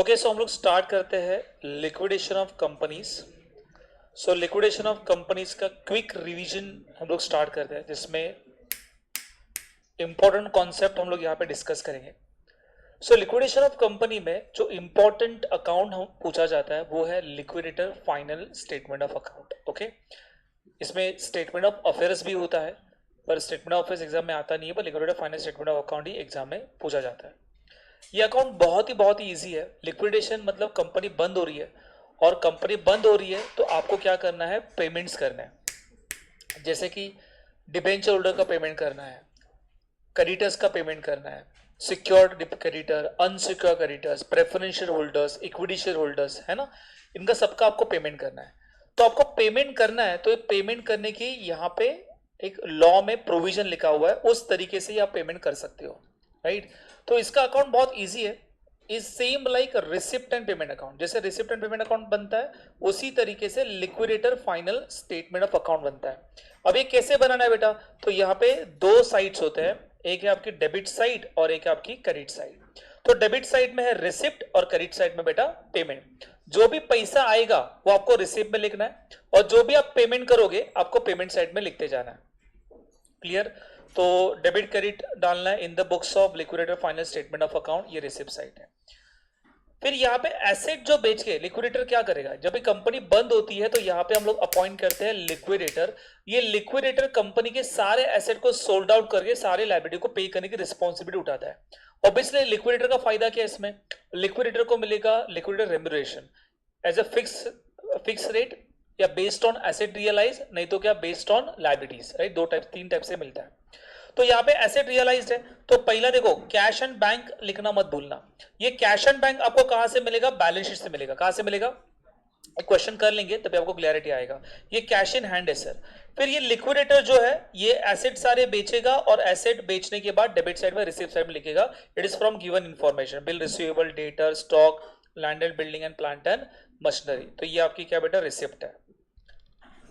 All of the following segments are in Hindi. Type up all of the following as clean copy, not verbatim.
ओके, सो हम लोग स्टार्ट करते हैं liquidation of companies. So liquidation of companies का क्विक रिवीजन हम लोग स्टार्ट करते हैं, जिसमें इंपॉर्टेंट कॉन्सेप्ट हम लोग यहाँ पे डिस्कस करेंगे। सो लिक्विडेशन ऑफ कंपनी में जो इंपॉर्टेंट अकाउंट हम पूछा जाता है वो है liquidator final statement of account. Okay, इसमें स्टेटमेंट ऑफ अफेयर्स भी होता है, पर स्टेटमेंट ऑफ अफेयर्स एग्जाम में आता नहीं है, पर liquidator final statement of account he exam में पूछा जाता है। ये अकाउंट बहुत ही इजी है। लिक्विडेशन मतलब कंपनी बंद हो रही है, और कंपनी बंद हो रही है तो आपको क्या करना है, पेमेंट्स करना है। जैसे कि डिबेंचर होल्डर का पेमेंट करना है, क्रेडिटर्स का पेमेंट करना है, secured creditor, unsecured creditors, preferential holders, equity share holders, है ना, इनका सबका आपको पेमेंट करना है। तो आपको पेमेंट करना है, तो ये पेमेंट करने की यहाँ पे एक लॉ में प्रोविजन लिखा हुआ है, उस तरीके से आप पेमेंट कर सकते हो, राइट। तो इसका अकाउंट बहुत इजी है, is same like receipt and payment account. जैसे रिसिप्ट एंड पेमेंट अकाउंट बनता है, उसी तरीके से liquidator final statement of account बनता है। अब ये कैसे बनाना है बेटा, तो यहाँ पे दो साइड्स होते हैं, एक है आपकी डेबिट साइड और एक है आपकी क्रेडिट साइड। तो डेबिट साइड में है रिसिप्ट और क्रेडिट साइड में बेटा पेमेंट। जो भी पैसा आएगा वो आपको रिसिप्ट में लिखना है, और जो भी आप पेमेंट करोगे आपको पेमेंट साइड में लिखते जाना है। क्लियर? तो डेबिट क्रेडिट डालना है इन the books of liquidator final statement of account, ये रिसिप्ट साइड है। फिर यहाँ पे एसेट जो बेच के लिक्विडेटर क्या करेगा, जब भी कंपनी बंद होती है तो यहाँ पे हम लोग अपॉइंट करते हैं लिक्विडेटर। ये लिक्विडेटर कंपनी के सारे एसेट को सोल्ड आउट करके सारे लायबिलिटी को पे करने की रिस्पॉन्सिबिलिटी उठाता है। ऑब्वियसली लिक्विडेटर का फायदा क्या है इसमें, लिक्विडेटर को मिलेगा liquidator remuneration as a fix rate, या बेस्ड ऑन एसेट रियलाइज, नहीं तो क्या बेस्ड ऑन लायबिलिटीज, राइट। तीन टाइप से मिलता है। तो यहाँ पे एसेट रियलाइज्ड है, तो पहला देखो कैश एंड बैंक लिखना मत भूलना। ये कैश एंड बैंक आपको कहां से मिलेगा, बैलेंस शीट से मिलेगा। कहां से मिलेगा, एक क्वेश्चन कर लेंगे तभी आपको क्लैरिटी आएगा। ये कैश इन हैंड है सर। फिर ये लिक्विडेटर जो है ये एसेट सारे बेचेगा, और एसेट बेचने के बाद डेबिट साइड में रिसिप्ट साइड में लिखेगा it is from given information, bill receivable, debtor, stock, land and building and plant and machinery. तो ये आपकी क्या बेटा, रिसिप्ट है।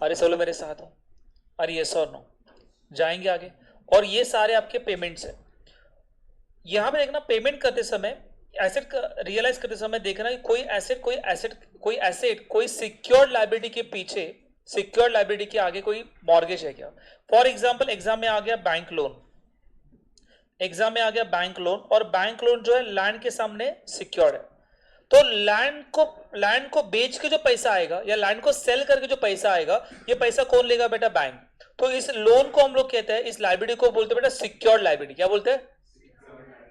अरे चलो मेरे साथ हो, अरे यस और नो, जाएंगे आगे। और ये सारे आपके पेमेंट्स हैं। यहां पे देखना पेमेंट करते समय, एसेट का रियलाइज करते समय देखना कि कोई एसेट कोई सिक्योर्ड लायबिलिटी के पीछे, सिक्योर्ड लायबिलिटी के आगे कोई मॉर्गेज है क्या। फॉर एग्जांपल एग्जाम में आ गया बैंक लोन, और बैंक लोन जो है लैंड के सामने सिक्योर्ड है। तो लैंड को बेच के जो पैसा आएगा, या लैंड को सेल करके जो पैसा आएगा, ये पैसा कौन लेगा बेटा, बैंक। तो इस लोन को हम लोग कहते हैं, इस लायबिलिटी को बोलते हैं बेटा सिक्योर्ड लायबिलिटी। क्या बोलते हैं,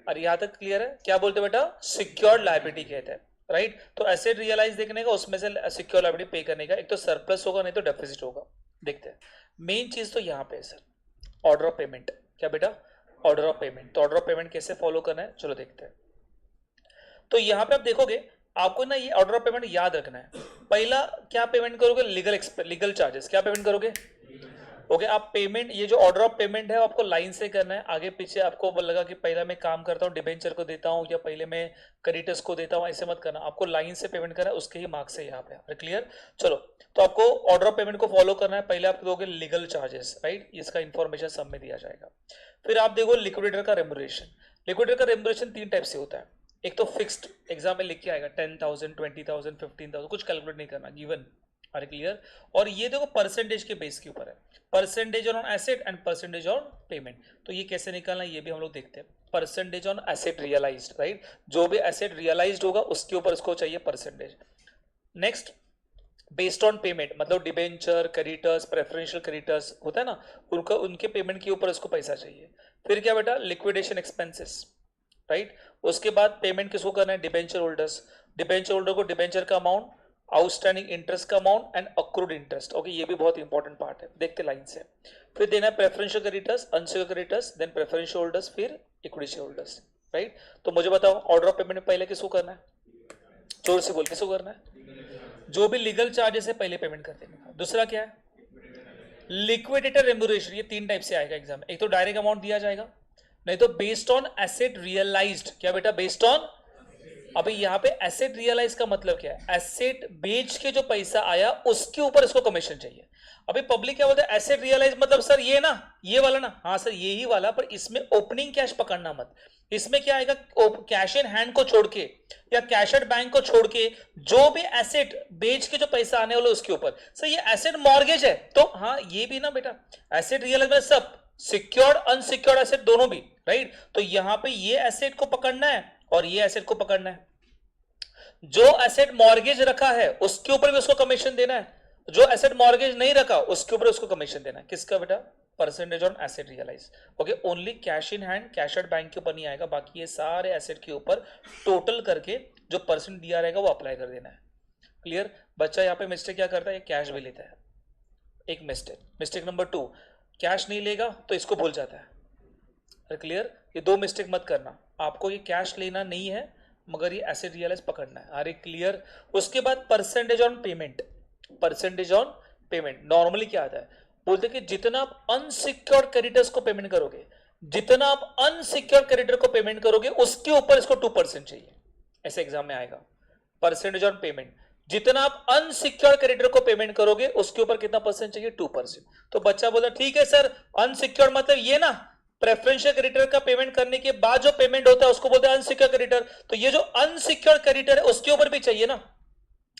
अरे यहां तक क्लियर है, क्या बोलते हैं बेटा, सिक्योर्ड लायबिलिटी कहते हैं, राइट। तो एसेट रियलाइज देखने का, उसमें से सिक्योर्ड लायबिलिटी पे करने का, एक तो सरप्लस होगा नहीं तो डेफिसिट होगा। देखते हैं मेन चीज तो यहाँ पे है सर, ऑर्डर ऑफ पेमेंट। क्या बेटा, ऑर्डर ऑफ पेमेंट। तो ऑर्डर ऑफ पेमेंट कैसे फॉलो करना है, चलो देखते हैं। तो यहां पे आप देखोगे, आपको ना ये ऑर्डर ऑफ पेमेंट याद रखना है। पहला क्या पेमेंट करोगे, लीगल चार्जेस। क्या पेमेंट करोगे, ओके। आप पेमेंट, ये जो ऑर्डर ऑफ पेमेंट है आपको लाइन से करना है, आगे पीछे आपको लगा कि पहला मैं काम करता हूँ डिबेंचर को देता हूँ, या पहले मैं क्रेडिटर्स को देता हूँ, ऐसे मत करना। आपको लाइन से पेमेंट करना है, उसके ही मार्क्स है यहाँ पे। क्लियर? चलो, तो आपको ऑर्डर ऑफ पेमेंट को फॉलो करना है। पहले आप दोगे लीगल चार्जेस, राइट, इसका इंफॉर्मेशन सब में दिया जाएगा। फिर आप देखो लिक्विडेटर का रेम्यूनरेशन। लिक्विडेटर का रेम्यूनरेशन तीन टाइप से होता है। एक तो फिक्स्ड, एग्जाम में लिख के आएगा 10,000, 20,000, 15,000, कुछ कैलकुलेट नहीं करना, गिवन। अरे क्लियर? और ये देखो परसेंटेज के बेस के ऊपर है, percentage on asset and percentage on payment. तो ये कैसे निकालना, ये भी हम लोग देखते हैं। Percentage on asset realised, right, जो भी एसेट रियलाइज्ड होगा उसके ऊपर इसको चाहिए percentage. Next, based on payment, मतलब डिबेंचर, क्रेडिटर्स, प्रेफरेंशियल क्रेडिटर्स होता है ना, उनके पेमेंट के ऊपर इसको पैसा चाहिए। फिर क्या बेटा, लिक्विडेशन एक्सपेंसेस, राइट। उसके बाद पेमेंट किसको करना है, डिबेंचर होल्डर्स। डिबेंचर होल्डर को डिबेंचर का अमाउंट, आउटस्टैंडिंग इंटरेस्ट का amount and accrued interest. Okay, ये भी बहुत इंपॉर्टेंट पार्ट है, देखते लाइन से। फिर देना है preferential creditors, unsecured creditors, then preferential holders, फिर इक्विटी शेयर होल्डर्स, राइट। तो मुझे बताओ ऑर्डर ऑफ पेमेंट में पहले किसको करना है, जोर से बोल, किसको करना है, जो भी लीगल चार्जेस है पहले पेमेंट कर देने का। दूसरा क्या है, लिक्विडेटर रेम्यूनरेशन। ये तीन टाइप से आएगा एग्जाम में, एक तो डायरेक्ट अमाउंट दिया जाएगा, नहीं तो बेस्ड ऑन एसेट रियलाइज्ड। क्या बेटा, बेस्ड ऑन। अभी यहाँ पे एसेट रियलाइज का मतलब क्या है, एसेट बेच के जो पैसा आया उसके ऊपर इसको कमीशन चाहिए। अभी पब्लिक क्या बोलते हैं, एसेट रियलाइज मतलब सर ये ना, ये वाला ना, हाँ सर ये ही वाला, पर इसमें ओपनिंग कैश पकड़ना मत। इसमें क्या आएगा, कैश इन हैंड को छोड़ के या कैश एट बैंक को छोड़ के जो भी एसेट बेच के जो पैसा आने वाला उसके ऊपर। सर ये एसेट मॉर्गेज है, तो हाँ ये भी ना बेटा, एसेट रियलाइज में सब सिक्योर्ड अनसिक्योर्ड एसेट दोनों भी, राइट। तो यहां पे ये एसेट को पकड़ना है और ये एसेट को पकड़ना है। जो एसेट मॉर्गेज रखा है उसके ऊपर भी उसको कमीशन देना है, जो एसेट मॉर्गेज नहीं रखा उसके ऊपर उसको कमीशन देना है। किसका बेटा, percentage on asset realise. Okay, only cash in hand cash at bank के ऊपर नहीं आएगा, बाकी ये सारे एसेट के ऊपर टोटल करके जो परसेंट दिया रहेगा वो अप्लाई कर देना है। क्लियर। बच्चा यहाँ पे मिस्टेक क्या करता है, कैश भी लेता है, एक मिस्टेक नंबर 2, कैश नहीं लेगा तो इसको भूल जाता है। क्लियर, ये 2 मिस्टेक मत करना। आपको ये कैश लेना नहीं है मगर ये एसेट रियलाइज पकड़ना है। Are clear. उसके बाद percentage on payment, percentage on payment normally क्या आता है, बोलते कि जितना आप अनसिक्योर्ड क्रेडिटर्स को पेमेंट करोगे, जितना आप अनसिक्योर्ड क्रेडिटर को पेमेंट करोगे उसके ऊपर इसको 2% चाहिए, ऐसे एग्जाम में आएगा। परसेंटेज ऑन पेमेंट, जितना आप अनसिक्योर्ड क्रेडिटर को पेमेंट करोगे उसके ऊपर कितना परसेंट चाहिए, 2%। तो बच्चा बोला ठीक है सर, अनसिक्योर्ड मतलब ये ना, प्रेफरेंशियल क्रेडिटर का पेमेंट करने के बाद जो पेमेंट होता है उसको बोलते हैं अनसिक्योर्ड क्रेडिटर, तो ये जो अनसिक्योर्ड क्रेडिटर है उसके ऊपर भी चाहिए ना,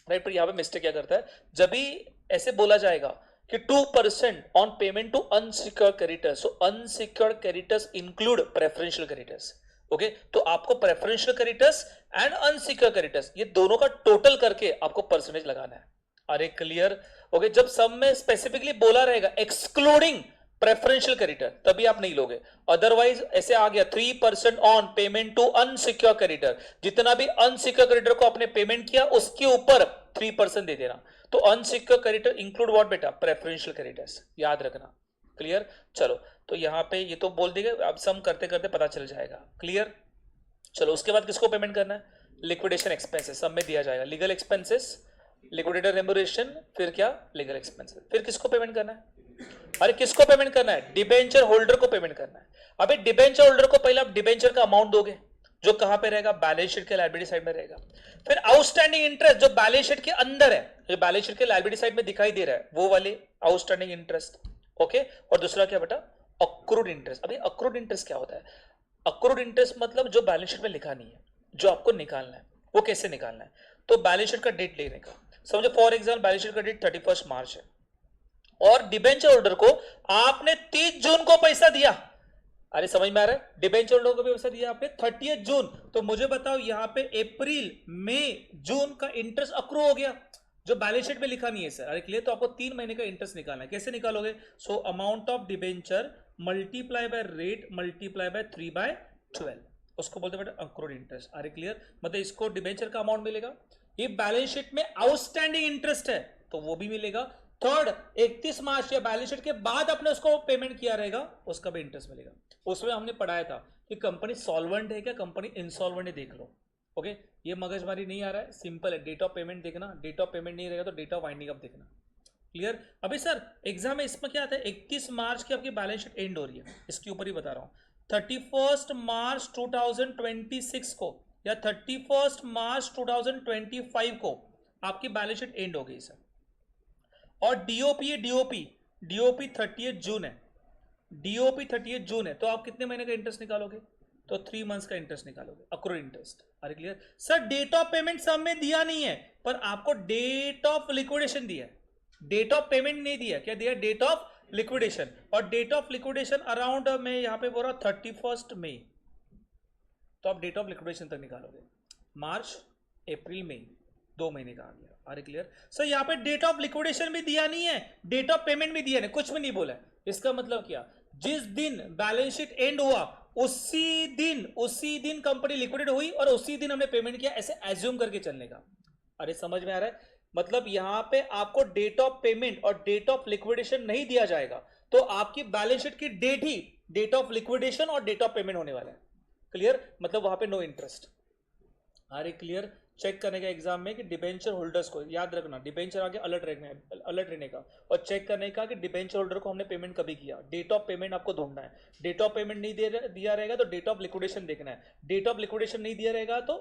राइट। पर यहां पे मिस्टेक क्या करता है, जब भी ऐसे बोला जाएगा कि 2% on payment to unsecured creditors, so unsecured creditors include preferential creditors. Okay, तो आपको preferential creditors and unsecured creditors ये दोनों का टोटल करके आपको परसेंटेज लगाना है। Are clear. ओके, जब सब में स्पेसिफिकली बोला रहेगा एक्सक्लूडिंग प्रेफरेंशियल क्रेडिटर तभी आप नहीं लोगे, अदरवाइज ऐसे आ गया 3% on payment to unsecured creditor, जितना भी अनसिक्योर्ड क्रेडिटर को आपने पेमेंट किया उसके ऊपर 3% दे देना। तो अनसिक्योर्ड क्रेडिटर इंक्लूड व्हाट बेटा, प्रेफरेंशियल क्रेडिटर्स, याद रखना। क्लियर। चलो, तो यहां पे ये तो बोल देंगे, अब सम करते करते पता चल जाएगा। क्लियर। चलो, उसके बाद किसको पेमेंट करना है, लिक्विडेशन एक्सपेंसेस सब में दिया जाएगा, लीगल एक्सपेंसेस, लिक्विडेटर रेम्युनरेशन, फिर क्या लीगल एक्सपेंसेस, फिर किसको पेमेंट करना है, अरे किसको पेमेंट करना है, डिबेंचर होल्डर को पेमेंट करना है। अभी डिबेंचर होल्डर को पहले आप डिबेंचर का अमाउंट दोगे जो कहां पे रहेगा, बैलेंस शीट के लायबिलिटी साइड में रहेगा। फिर आउटस्टैंडिंग इंटरेस्ट जो बैलेंस शीट के अंदर है, जो बैलेंस शीट के लायबिलिटी साइड में दिखाई दे रहा है वो वाले आउटस्टैंडिंग इंटरेस्ट। ओके, और दूसरा क्या बेटा, अक्रूड इंटरेस्ट। अभी अक्रूड इंटरेस्ट क्या होता है, अक्रूड इंटरेस्ट मतलब जो बैलेंस शीट में लिखा नहीं है, जो आपको निकालना है, वो कैसे निकालना है, तो बैलेंस शीट का डेट लेने का। समझो फॉर एग्जाम्पल बैलेंस शीट का डेट 31 मार्च है और डिबेंचर होल्डर को आपने 30 जून को पैसा दिया। अरे समझ में आ रहा है, डिबेंचर होल्डर को भी पैसा दिया आपने 30 जून, तो मुझे बताओ यहां पे अप्रैल मई जून का इंटरेस्ट अक्रू हो गया जो बैलेंस शीट में लिखा नहीं है सर। अरे क्लियर, तो आपको 3 महीने का इंटरेस्ट निकालना है, कैसे निकालोगे, सो amount of debenture multiply by rate multiply by 3/12, उसको बोलते बेटा अक्रूड इंटरेस्ट। अरे क्लियर, मतलब इसको डिबेंचर का अमाउंट मिलेगा, ये बैलेंस शीट में आउटस्टैंडिंग इंटरेस्ट है तो वो भी मिलेगा। थर्ड, 31 मार्च या बैलेंस शीट के बाद आपने उसको पेमेंट किया रहेगा उसका भी इंटरेस्ट मिलेगा। उसमें हमने पढ़ाया था कि कंपनी सॉल्वेंट है क्या, कंपनी इंसॉल्वेंट है, देख लो। ओके, ये मगजमारी नहीं आ रहा है, सिंपल है, डेट ऑफ पेमेंट देखना, डेट ऑफ पेमेंट नहीं रहेगा तो डेट ऑफ वाइंडिंग अप देखना। क्लियर। अभी सर एग्जाम में इसमें क्या आता है, 31 मार्च की आपकी बैलेंस शीट एंड हो रही है, इसके ऊपर ही बता रहा हूं, 31 मार्च 2026 को या 31 मार्च 2025 को आपकी बैलेंस शीट एंड हो गई सर। और डीओपी डीओपी 30 जून है, डीओपी 30 जून है, तो आप कितने महीने का इंटरेस्ट निकालोगे, तो 3 मंथ्स का इंटरेस्ट निकालोगे, accrued interest. Are clear sir, date of payment सब में दिया नहीं है पर आपको डेट ऑफ लिक्विडेशन दिया है, डेट ऑफ पेमेंट नहीं दिया, क्या दिया, डेट ऑफ लिक्विडेशन। और डेट ऑफ लिक्विडेशन अराउंड मैं यहां पे बोल रहा 31 मई, तो आप डेट ऑफ लिक्विडेशन तक निकालोगे, मार्च अप्रैल मई 2 महीने का आ गया। अरे क्लियर सर, यहाँ पे डेट ऑफ लिक्विडेशन भी दिया नहीं है, डेट ऑफ पेमेंट भी दिया नहीं, कुछ भी नहीं बोला है। इसका मतलब क्या, जिस दिन बैलेंस शीट एंड हुआ उसी दिन कंपनी लिक्विडेट हुई और उसी दिन हमने पेमेंट किया, ऐसे एज्यूम करके चलने का। अरे समझ में आ रहा है, मतलब यहां पे आपको डेट ऑफ पेमेंट और डेट ऑफ लिक्विडेशन नहीं दिया जाएगा, तो आपकी बैलेंस शीट की डेट ही डेट ऑफ लिक्विडेशन और डेट ऑफ पेमेंट होने वाला है। क्लियर, मतलब वहां पे no interest. Are clear, check करने का एग्जाम में कि डिबेंचर होल्डर्स को याद रखना, डिबेंचर आगे अलर्ट रहने का, और चेक करने का कि डिबेंचर होल्डर को हमने पेमेंट कभी किया, डेट ऑफ पेमेंट आपको ढूंढना है। डेट ऑफ पेमेंट नहीं दिया रहेगा तो डेट ऑफ लिक्विडेशन देखना है, डेट ऑफ लिक्विडेशन नहीं दिया रहेगा तो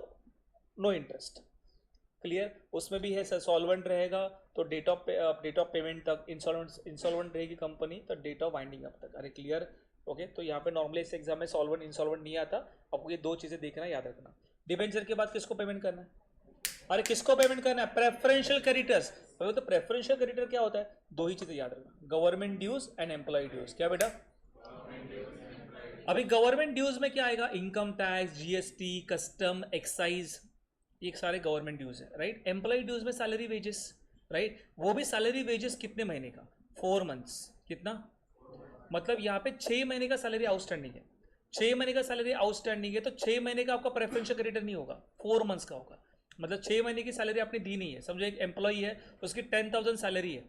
नो इंटरेस्ट। क्लियर, उसमें भी है सॉल्वेंट रहेगा तो डेट ऑफ पेमेंट तक, इंसॉल्वेंट रहेगी कंपनी तो डेट ऑफ वाइंडिंग अप तक। अरे क्लियर, ओके। तो यहाँ पे नॉर्मली इस एग्जाम में सॉल्वेंट इंसॉल्वेंट नहीं आता, आपको ये दो चीजें देखना, याद रखना। डिबेंचर के बाद किसको पेमेंट करना है? अरे किसको पेमेंट करना है? Preferential creditors. तो प्रेफरेंशियल क्रेडिटर क्या होता है? दो ही चीजें याद रखना, government dues and employ dues. क्या बेटा? अभी गवर्नमेंट ड्यूज में क्या आएगा? Income tax, GST, custom, excise, ये सारे गवर्नमेंट ड्यूज है, राइट। एम्प्लॉय ड्यूज में सैलरी वेजेस, राइट, वो भी सैलरी वेजेस कितने महीने का? 4 मंथ्स। कितना? मतलब यहाँ पे 6 महीने का सैलरी आउटस्टैंडिंग है, 6 महीने का सैलरी आउटस्टैंडिंग है, तो 6 महीने का आपका प्रेफरेंशियल क्रेडिटर नहीं होगा, 4 मंथ्स का होगा। मतलब 6 महीने की सैलरी आपने दी नहीं है। समझो एक एम्प्लॉई है, उसकी 10,000 सैलरी है,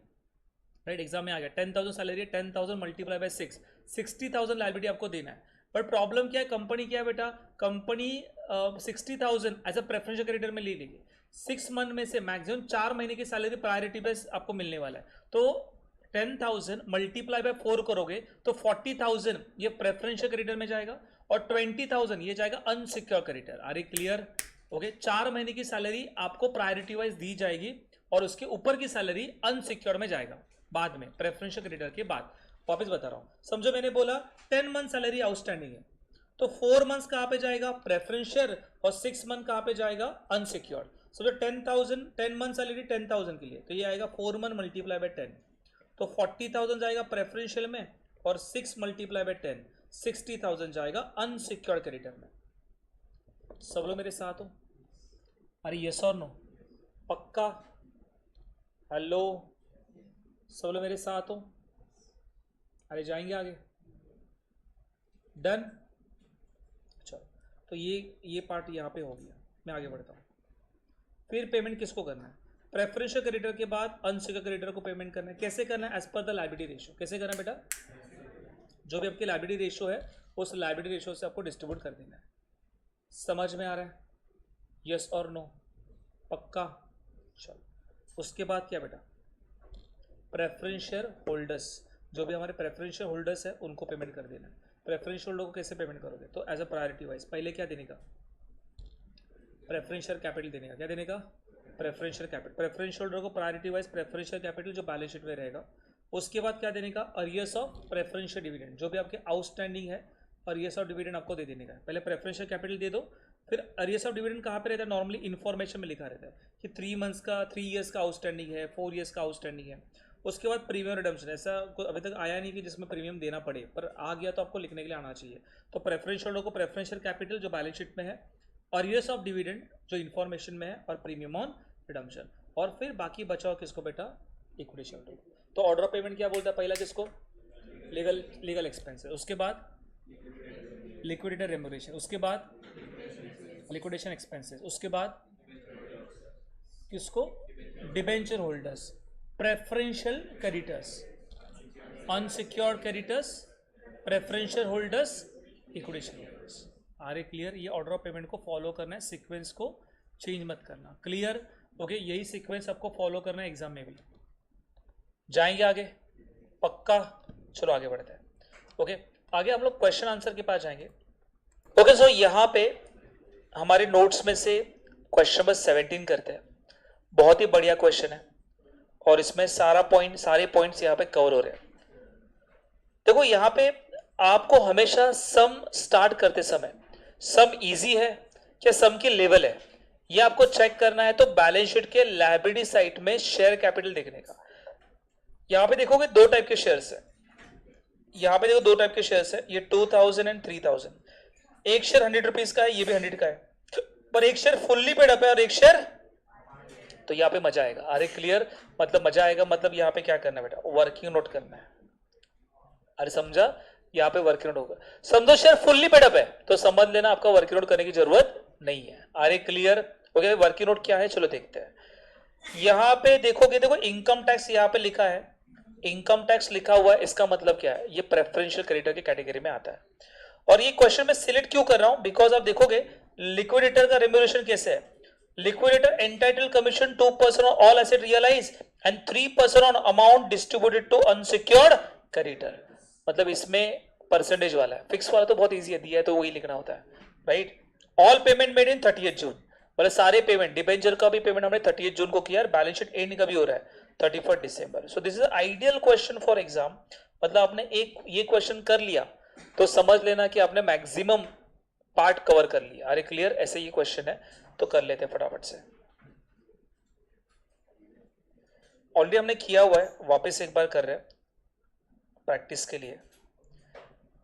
राइट, एग्जाम में आ गया 10,000 सैलरी है, 10,000 मल्टीप्लाई बाय 6, 60,000 लायबिलिटी आपको देना है। बट प्रॉब्लम क्या है? कंपनी क्या है बेटा? Company 60,000 as a preferential creditor में ले लेगी। 6 मंथ में से मैक्सिमम 4 महीने की सैलरी प्रायोरिटी बेस आपको मिलने वाला है। तो 10,000 मल्टीप्लाई बाय 4 करोगे तो 40,000 ये प्रेफरेंशियल क्रेडिटर में जाएगा और 20,000 ये जाएगा unsecure creditor. Are you clear? Okay, 4 महीने की सैलरी आपको प्रायोरिटी वाइज दी जाएगी और उसके ऊपर की सैलरी अनसिक्योर में जाएगा बाद में, प्रेफरेंशियल क्रेडिटर के बाद। वापस बता रहा हूं, समझो मैंने बोला 10 मंथ सैलरी आउटस्टैंडिंग है, तो 4 मंथ्स कहां पे जाएगा? प्रेफरेंशियल, और 6 मंथ कहां पे जाएगा? अनसिक्योर्ड। समझो 10,000, 10 मंथ सैलरी 10,000 के लिए, तो ये आएगा 4 मंथ मल्टीप्लाई बाय 10, तो 40,000 जाएगा प्रेफरेंशियल में और 6 मल्टीप्लाई बाय 10, 60,000 जाएगा अनसिक्योर्ड क्रेडिटर में। सब लोग मेरे साथ हो? अरे यस और नो? पक्का? हेलो, सब लोग मेरे साथ हो? अरे जाएंगे आगे? डन? चलो, तो ये पार्ट यहाँ पे हो गया। मैं आगे बढ़ता हूँ। फिर पेमेंट किसको करना है? प्रेफरेंशियल क्रेडिटर के बाद अनसिक्योर्ड क्रेडिटर को पेमेंट करना है। कैसे करना है? As per the liability ratio. कैसे करना है बेटा? जो भी आपकी लायबिलिटी रेशियो है उस लायबिलिटी रेशियो से आपको डिस्ट्रीब्यूट कर देना है। समझ में आ रहा है? यस और नो? पक्का? चलो, उसके बाद क्या बेटा? प्रेफरेंशियल होल्डर्स, जो भी हमारे प्रेफरेंशियल होल्डर्स है उनको पेमेंट कर देना है। प्रेफरेंशियल होल्डर को कैसे पेमेंट करोगे? तो एज अ प्रायोरिटी वाइज पहले क्या देने का? प्रेफरेंशियल कैपिटल देने का। क्या देने का? Preferential capital. प्रेफरेंशियल होल्डर को प्रायोरिटी वाइज प्रेफरेंशियल कैपिटल जो बैलेंस शीट में रहेगा। उसके बाद क्या देने का? अरियर्स ऑफ प्रेफरेंशियल डिविडेंड, जो भी आपके आउटस्टैंडिंग है अरियर्स ऑफ डिविडेंड आपको दे देने का। पहले प्रेफरेंशियल कैपिटल दे दो, फिर अरियर्स ऑफ डिविडेंड कहाँ पे रहता है? नॉर्मली इन्फॉर्मेशन में लिखा रहता है कि 3 मंथ्स का, 3 ईयर्स का आउटस्टैंडिंग है, 4 ईयर्स का आउटस्टैंडिंग है। उसके बाद प्रीमियम रिडम्पशन, ऐसा अभी तक आया नहीं कि जिसमें प्रीमियम देना पड़े, पर आ गया तो आपको लिखने के लिए आना चाहिए। तो प्रेफरेंशियल होल्डर को प्रेफरेंशियल कैपिटल जो बैलेंस शीट में है, अरियर्स ऑफ डिविडेंड जो इन्फॉर्मेशन में है, और प्रीमियम ऑन रिडम्पशन, और फिर बाकी बचाओ किसको बेटा? Equity share holder. तो ऑर्डर ऑफ पेमेंट क्या बोलता है? पहला किसको? लीगल एक्सपेंसेस, उसके बाद लिक्विडेटर रेम्यूनरेशन, उसके बाद लिक्विडेशन एक्सपेंसेस, उसके बाद किसको? Debenture holders, preferential creditors, unsecured creditors, preferential holders, equity holders. Are a clear? ये ऑर्डर ऑफ पेमेंट को फॉलो करना है, सीक्वेंस को चेंज मत करना। क्लियर? ओके, यही सीक्वेंस आपको फॉलो करना है एग्जाम में भी। जाएंगे आगे? पक्का? चलो आगे बढ़ते हैं। ओके, आगे हम लोग क्वेश्चन आंसर के पास जाएंगे। ओके, सो यहाँ पे हमारे नोट्स में से क्वेश्चन नंबर 17 करते हैं। बहुत ही बढ़िया क्वेश्चन है और इसमें सारे पॉइंट्स यहाँ पे कवर हो रहे हैं। देखो यहाँ पे आपको हमेशा सम स्टार्ट करते समय सम इजी है क्या सम की लेवल है, ये आपको चेक करना है। तो बैलेंस शीट के लायबिलिटी साइड में शेयर कैपिटल देखने का। यहाँ पे देखोगे 2 टाइप के शेयर्स है। यहाँ पे देखो 2 टाइप के शेयर्स है, ये 2000 एंड 3000। एक शेयर 100 रुपीज का है, ये भी 100 का है, पर एक शेयर फुल्ली पेड अप है और एक शेयर, तो यहाँ पे मजा आएगा। अरे क्लियर? मतलब मजा आएगा मतलब यहाँ पे क्या करना है बेटा? वर्किंग नोट करना है। अरे समझा? यहाँ पे वर्किंग नोट होगा। समझो शेयर फुल्ली पेड अप है तो समझ लेना आपका वर्किंग नोट करने की जरूरत नहीं है। Are clear? Okay, working note क्या है चलो देखते हैं। यहाँ पे देखोगे, देखो इनकम टैक्स यहाँ पे लिखा है, इनकम टैक्स लिखा हुआ है, इसका मतलब क्या है? ये प्रेफरेंशियल क्रेडिटर की कैटेगरी में आता है। और ये क्वेश्चन में सिलेक्ट क्यों कर रहा हूं? बिकॉज आप देखोगे लिक्विडेटर का रेम्यूनरेशन कैसे है। Liquidator entitle commission 2% on all asset realise and 3% on amount distributed to unsecured creditor. मतलब इसमें परसेंटेज वाला है, फिक्स वाला तो बहुत इजी है, दिया है तो वही लिखना होता है, right. All payment made in 30th जून, मतलब सारे पेमेंट, डिबेंचर का भी पेमेंट हमने 30 जून को किया, बैलेंस शीट एंड कभी हो रहा है 31 दिसंबर। So this is ideal question for exam. मतलब आपने एक ये क्वेश्चन कर लिया तो समझ लेना कि आपने मैक्सिमम पार्ट कवर कर लिया। अरे क्लियर, ऐसे ये क्वेश्चन है तो कर लेते हैं फटाफट से। ऑलरेडी हमने किया हुआ है, वापस एक बार कर रहे हैं प्रैक्टिस के लिए,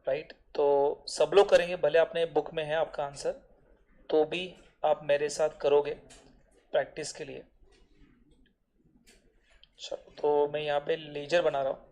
राइट। तो सब लोग करेंगे, भले अपने बुक में है आपका आंसर तो भी आप मेरे साथ करोगे प्रैक्टिस के लिए। चलो, तो मैं यहाँ पे लेजर बना रहा हूँ।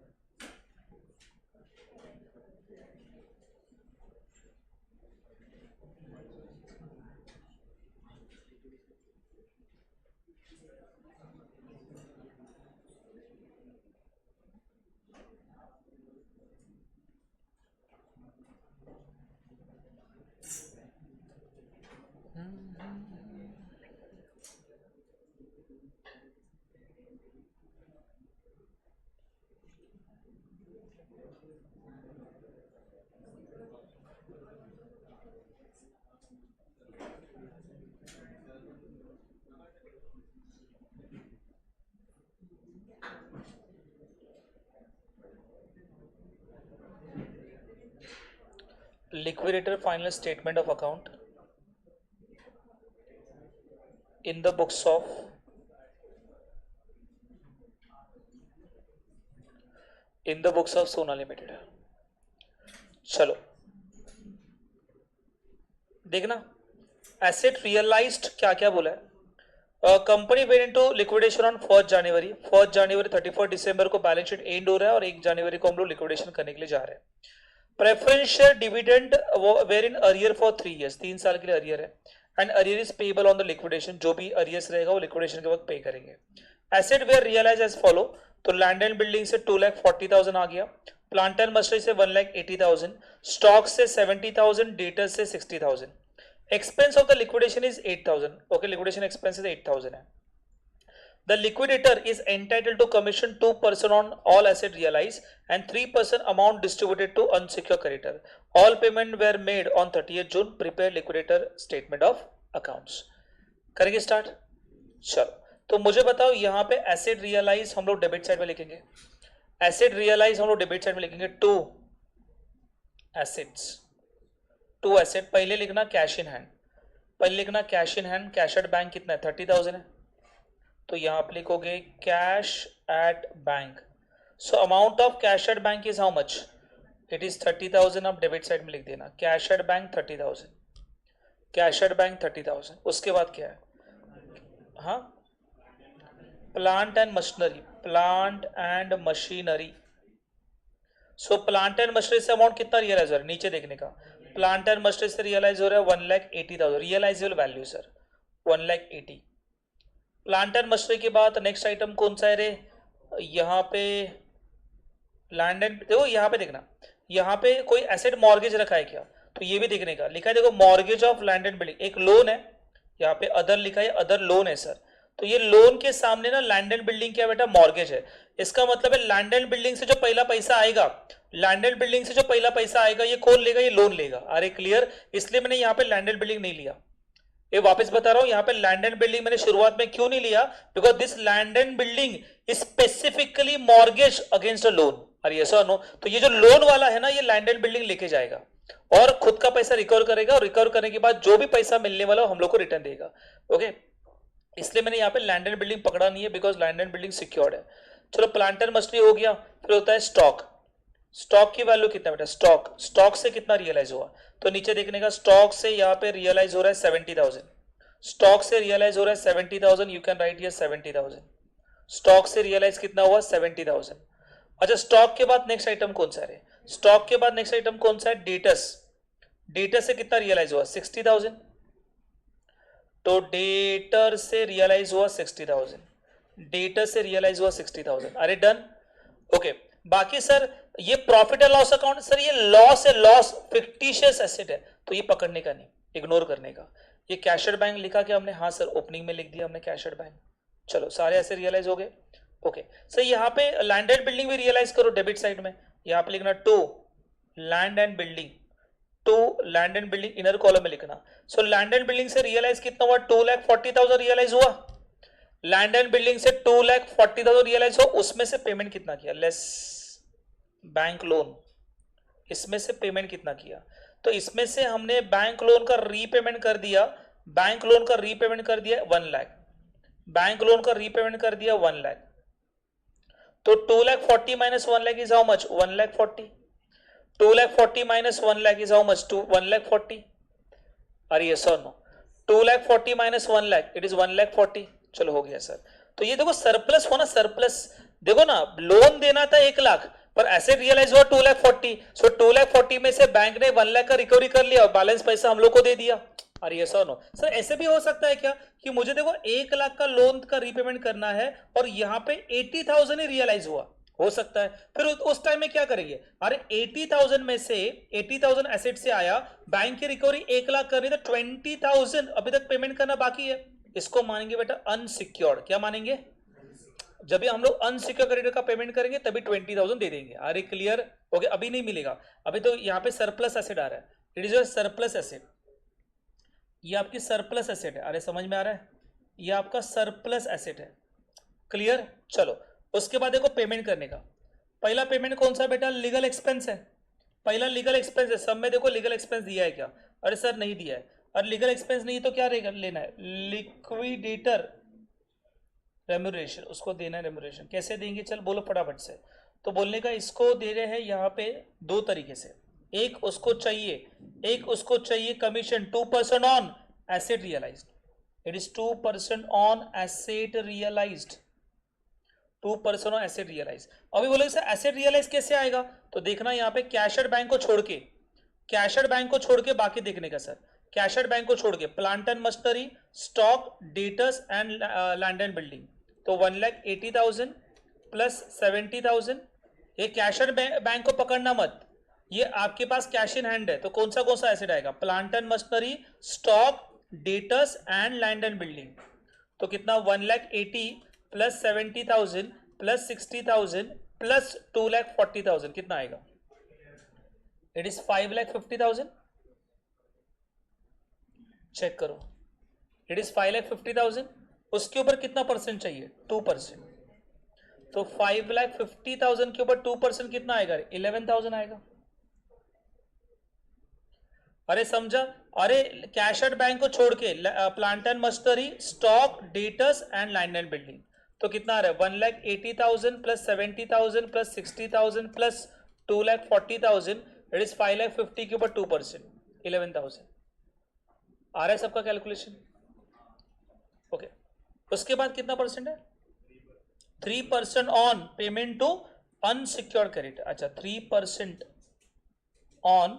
Liquidator final statement of account in the books of सोना लिमिटेड। चलो देखना, एसेट रियलाइज्ड क्या क्या बोला है। Company went into liquidation on 1 जनवरी, 31 दिसंबर को बैलेंस शीट एंड हो रहा है और 1 जनवरी को हम लोग लिक्विडेशन करने के लिए जा रहे हैं। Preference share dividend were in arrear for 3 years, 3 साल के लिए अरियर है। And arrear is payable on the liquidation, जो भी अरियर्स रहेगा वो लिक्विडेशन के वक्त पे करेंगे। Asset were realise as follow, तो लैंड एंड बिल्डिंग से 2,40,000 आ गया, प्लांट एंड मशीनरी से 1,80,000, स्टॉक से 70,000, डेटर से 60,000। Expense of the liquidation is 8,000। Okay, liquidation expenses 8,000 है। The liquidator is entitled to commission 2% on all asset realized and 3% amount distributed to unsecured creditor. All payment were made on 30th June. Prepare liquidator statement of accounts. करेंगे स्टार्ट। चलो, तो मुझे बताओ यहाँ पे एसेट रियलाइज हम लोग डेबिट साइड में लिखेंगे, एसेट रियलाइज हम लोग डेबिट साइड में लिखेंगे। To assets, to asset. पहले लिखना कैश इन हैंड, पहले लिखना cash in hand. Cash at bank कितना है? 30,000 है, तो यहां आप लिखोगे cash at bank. So amount of cash at bank is how much? It is 30,000। आप डेबिट साइड में लिख देना cash at bank 30,000, cash at bank 30,000। उसके बाद क्या है? हाँ, plant and machinery, plant and machinery. So plant and machinery से अमाउंट कितना रियलाइज हो रहा है? नीचे देखने का, प्लांट एंड मशीनरी से रियलाइज हो रहा है 1,80,000, realisable value sir 1,80,000। Plant and machinery के बाद नेक्स्ट आइटम कौन सा है रे? यहाँ पे लैंड एंड, देखो यहाँ पे देखना, यहाँ पे कोई एसेट मॉर्गेज रखा है क्या? तो ये भी देखने का, लिखा है देखो mortgage of land and building, एक लोन है, यहाँ पे अदर लिखा है, अदर लोन है सर। तो ये लोन के सामने ना लैंड एंड बिल्डिंग क्या बेटा? मॉर्गेज है। इसका मतलब है लैंड एंड बिल्डिंग से जो पहला पैसा आएगा, लैंड एंड बिल्डिंग से जो पहला पैसा आएगा ये कौन लेगा? ये लोन लेगा। अरे क्लियर, इसलिए मैंने यहाँ पे लैंड एंड बिल्डिंग नहीं लिया। ये वापस बता रहा हूं, यहाँ पे लैंड एंड बिल्डिंग मैंने शुरुआत में क्यों नहीं लिया? Because this land and building is specifically mortgage against a loan. अरे यस और नो? तो ये जो लोन वाला है ना, ये लैंड एंड बिल्डिंग लेके जाएगा और खुद का पैसा रिकवर करेगा, और रिकवर करने के बाद जो भी पैसा मिलने वाला हम लोग को रिटर्न देगा। ओके, इसलिए मैंने यहाँ पे लैंड एंड बिल्डिंग पकड़ा नहीं है, because land and building secured है। चलो, प्लांट एंड मशीनरी हो गया, फिर होता है स्टॉक। स्टॉक की वैल्यू कितना बेटा? स्टॉक, स्टॉक से कितना रियलाइज हुआ? तो नीचे देखने का, स्टॉक से यहाँ पे रियलाइज हो रहा है 70,000, स्टॉक से रियलाइज हो रहा है 70,000। You can write here 70,000। Stock से रियलाइज कितना हुआ? 70,000। अच्छा, स्टॉक के बाद नेक्स्ट आइटम कौन सा है? स्टॉक के बाद नेक्स्ट आइटम कौन सा है? डेटस। डेटर से कितना रियलाइज हुआ? 60,000। तो डेटर से रियलाइज हुआ 60,000, डेटर से रियलाइज हुआ 60,000। अरे डन। ओके, बाकी सर ये profit and loss account, sir ये लॉस है, लॉस फिक्टिशियस एसेट है, तो ये पकड़ने का नहीं, इग्नोर करने का। ये कैश एट बैंक लिखा क्या हमने? हाँ सर, ओपनिंग में लिख दिया हमने कैश एट बैंक। चलो, सारे ऐसे रियलाइज हो गए। ओके सर, यहाँ पे लैंड एंड बिल्डिंग भी रियलाइज करो डेबिट साइड में। यहाँ पे लिखना to land and building, to land and building inner column में लिखना। सो लैंड एंड बिल्डिंग से रियलाइज कितना हुआ, 2,40,000 रियलाइज हुआ। लैंड एंड बिल्डिंग से 2,40,000 रियलाइज हुआ, उसमें से पेमेंट कितना किया, लेस बैंक लोन, इसमें से पेमेंट कितना किया, तो इसमें से हमने बैंक लोन का रीपेमेंट कर दिया, बैंक लोन का रीपेमेंट कर दिया 1 लाख, बैंक लोन का रीपेमेंट कर दिया 1 लाख। तो 2,40,000 minus 1 lakh is how much, 1,40,000। 2,40,000 minus 1 lakh is how much, 1,40,000। Are yes और no, 2,40,000 minus 1 lakh it is 1,40,000। चलो हो गया सर। तो ये देखो सरप्लस हो ना, सरप्लस देखो ना, लोन देना था 1 लाख पर ऐसे रियलाइज हुआ 2,40,000। सो 2,40,000 में से बैंक ने 1 लाख का रिकवरी कर लिया और बैलेंस पैसा हम लोग को दे दिया। अरे यस और नो सर, ऐसे भी हो सकता है क्या कि मुझे देखो 1 लाख का लोन का रीपेमेंट करना है और यहाँ पे 80,000 ही रियलाइज हुआ, हो सकता है। फिर उस टाइम में क्या करेंगे, अरे 80,000 में से 80,000 एसेट से आया, बैंक की रिकवरी 1 लाख करनी, तो 20,000 अभी तक पेमेंट करना बाकी है, इसको मानेंगे बेटा अनसिक्योर्ड। क्या मानेंगे, जब भी हम लोग अनसिक्योर क्रेडिटर का पेमेंट करेंगे तभी 20,000 दे देंगे। अरे क्लियर हो गया, अभी नहीं मिलेगा, अभी तो यहाँ पे सरप्लस एसेट आ रहा है, it is your surplus asset, ये आपकी सरप्लस एसेट है। अरे समझ में आ रहा है, ये आपका सरप्लस एसेट है, क्लियर। चलो उसके बाद देखो पेमेंट करने का, पहला पेमेंट कौन सा बेटा, लीगल एक्सपेंस है, पहला लीगल एक्सपेंस है। सब में देखो लीगल एक्सपेंस दिया है क्या, अरे सर नहीं दिया है, और लीगल एक्सपेंस नहीं तो क्या रहेगा, लेना है लिक्विडेटर रेम्यूनरेशन, उसको देना है रेम्यूनरेशन। कैसे देंगे, चल बोलो फटाफट से। तो बोलने का इसको दे रहे हैं यहाँ पे 2 तरीके से, एक उसको चाहिए commission 2% on asset realised, it is 2% on asset realised, 2% on asset realise. अभी बोले सर एसेट रियलाइज कैसे आएगा, तो देखना यहाँ पे कैशर बैंक को छोड़ के, कैशर बैंक को छोड़ के बाकी देखने का सर, कैशर बैंक को छोड़ के plant and machinery, stock, debtors and land and building, तो 1,80,000 प्लस 70,000। ये कैशर बैंक को पकड़ना मत, ये आपके पास कैश इन हैंड है, तो कौन सा एसेट आएगा, plant and machinery, stock, debtors and land and building. तो कितना 1,80,000 प्लस 70,000 प्लस 60,000 प्लस 2,40,000 कितना आएगा, इट इज 5,50,000। चेक करो, इट इज 5,50,000। उसके ऊपर कितना परसेंट चाहिए, 2%। तो 5,50,000 के ऊपर 2% कितना आएगा, 11,000 आएगा। अरे समझा, अरे कैशर बैंक को छोड़ के plant and machinery, stock, debtors and land and building, तो कितना आ रहा है 1,80,000 plus 70,000 plus 60,000 plus 2,40,000, it is 5,50,000 के ऊपर 2%, 11,000 आ रहा है सबका कैलकुलेशन। ओके, उसके बाद कितना परसेंट है, 3% on payment to unsecured creditor. अच्छा 3% ऑन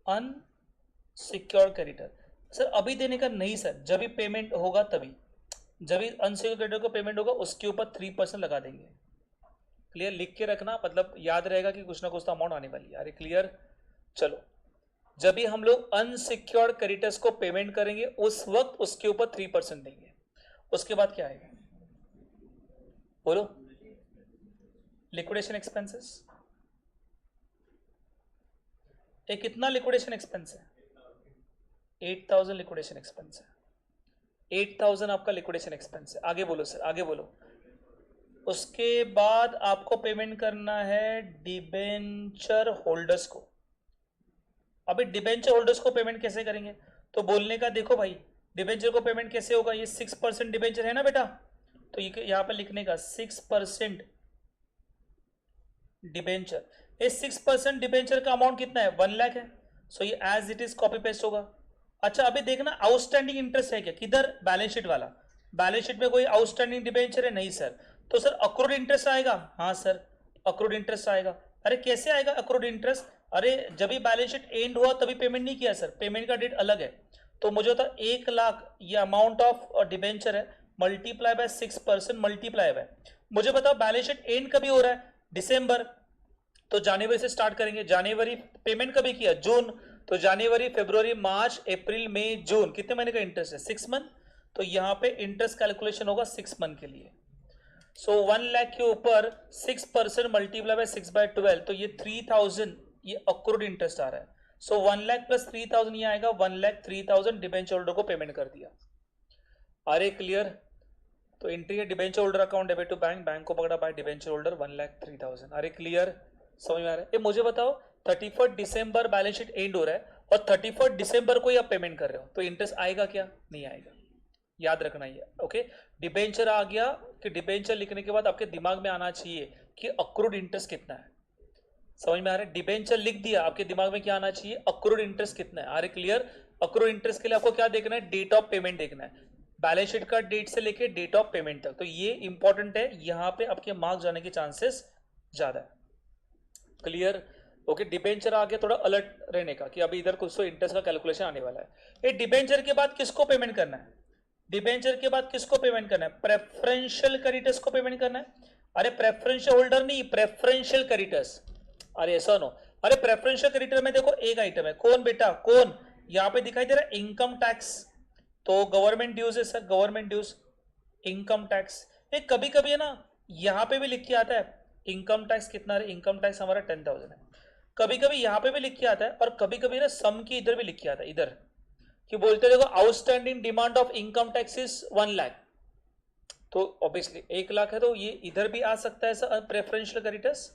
अनसिक्योर्ड क्रेडिटर, सर अभी देने का नहीं सर, जब भी पेमेंट होगा तभी, जब भी अनसिक्योर्ड क्रेडिटर को पेमेंट होगा उसके ऊपर 3% लगा देंगे। क्लियर, लिख के रखना, मतलब याद रहेगा कि कुछ ना कुछ तो अमाउंट आने वाली है। अरे क्लियर, चलो जब भी हम लोग अनसिक्योर्ड क्रेडिटर्स को पेमेंट करेंगे उस वक्त उसके ऊपर 3% देंगे। उसके बाद क्या आएगा, बोलो, लिक्विडेशन एक्सपेंसेस। ये कितना लिक्विडेशन एक्सपेंस है, 8,000 लिक्विडेशन एक्सपेंस है, 8,000 आपका लिक्विडेशन एक्सपेंस है। आगे बोलो सर, आगे बोलो। उसके बाद आपको पेमेंट करना है डिबेंचर होल्डर्स को। अभी डिबेंचर होल्डर्स को पेमेंट कैसे करेंगे, तो बोलने का देखो भाई डिबेंचर को पेमेंट कैसे होगा, ये 6% डिबेंचर है ना बेटा, तो ये यहां पर लिखने का 6% डिबेंचर। ये 6% डिबेंचर का अमाउंट कितना है, 1 लाख है, सो ये as it is copy paste होगा। अच्छा अभी देखना आउटस्टैंडिंग इंटरेस्ट है क्या, किधर, बैलेंस शीट वाला, बैलेंस शीट में कोई आउटस्टैंडिंग डिबेंचर है, नहीं सर, तो सर अक्रूड इंटरेस्ट आएगा, हाँ सर अक्रूड इंटरेस्ट आएगा। अरे कैसे आएगा अक्रूड इंटरेस्ट, अरे जब भी बैलेंस शीट एंड हुआ तभी पेमेंट नहीं किया सर, पेमेंट का डेट अलग है, तो मुझे होता 1 लाख ये अमाउंट ऑफ डिबेंचर है, मल्टीप्लाई बाय 6% मल्टीप्लाई बाय, मुझे बताओ बैलेंस शीट एंड कभी हो रहा है, दिसंबर, तो जनवरी से स्टार्ट करेंगे, जनवरी पेमेंट कभी किया, जून, तो जनवरी फरवरी मार्च अप्रैल मई जून, कितने महीने का इंटरेस्ट है, 6 मंथ, तो यहाँ पे इंटरेस्ट कैलकुलेशन होगा 6 मंथ के लिए। सो 1 लाख के ऊपर 6% मल्टीप्लाई बाय 6/12, तो ये 3,000 ये अक्रूड इंटरेस्ट आ रहा है। सो 1,03,000 ये आएगा, 1,03,000 डिबेंचर होल्डर को पेमेंट कर दिया। अरे क्लियर? तो एंट्री है debenture holder account debit to bank, bank को पकड़ा बाय डिबेंचर होल्डर 1,03,000। अरे क्लियर? समझ में आ रहा है? ये मुझे बताओ 31 दिसंबर बैलेंस शीट एंड हो रहा है और 31 दिसंबर को ही आप पेमेंट कर रहे हो, तो इंटरेस्ट आएगा क्या? नहीं आएगा, याद रखना ही है। ओके, डिबेंचर आ गया कि डिबेंचर लिखने के बाद आपके दिमाग में आना चाहिए कि अक्रूड इंटरेस्ट कितना है। समझ में आ रहा है? डिबेंचर लिख दिया, आपके दिमाग में क्या आना चाहिए? अक्रूड इंटरेस्ट कितना है। Are clear? अक्रूड इंटरेस्ट के लिए आपको क्या देखना है? डेट ऑफ पेमेंट देखना है, बैलेंस शीट का डेट से लेके डेट ऑफ पेमेंट तक। तो ये इंपॉर्टेंट है, यहां पे आपके मार्क्स जाने के चांसेस ज्यादा है। क्लियर? ओके, डिबेंचर आ गया, थोड़ा अलर्ट रहने का कि अभी इधर कुछ तो इंटरेस्ट का कैलकुलेशन आने वाला है। ये डिबेंचर के बाद किसको पेमेंट करना है? डिबेंचर के बाद किसको पेमेंट करना है? प्रेफरेंशियल क्रेडिटर्स को पेमेंट करना है। अरे प्रेफरेंशियल होल्डर नहीं, प्रेफरेंशियल क्रेडिटर्स। अरे ऐसा नो, अरे प्रेफरेंशियल क्रेडिटर में देखो एक आइटम है, कौन बेटा कौन? यहां पे दिखाई दे रहा है इनकम टैक्स, तो गवर्नमेंट ड्यूज है sir, government dues, income tax. ये कभी कभी है ना यहां पे भी लिख के आता है इनकम टैक्स कितना है, इनकम टैक्स हमारा 10,000 है। कभी कभी यहां पे भी लिख के आता है और कभी कभी ना सम की इधर भी लिख के आता है, इधर कि बोलते देखो outstanding demand of income tax is 1 lakh, तो ऑब्वियसली 1 लाख है, तो ये इधर भी आ सकता है सर प्रेफरेंशियल क्रेडिटर्स,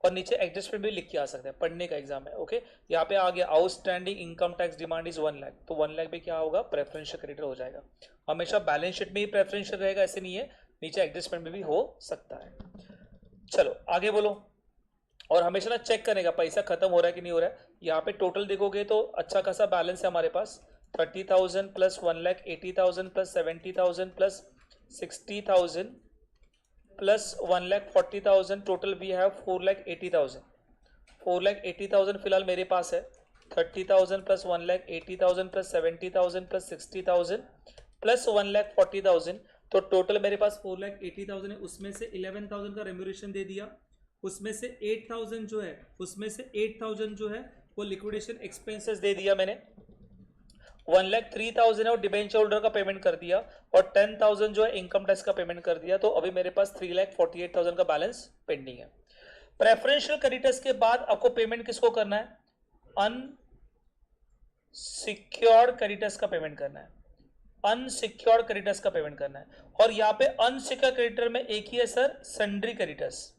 और नीचे एडजस्टमेंट भी लिख के आ सकते हैं, पढ़ने का एग्जाम है। ओके, यहाँ पे आ गया outstanding income tax demand is 1 lakh, तो 1 लाख भी क्या होगा? प्रेफरेंशियल क्रेडिटर हो जाएगा। हमेशा बैलेंस शीट में ही प्रेफरेंशियल रहेगा ऐसे नहीं है, नीचे एडजस्टमेंट में भी हो सकता है। चलो आगे बोलो। और हमेशा ना चेक करेगा पैसा खत्म हो रहा है कि नहीं हो रहा है। यहाँ पे टोटल देखोगे तो अच्छा खासा बैलेंस है हमारे पास, 30,000 plus 1,80,000 plus 70,000 plus 60,000 plus 1,40,000, total we have 4,80,000। 4,80,000 फिलहाल मेरे पास है। 30,000 प्लस 1,80,000 प्लस 70,000 प्लस 60,000 प्लस 1,40,000, तो टोटल मेरे पास 4,80,000 है। उसमें से 11,000 का रेम्यूनरेशन दे दिया, उसमें से 8,000 जो है, उसमें से 8,000 जो है वो लिक्विडेशन एक्सपेंसेस दे दिया मैंने। 1,03,000 है और डिबेंचर होल्डर का पेमेंट कर दिया, और 10,000 जो है इनकम टैक्स का पेमेंट कर दिया। तो अभी मेरे पास 3,48,000 का बैलेंस पेंडिंग है। प्रेफरेंशियल क्रेडिटर्स के बाद आपको पेमेंट किसको करना है? अनसिक्योर्ड क्रेडिटर्स का पेमेंट करना है, अनसिक्योर्ड क्रेडिटर्स का पेमेंट करना है। और यहाँ पे अनसिक्योर्ड क्रेडिटर में एक ही है sir, sundry creditors,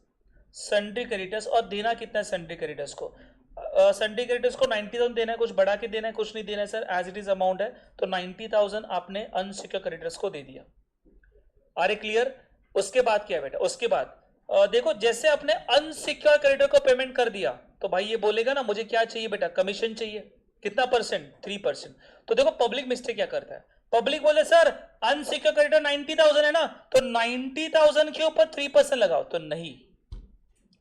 sundry creditors. और देना कितना है सन्ड्री क्रेडिटर्स को? सन्ड्री क्रेडिटर्स को 90,000 देना है, कुछ बढ़ा के देना है, कुछ नहीं देना है sir, as it is amount है। तो 90,000 आपने अनसिक्योर्ड क्रेडिटर्स को दे दिया। Are a clear? उसके बाद क्या है बेटा? उसके बाद देखो, जैसे आपने अनसिक्योर्ड क्रेडिटर को पेमेंट कर दिया तो भाई ये बोलेगा ना मुझे क्या चाहिए बेटा? कमीशन चाहिए। कितना परसेंट? 3%। तो देखो पब्लिक मिस्टेक क्या करता है, पब्लिक बोले सर अनसिक्योर्ड क्रेडिटर 90,000 है ना, तो 90,000 के ऊपर 3% लगाओ, तो नहीं,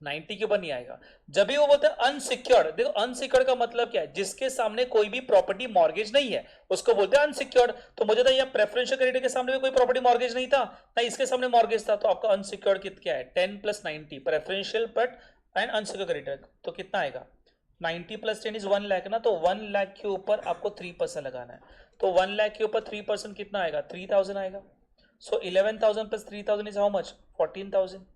90 के ऊपर नहीं आएगा। जब भी वो बोलते हैं अनसिक्योर्ड, देखो अनसिक्योर्ड का मतलब क्या है? जिसके सामने कोई भी प्रॉपर्टी मॉर्गेज नहीं है उसको बोलते हैं अनसिक्योर्ड। तो मुझे तो यहाँ प्रेफरेंशियल क्रेडिटर के सामने भी कोई प्रॉपर्टी मॉर्गेज नहीं था ना, इसके सामने मॉर्गेज था, तो आपका अनसिक्योर्ड क्या है? 10 plus 90 preferential but and unsecured creditor, तो कितना आएगा? 90 प्लस 10 इज 1 लाख ना, तो 1 लाख के ऊपर आपको 3% लगाना है। तो 1 लाख के ऊपर 3% कितना आएगा? 3,000 आएगा। सो 11,000 प्लस 3,000 इज हाउ मच? 14,000।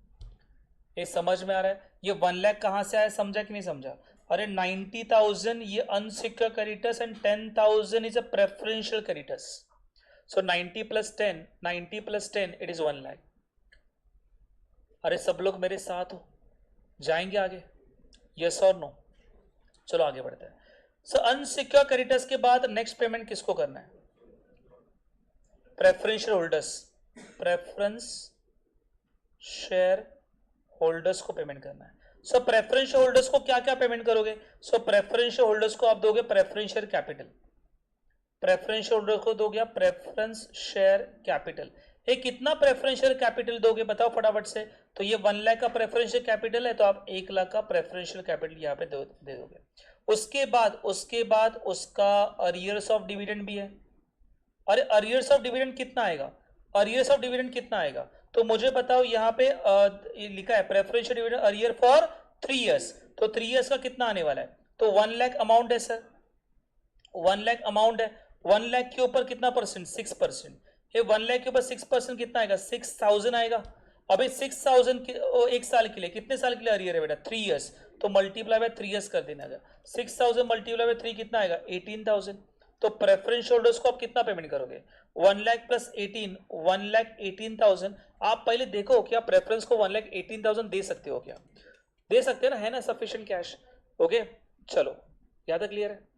ये समझ में आ रहा है? ये 1 लाख कहां से आया, समझा कि नहीं समझा? अरे 90,000 ये unsecured creditors and 10,000 is a preferential creditors. So 90 plus 10, 90 plus 10 it is 1 lakh. अरे सब लोग मेरे साथ हो, जाएंगे आगे? यस और नो? चलो आगे बढ़ते हैं। सो अनसिक्योर्ड क्रेडिटर्स के बाद नेक्स्ट पेमेंट किसको करना है? Preferential holders, preference share holders को पेमेंट करना है। सो प्रेफरेंशियल होल्डर्स को क्या क्या पेमेंट करोगे? सो प्रेफरेंशियल होल्डर्स को आप दोगे प्रेफरेंशियल कैपिटल, प्रेफरेंशियल होल्डर को दोगे प्रेफरेंस शेयर कैपिटल। ये कितना प्रेफरेंशियल कैपिटल दोगे बताओ फटाफट से? तो ये 1 लाख का प्रेफरेंशियल कैपिटल है, तो आप 1 लाख का प्रेफरेंशियल कैपिटल यहाँ पे दे दोगे। उसके बाद उसका अरियर्स ऑफ डिविडेंड भी है। अरे अरियर्स ऑफ डिविडेंड कितना आएगा? अरियर्स ऑफ डिविडेंड कितना आएगा? तो मुझे बताओ, यहाँ पे लिखा है preferential dividend arrear for 3 years, तो 3 इयर्स का कितना आने वाला है? तो 1 लाख अमाउंट है सर, 1 लाख अमाउंट है। 1 लाख के ऊपर कितना परसेंट? 6%। ये 1 लाख के ऊपर 6% कितना आएगा? 6,000 आएगा। अभी 6,000 एक साल के लिए, कितने साल के लिए अरियर है बेटा? 3 इयर्स, तो मल्टीप्लाई बाय 3 इयर्स कर देना। 6,000 मल्टीप्लाई बाय 3 कितना आएगा? 18,000। तो प्रेफरेंस होल्डर्स को आप कितना पेमेंट करोगे? 1 लाख प्लस 18, 1,18,000। आप पहले देखो क्या प्रेफरेंस को 1,18,000 दे सकते हो क्या? दे सकते हैं ना, है ना सफिशिएंट कैश? ओके चलो, यहां तक क्लियर है?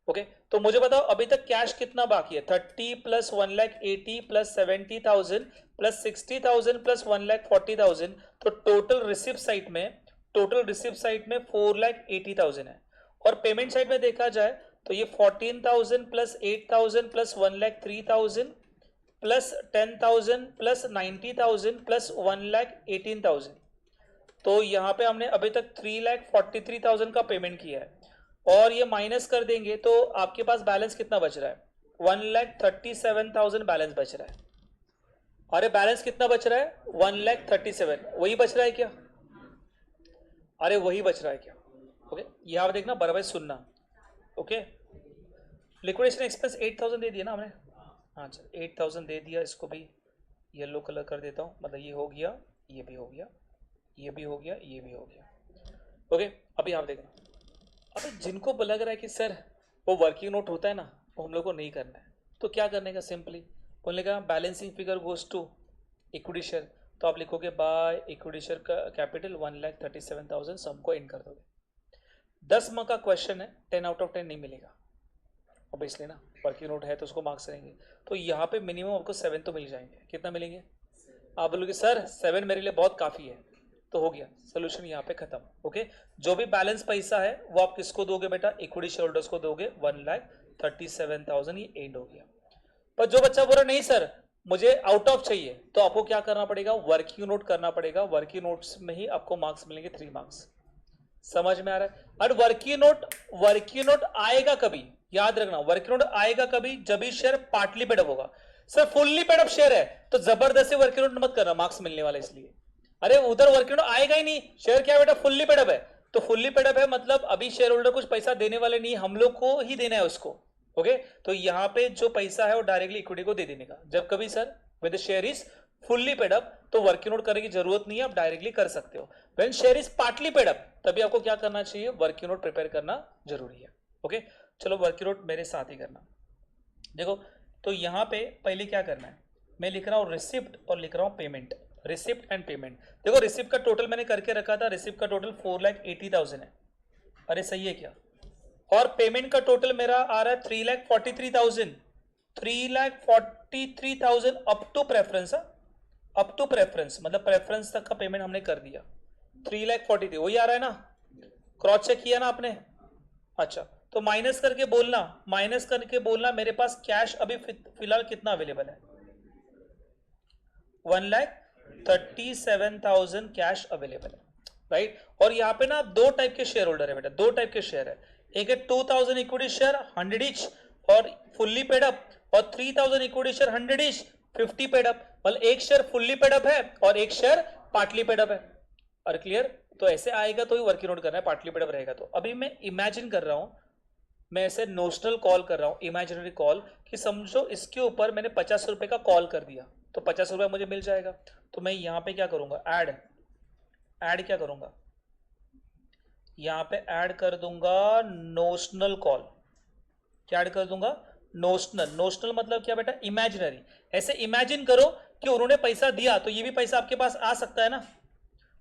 ओके तो मुझे बताओ अभी तक कैश कितना बाकी है? 30 प्लस 1,80,000 प्लस 70,000 प्लस 60,000 प्लस 1,40,000, तो टोटल रिसिप्ट साइड में 4,80,000 है। और पेमेंट साइड में देखा जाए तो ये 14,000 plus 8,000 plus 1,03,000 plus 10,000 plus 90,000 plus 1,18,000, तो यहां पे हमने अभी तक 3,43,000 का पेमेंट किया है। और ये माइनस कर देंगे तो आपके पास बैलेंस कितना बच रहा है? 1,37,000 बैलेंस बच रहा है। अरे बैलेंस कितना बच रहा है? 1,37,000, वही बच रहा है क्या? अरे वही बच रहा है क्या? ओके यहां देखना, बराबर सुनना। ओके लिक्विडेशन एक्सपेंस 8,000 दे दिया ना हमने? हाँ चल 8,000 दे दिया, इसको भी येलो कलर कर देता हूँ, मतलब ये हो गया, ये भी हो गया, ये भी हो गया, ये भी हो गया। ओके अभी आप देखना, अबे जिनको लग रहा है कि सर वो वर्किंग नोट होता है ना, वो हम लोग को नहीं करना है, तो क्या करने का? सिंपली बोलने का balancing figure goes to equity share, तो आप लिखोगे बाय इक्विटी शेयर का कैपिटल 1,37,000, सबको इन कर दोगे। 10 मार्क का क्वेश्चन है, 10 आउट ऑफ 10 नहीं मिलेगा अब, इसलिए ना वर्किंग नोट है तो उसको मार्क्स रहेंगे। तो यहाँ पे मिनिमम आपको 7 तो मिल जाएंगे। कितना मिलेंगे? आप बोलोगे सर 7 मेरे लिए बहुत काफ़ी है, तो हो गया सोल्यूशन यहाँ पे खत्म। ओके जो भी बैलेंस पैसा है वो आप किसको दोगे बेटा? इक्विटी शेयर होल्डर्स को दोगे। 1,37,000 ये एंड हो गया। पर जो बच्चा बोल रहा नहीं सर मुझे आउट ऑफ चाहिए, तो आपको क्या करना पड़ेगा? वर्किंग नोट करना पड़ेगा। वर्किंग नोट्स में ही आपको मार्क्स मिलेंगे 3 मार्क्स। समझ में आ रहा है? और वर्किंग नोट आएगा कभी, याद रखना, वर्किंग नोट आएगा कभी जब भी शेयर पार्टली पेड अप होगा। Sir fully paid up share है तो जबरदस्ती वर्किंग नोट मत करना, मार्क्स मिलने वाला इसलिए। अरे उधर वर्किंग नोट आएगा ही नहीं, शेयर क्या बेटा? फुल्ली पेड अप है, तो फुल्ली पेड अप है मतलब अभी शेयर होल्डर कुछ पैसा देने वाले नहीं, हम लोग को ही देना है उसको। ओके तो यहाँ पे जो पैसा है वो डायरेक्टली इक्विटी को दे देने का। जब कभी sir with share is fully paid up तो वर्किंग नोट करने की जरूरत नहीं है, आप डायरेक्टली कर सकते हो। When share is partly paid up तभी आपको क्या करना चाहिए? वर्किंग नोट प्रिपेयर करना जरूरी है। ओके चलो वर्किंग नोट मेरे साथ ही करना। देखो तो यहाँ पे पहले क्या करना है, मैं लिख रहा हूँ रिसिप्ट और लिख रहा हूँ पेमेंट, रिसिप्ट एंड पेमेंट। देखो रिसिप्ट का टोटल मैंने करके रखा था, रिसिप्ट का टोटल 4,80,000 है। अरे सही है क्या? और पेमेंट का टोटल मेरा आ रहा है 3,43,000, 3,43,000 up to preference, up to preference मतलब प्रेफरेंस तक का पेमेंट हमने कर दिया। 3,43,000 वही आ रहा है ना? क्रॉस चेक किया ना आपने? अच्छा तो माइनस करके बोलना, मेरे पास कैश अभी फिलहाल कितना अवेलेबल है? 1,37,000 कैश अवेलेबल है, राइट। और यहाँ पे ना दो टाइप के शेयर होल्डर है बेटा, दो टाइप के शेयर है। एक है 2,000 इक्विटी शेयर 100 इच और फुल्ली पेड अप, और 3,000 equity share 100 etch 50 paid up. मतलब एक शेयर फुल्ली पेड अप है और एक शेयर पार्टली पेड अप है। और क्लियर? तो ऐसे आएगा तो ही वर्किंग नोट करना है, पार्टली पेड अप रहेगा तो। अभी मैं इमेजिन कर रहा हूं, मैं ऐसे नोशनल कॉल कर रहा हूं, इमेजिनरी कॉल, कि समझो इसके ऊपर मैंने 50 रुपए का कॉल कर दिया तो 50 रुपए मुझे मिल जाएगा। तो मैं यहाँ पे क्या करूंगा? ऐड क्या करूंगा? यहाँ पे ऐड कर दूंगा नोशनल कॉल। क्या ऐड कर दूंगा? नोशनल मतलब क्या बेटा? इमेजिनरी। ऐसे इमेजिन करो कि उन्होंने पैसा दिया तो ये भी पैसा आपके पास आ सकता है ना।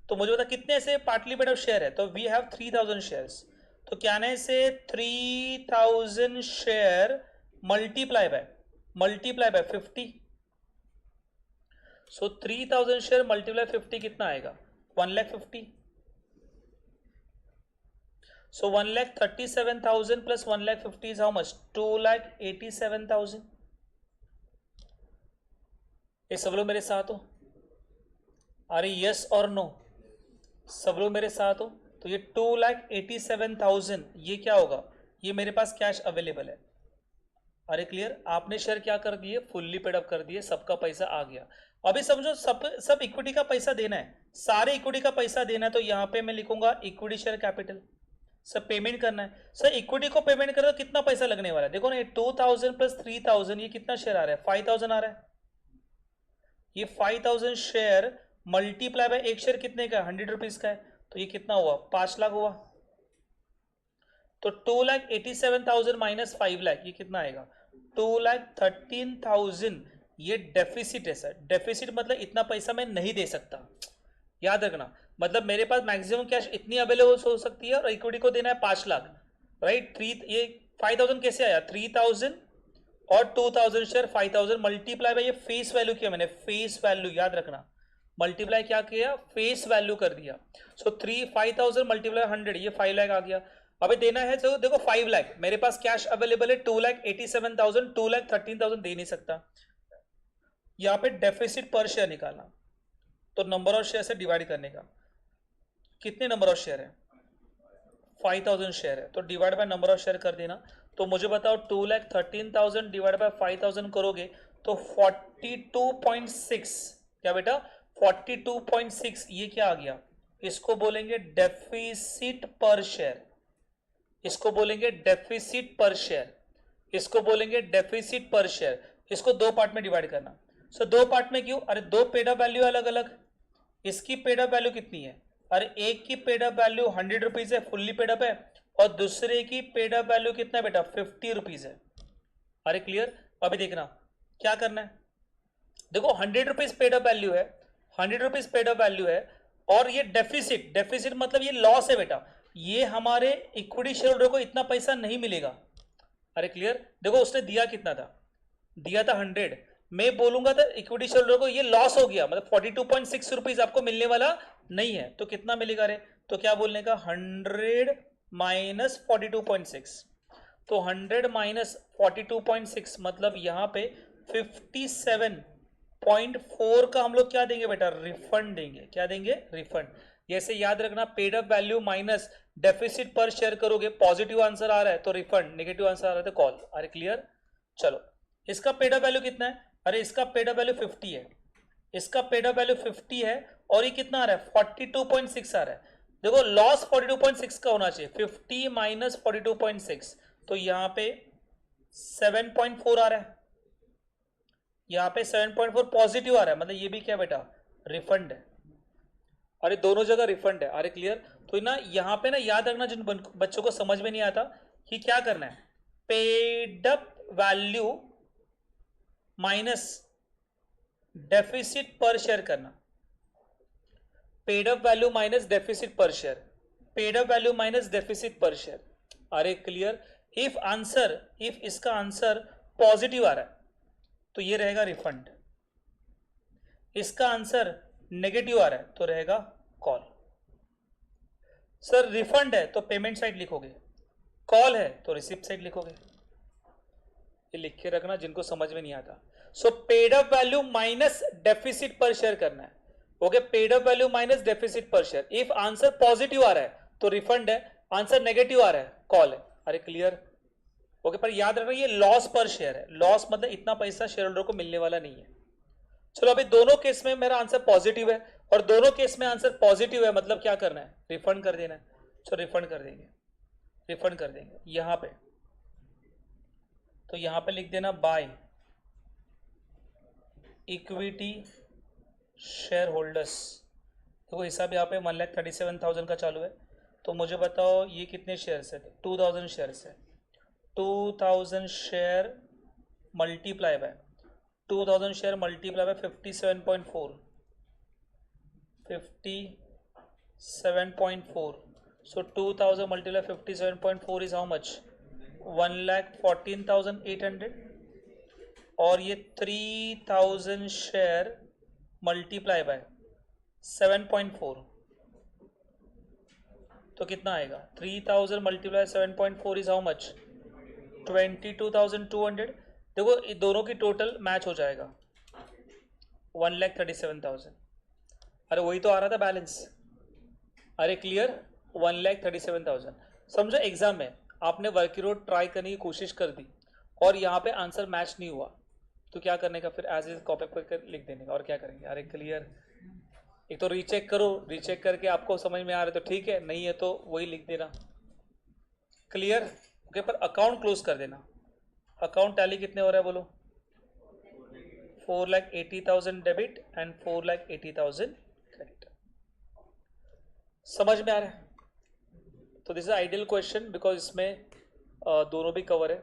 तो मुझे बता कितने से पार्टली पेड अप शेयर है, तो वी हैव 3,000 शेयर्स। तो क्या ना से 3,000 share multiply by 50। So 3,000 share multiply 50 कितना आएगा? 1,50,000। So 1,37,000 plus 1,50,000 is how much? 2,87,000. ये सब लोग मेरे साथ हो? अरे यस और नो? सब लोग मेरे साथ हो? तो ये 2,87,000 ये क्या होगा? ये मेरे पास कैश अवेलेबल है। Are clear? आपने शेयर क्या कर दिए? फुल्ली पेड अप कर दिए, सबका पैसा आ गया। अभी समझो सब इक्विटी का पैसा देना है, सारे इक्विटी का पैसा देना है। तो यहाँ पे मैं लिखूंगा equity share capital. Sir payment करना है, सर इक्विटी को पेमेंट कर तो कितना पैसा लगने वाला है? देखो ना, 2,000 प्लस 3,000 ये कितना शेयर आ रहा है? 5,000 आ रहा है। ये 5,000 शेयर मल्टीप्लाई बाय एक शेयर कितने का है, 100 रुपीज का है, तो ये कितना हुआ, 5 लाख हुआ। तो 2,87,000 माइनस 5 लाख, ये कितना आएगा, 2,13,000। ये डेफिसिट है सर, डेफिसिट मतलब इतना पैसा मैं नहीं दे सकता, याद रखना। मतलब मेरे पास मैक्सिमम कैश इतनी अवेलेबल हो सकती है और इक्विटी को देना है 5 लाख, राइट। ये 5,000 कैसे आया, 3,000 और 2,000 शेयर 5,000 मल्टीप्लाई बाय ये फेस वैल्यू किया मैंने, फेस वैल्यू याद रखना, मल्टीप्लाई क्या किया, फेस वैल्यू कर दिया। सो 5,000 मल्टीप्लाई 100, ये 5 लाख आ गया। अभी देना है तो देखो 5 लाख मेरे पास कैश अवेलेबल है, 2,87,000, 2,13,000 दे नहीं सकता। यहाँ पे डेफिसिट पर शेयर निकालना, तो नंबर ऑफ शेयर से डिवाइड करने का, कितने नंबर ऑफ शेयर है, 5,000 शेयर है, तो divide by number of share कर देना। तो मुझे बताओ 2,13,000 डिवाइड बाय 5,000 करोगे तो 42.6, क्या बेटा 42.6, ये क्या आ गया, इसको बोलेंगे डेफिसिट पर शेयर, इसको बोलेंगे डेफिसिट पर शेयर, इसको बोलेंगे डेफिसिट पर शेयर। इसको दो पार्ट में डिवाइड करना। सो दो पार्ट में क्यों, अरे दो पेड अप वैल्यू अलग अलग, इसकी पेड अप वैल्यू कितनी है, अरे एक की पेड अप वैल्यू 100 रुपीज है, फुल्ली पेड अप है, और दूसरे की पेड अप वैल्यू कितना है बेटा, 50 रुपीज है। अरे क्लियर, अभी देखना क्या करना है, देखो 100 रुपीज पेड अप वैल्यू है, 100 रुपीज पेड अप वैल्यू है, और ये डेफिसिट, डेफिसिट मतलब ये लॉस है बेटा, ये हमारे इक्विटी शेयर होल्डर को इतना पैसा नहीं मिलेगा। अरे क्लियर, देखो उसने दिया कितना था, दिया था 100, मैं बोलूंगा था इक्विटी शेयर होल्डर को ये लॉस हो गया, मतलब 42.6 रुपीज आपको मिलने वाला नहीं है, तो कितना मिलेगा रे, तो क्या बोलने का 100 माइनस 42.6, तो 100 माइनस 42.6 मतलब यहाँ पे 57.4 का हम लोग क्या देंगे बेटा, रिफंड देंगे, क्या देंगे, रिफंड। जैसे याद रखना, paid up value minus deficit per share करोगे, पॉजिटिव आंसर आ रहा है तो रिफंड, नेगेटिव आंसर आ रहा है तो कॉल। अरे क्लियर, चलो इसका पेड अप वैल्यू कितना है, अरे इसका पेड अप वैल्यू 50 है, इसका पेड अप वैल्यू 50 है, और ये कितना आ रहा है 42.6 आ रहा है। देखो लॉस 42.6 का होना चाहिए, 50 माइनस 42.6, तो यहाँ पे 7.4 आ रहा है, यहाँ पे 7.4 पॉजिटिव आ रहा है, मतलब ये भी क्या बेटा, रिफंड है। अरे दोनों जगह रिफंड है। अरे क्लियर, तो ना यहाँ पे ना याद रखना, जिन बच्चों को समझ में नहीं आता कि क्या करना है, paid up value minus deficit per share करना, paid up value minus deficit per share, paid up value minus deficit per share. अरे क्लियर, इफ आंसर, इफ इसका आंसर पॉजिटिव आ रहा है तो ये रहेगा रिफंड, इसका आंसर नेगेटिव आ रहा है तो रहेगा कॉल। सर रिफंड है तो पेमेंट साइड लिखोगे, कॉल है तो रिसिप्ट साइड लिखोगे, ये लिख के रखना जिनको समझ में नहीं आता। So paid up value minus deficit per share करना है, okay, paid up value minus deficit per share. If answer positive आ रहा है तो रिफंड है, आंसर नेगेटिव आ रहा है कॉल है। अरे क्लियर, ओके, पर याद रखना ये लॉस पर शेयर है, लॉस मतलब इतना पैसा शेयर होल्डर को मिलने वाला नहीं है। चलो अभी दोनों केस में मेरा आंसर पॉजिटिव है, और दोनों केस में आंसर पॉजिटिव है, मतलब क्या करना है, रिफंड कर देना है। चलो रिफंड कर देंगे, रिफंड कर देंगे यहां पे, तो यहां पे लिख देना बाय इक्विटी शेयर होल्डर्स। देखो हिसाब यहाँ पे 1,37,000 का चालू है, तो मुझे बताओ ये कितने शेयर्स है, 2,000 शेयर्स है, 2,000 share multiply by 2,000 share multiply by 57.4, 57.4, so 2,000 multiplied 57.4 is how much, 1,14,800, और ये 3,000 शेयर मल्टीप्लाई बाय 7.4, तो कितना आएगा, 3,000 मल्टीप्लाई 7.4 इज हाउ मच, 22,200। देखो ये दोनों की टोटल मैच हो जाएगा 1,37,000। अरे वही तो आ रहा था बैलेंस। अरे क्लियर, 1,37,000। समझो एग्जाम में आपने वर्किंग रोड ट्राई करने की कोशिश कर दी और यहाँ पे आंसर मैच नहीं हुआ, तो क्या करने का, फिर एज इज कॉपी करके लिख देने का, और क्या करेंगे। अरे क्लियर, एक तो रीचेक करो, रीचेक करके आपको समझ में आ रहा है तो ठीक है, नहीं है तो वही लिख देना। क्लियर, ओके, पर अकाउंट क्लोज कर देना। अकाउंट टैली कितने हो रहा है बोलो, 4,80,000 डेबिट एंड 4,80,000 समझ में आ रहा है? तो this is ideal question because इसमें दोनों भी कवर है,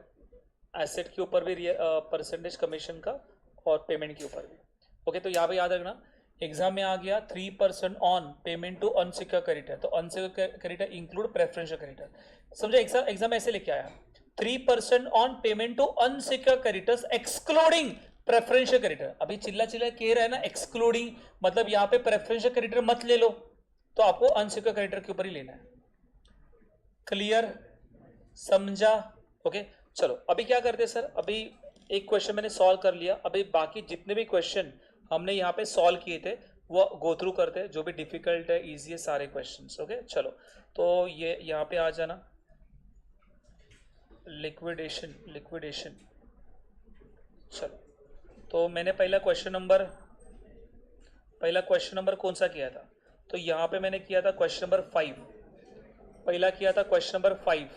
एसेट के ऊपर भी परसेंटेज कमीशन का और पेमेंट के ऊपर भी। ओके, तो यहाँ पे याद रखना एग्जाम में आ गया 3% on payment to unsecure creditor, तो unsecured creditor include preferential creditor. समझे, एग्जाम ऐसे लेके आया 3% on payment to unsecured creditors excluding preferential creditor. अभी चिल्ला चिल्ला कह रहा है ना एक्सक्लूडिंग, मतलब यहाँ पे प्रेफरेंशियल क्रेडिटर मत ले लो, तो आपको अनसिक्योर क्रेडिटर के ऊपर ही लेना है। क्लियर, समझा? ओके, चलो अभी क्या करते हैं सर, अभी एक क्वेश्चन मैंने सॉल्व कर लिया, अभी बाकी जितने भी क्वेश्चन हमने यहाँ पे सॉल्व किए थे वो गो थ्रू करते हैं, जो भी डिफिकल्ट है इजी है सारे क्वेश्चंस। ओके चलो, तो ये यहाँ पे आ जाना, लिक्विडेशन। चलो, तो मैंने पहला क्वेश्चन नंबर कौन सा किया था? तो यहाँ पे मैंने किया था क्वेश्चन नंबर 5, पहला किया था क्वेश्चन नंबर 5।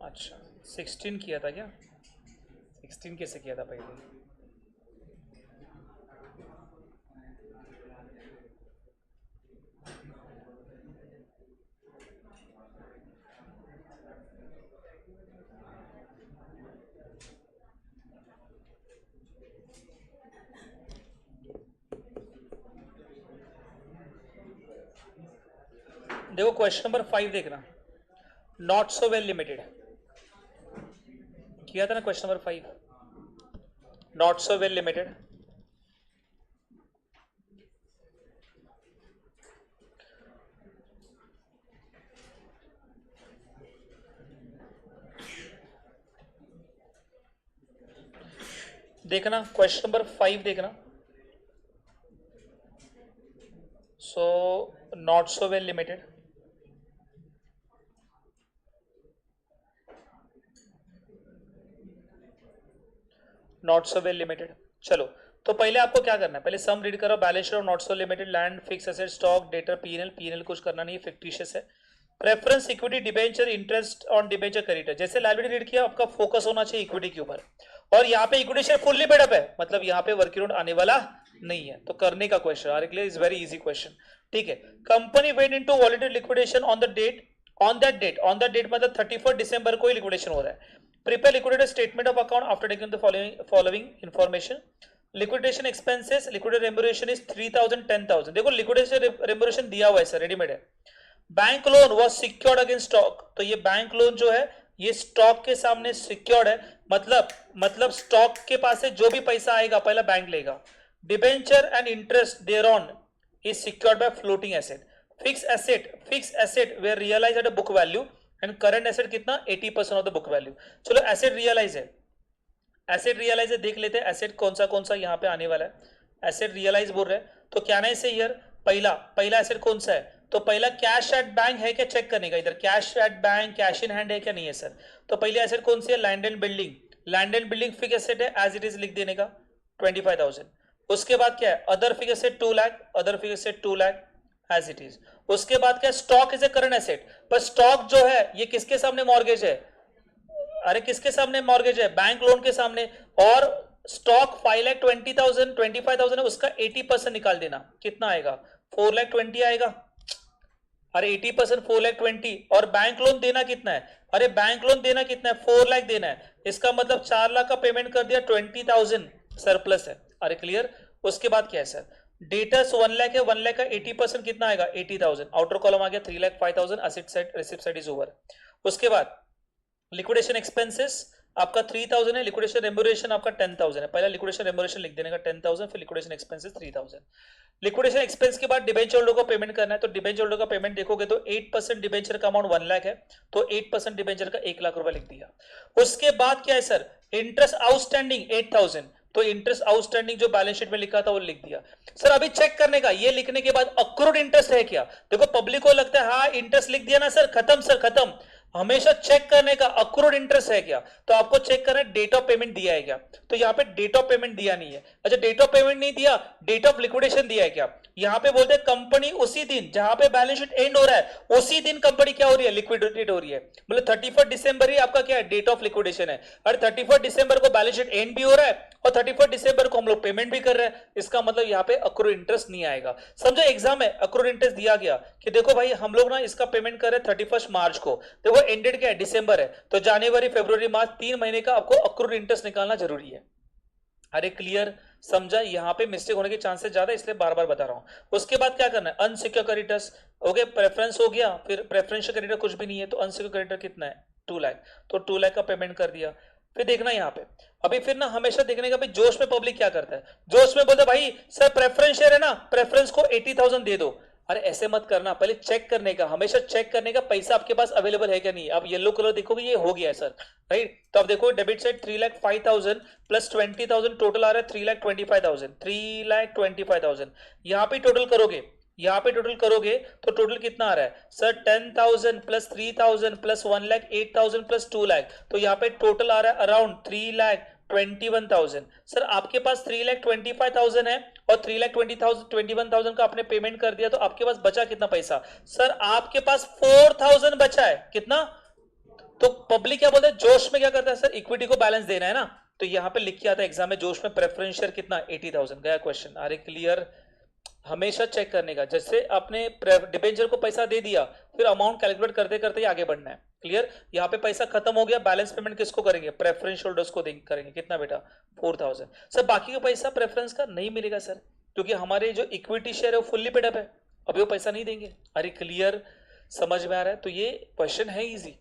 अच्छा, 16 किया था क्या? 16 कैसे किया था पहले? देखो क्वेश्चन नंबर 5 देखना, नॉट सो वेल लिमिटेड किया था ना question number 5, not so well limited. देखना क्वेश्चन नंबर 5 देखना, so not so well limited, not so well limited. चलो, तो पहले आपको क्या करना है, पहले सम रीड करो, balance sheet of not so limited, land, fix asset, stock, debtor, PNL कुछ करना नहीं है, फिक्टिशियस है। Preference equity debenture, interest on debenture creditor, जैसे लायबिलिटी रीड किया आपका फोकस होना चाहिए इक्विटी के ऊपर, और यहाँ पे equity share fully paid up है, मतलब यहाँ पे वर्किंग नोट आने वाला नहीं है, तो करने का question are clear, is very easy question. ठीक है, company went into voluntary liquidation on that date मतलब 31 दिसंबर को ही लिक्विडेशन हो रहा है। Prepare liquidated statement of account after taking the following information. Liquidation expenses, liquidator remuneration is 3000 10,000। देखो लिक्विडेशन रेम्बुरेशन दिया हुआ है सर, रेडीमेड है। Bank loan was secured against stock, तो ये बैंक लोन जो है ये स्टॉक के सामने सिक्योर्ड है, मतलब स्टॉक के पास से जो भी पैसा आएगा पहला बैंक लेगा। Debenture and interest thereon is secured by floating asset. Fixed asset were realised at a book value and current asset कितना 80% ऑफ द बुक वैल्यू। चलो एसेट रियलाइज है, देख लेते हैं एसेट कौन सा यहाँ पे आने वाला है। एसेट रियलाइज बोल रहे हैं, तो क्या ना इसे ईयर पहला एसेट कौन सा है, तो पहला कैश एट बैंक है क्या चेक करने का, इधर cash at bank cash in hand है क्या नहीं है सर। तो पहले एसेट कौन सी है, land and building fix asset है, एज इट इज लिख देने का 25,000। उसके बाद क्या है, अदर फिक्स एसेट 2 लाख एज इट इज। उसके बाद क्या, stock is a current asset, पर स्टॉक जो है ये किसके सामने मॉर्गेज है, अरे किसके सामने मॉर्गेज है, बैंक लोन के सामने, और स्टॉक 5,20,000 25,000 है, उसका 80% निकाल देना, कितना आएगा 4,20,000 आएगा। अरे 80% 4,20,000, और बैंक लोन देना कितना है, अरे बैंक लोन देना कितना है 4 लाख देना है, इसका मतलब 4 लाख का पेमेंट कर दिया, 20,000 सरप्लस है। Are clear. उसके बाद क्या है सर, डेटर्स 1 लाख है, 1 लाख का 80% कितना आएगा 80,000, आउटर कॉलम आ गया 3,05,000, asset side receipt side is over. उसके बाद लिक्विडेशन एक्सपेंसेस आपका 3,000 है, लिक्विडेशन रेम्बुरेशन आपका 10,000 है, पहला लिक्विडेशन रेम्बुरेशन लिख देने का 10,000, फिर लिक्विडेशन एक्सपेंसेस 3,000। लिक्विडेशन एक्सपेंस के बाद डिबेंचर होल्डर को पेमेंट करना है, तो डिबेंचर होल्डर का पेमेंट देखोगे तो 8% डिबेंचर का अमाउंट 1 लाख है, तो 8% डिबेंचर का 1 लाख रुपए लिख दिया। उसके बाद क्या है सर, इंटरेस्ट आउटस्टैंडिंग 8,000, तो इंटरेस्ट आउटस्टैंडिंग जो बैलेंस शीट में लिखा था वो लिख दिया। सर अभी चेक करने का, ये लिखने के बाद अक्रूड इंटरेस्ट है क्या, देखो पब्लिक को लगता है हाँ इंटरेस्ट लिख दिया ना सर, खत्म हमेशा चेक करने का अक्रूड इंटरेस्ट है क्या, तो आपको चेक करना है डेट ऑफ पेमेंट दिया है क्या, तो यहाँ पे डेट ऑफ पेमेंट दिया नहीं है। अच्छा डेट ऑफ पेमेंट नहीं दिया, डेट ऑफ लिक्विडेशन दिया है क्या, यहाँ पे बोलते हैं कंपनी उसी दिन जहां पे बैलेंस शीट एंड हो रहा है उसी दिन कंपनी क्या हो रही है, लिक्विडेटेड हो रही है। मतलब 31 दिसंबर ही आपका क्या है, डेट ऑफ लिक्विडेशन है। और 31 दिसंबर को बैलेंस शीट एंड भी हो रहा है और 31 दिसंबर को हम लोग पेमेंट भी कर रहे हैं, इसका मतलब यहाँ पे अक्रूड इंटरेस्ट नहीं आएगा। समझो एग्जाम है, अक्रूड इंटरेस्ट दिया गया कि देखो भाई हम लोग ना इसका पेमेंट कर रहे हैं 31 मार्च को, देखो एंडेड क्या है, दिसंबर है, तो जनवरी फरवरी मार्च 3 महीने का आपको अक्रूड इंटरेस्ट निकालना जरूरी है। अरे क्लियर, समझा, यहाँ पे मिस्टेक होने के चांसेस ज्यादा, इसलिए बार बार बता रहा हूं। उसके बाद क्या करना है, अनसिक्योर क्रेडिटर्स, ओके प्रेफरेंस हो गया, फिर प्रेफरेंशियल क्रेडिटर कुछ भी नहीं है, तो अनसिक्योर क्रेडिटर कितना है 2 लाख, तो 2 लाख का पेमेंट कर दिया। फिर देखना यहाँ पे, अभी फिर ना हमेशा देखने का भाई जोश में पब्लिक क्या करता है, जोश में बोलता है भाई सर प्रेफरेंस शेयर है ना, प्रेफरेंस को 80,000 दे दो। अरे ऐसे मत करना, पहले चेक करने का, हमेशा चेक करने का पैसा आपके पास अवेलेबल है क्या नहीं। अब येलो कलर देखोगे ये हो गया है सर, राइट, तो अब देखो डेबिट साइड 3,05,000 प्लस 20,000 टोटल आ रहा है 3,25,000, 3,25,000। यहाँ पे टोटल करोगे, यहाँ पे टोटल करोगे तो टोटल कितना आ रहा है sir, 10,000 plus 3,000 plus 1,08,000 plus 2 lakh, तो यहाँ पे टोटल आ रहा है अराउंड 3,21,000। सर आपके पास 3,25,000 है और 3,21,000 का आपने पेमेंट कर दिया, तो आपके पास बचा कितना पैसा सर, आपके पास 4,000 बचा है, कितना। तो पब्लिक क्या बोलता है, जोश में क्या करता है सर, इक्विटी को बैलेंस देना है ना, तो यहाँ पे लिख के आता है एग्जाम में, जोश में प्रेफरेंस शेयर कितना 80,000 गया क्वेश्चन। अरे क्लियर, हमेशा चेक करने का, जैसे आपने डिबेंचर को पैसा दे दिया फिर अमाउंट कैलकुलेट करते करते ही आगे बढ़ना है। क्लियर, यहाँ पे पैसा खत्म हो गया, बैलेंस पेमेंट किसको करेंगे, प्रेफरेंस होल्डर्स को करेंगे, कितना बेटा 4,000। सर बाकी का पैसा प्रेफरेंस का नहीं मिलेगा सर, क्योंकि हमारे जो इक्विटी शेयर है वो फुल्ली पेड अप है, अभी वो पैसा नहीं देंगे। अरे क्लियर, समझ में आ रहा है। तो ये क्वेश्चन है इजी,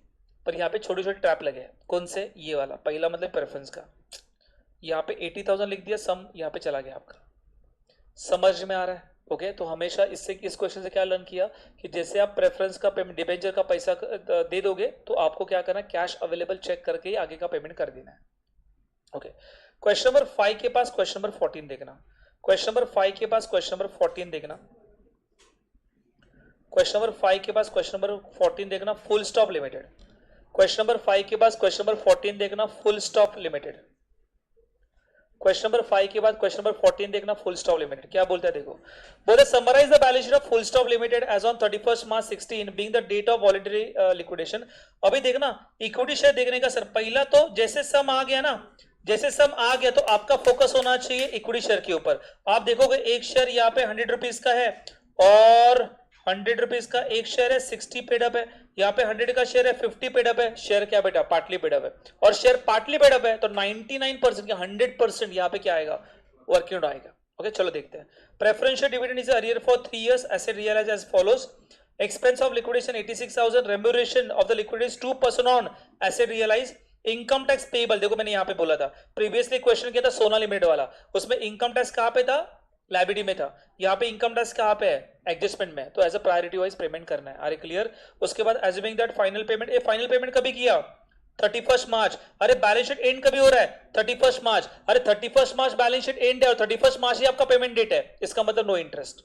पर यहाँ पे छोटे छोटे ट्रैप लगे हैं। कौन से, ये वाला पहला मतलब प्रेफरेंस का, यहाँ पे 80,000 लिख दिया, सम यहाँ पे चला गया आपका, समझ में आ रहा है। ओके तो हमेशा इससे, इस क्वेश्चन से क्या लर्न किया कि जैसे आप प्रेफरेंस का पेमेंट, डिबेंचर का पैसा दे दोगे तो आपको क्या करना है, कैश अवेलेबल चेक करके ही आगे का पेमेंट कर देना है। ओके क्वेश्चन नंबर 5 के पास क्वेश्चन नंबर 14 देखना, क्वेश्चन नंबर 5 के पास क्वेश्चन नंबर 14 देखना, क्वेश्चन नंबर 5 के पास क्वेश्चन नंबर 14 देखना, full stop limited. Question number 5 के पास क्वेश्चन नंबर 14 देखना, full stop limited. Question number 5 के बाद क्वेश्चन नंबर 14 देखना, फुल स्टॉप लिमिटेड क्या बोलता है देखो, बोले summarise the balance sheet of full stop limited as on 31 March 16 being the date of voluntary liquidation. अभी देखना इक्विटी शेयर देखने का सर, पहला तो जैसे सम आ गया ना, जैसे सम आ गया तो आपका फोकस होना चाहिए इक्विटी शेयर के ऊपर। आप देखोगे एक शेयर यहाँ पे 100 रुपीज का है और 100 रुपीज का एक शेयर है, 60 पेड अप है, यहाँ पे 100 का शेयर है, 50 पेड अप है, शेयर क्या बेटा पार्टली पेड अप है, और शेयर पार्टली पेड अप है तो 99% या 100% यहाँ पे क्या आएगा, वर्किंग आएगा। ओके चलो देखते हैं। Preferential dividend is arrear for 3 years, asset realise as follows, expense of liquidation 86,000, remuneration of the liquidation 2% on asset realize, income tax payable, देखो मैंने यहाँ पे बोला था प्रीवियसली क्वेश्चन किया था सोना लिमिटेड वाला, उसमें इनकम टैक्स कहाँ पे था, लाइबिलिटी में था, यहाँ पे इनकम टैक्स कहाँ पे है, एडजस्टमेंट में, तो as a priority wise payment करना है। Are clear. उसके बाद एज्यूमिंग दैट फाइनल पेमेंट, ये फाइनल पेमेंट कभी किया 31 मार्च, अरे बैलेंस शीट एंड कभी हो रहा है 31 मार्च, अरे 31 मार्च बैलेंस शीट एंड है और 31 मार्च ही आपका पेमेंट डेट है, इसका मतलब नो इंटरेस्ट।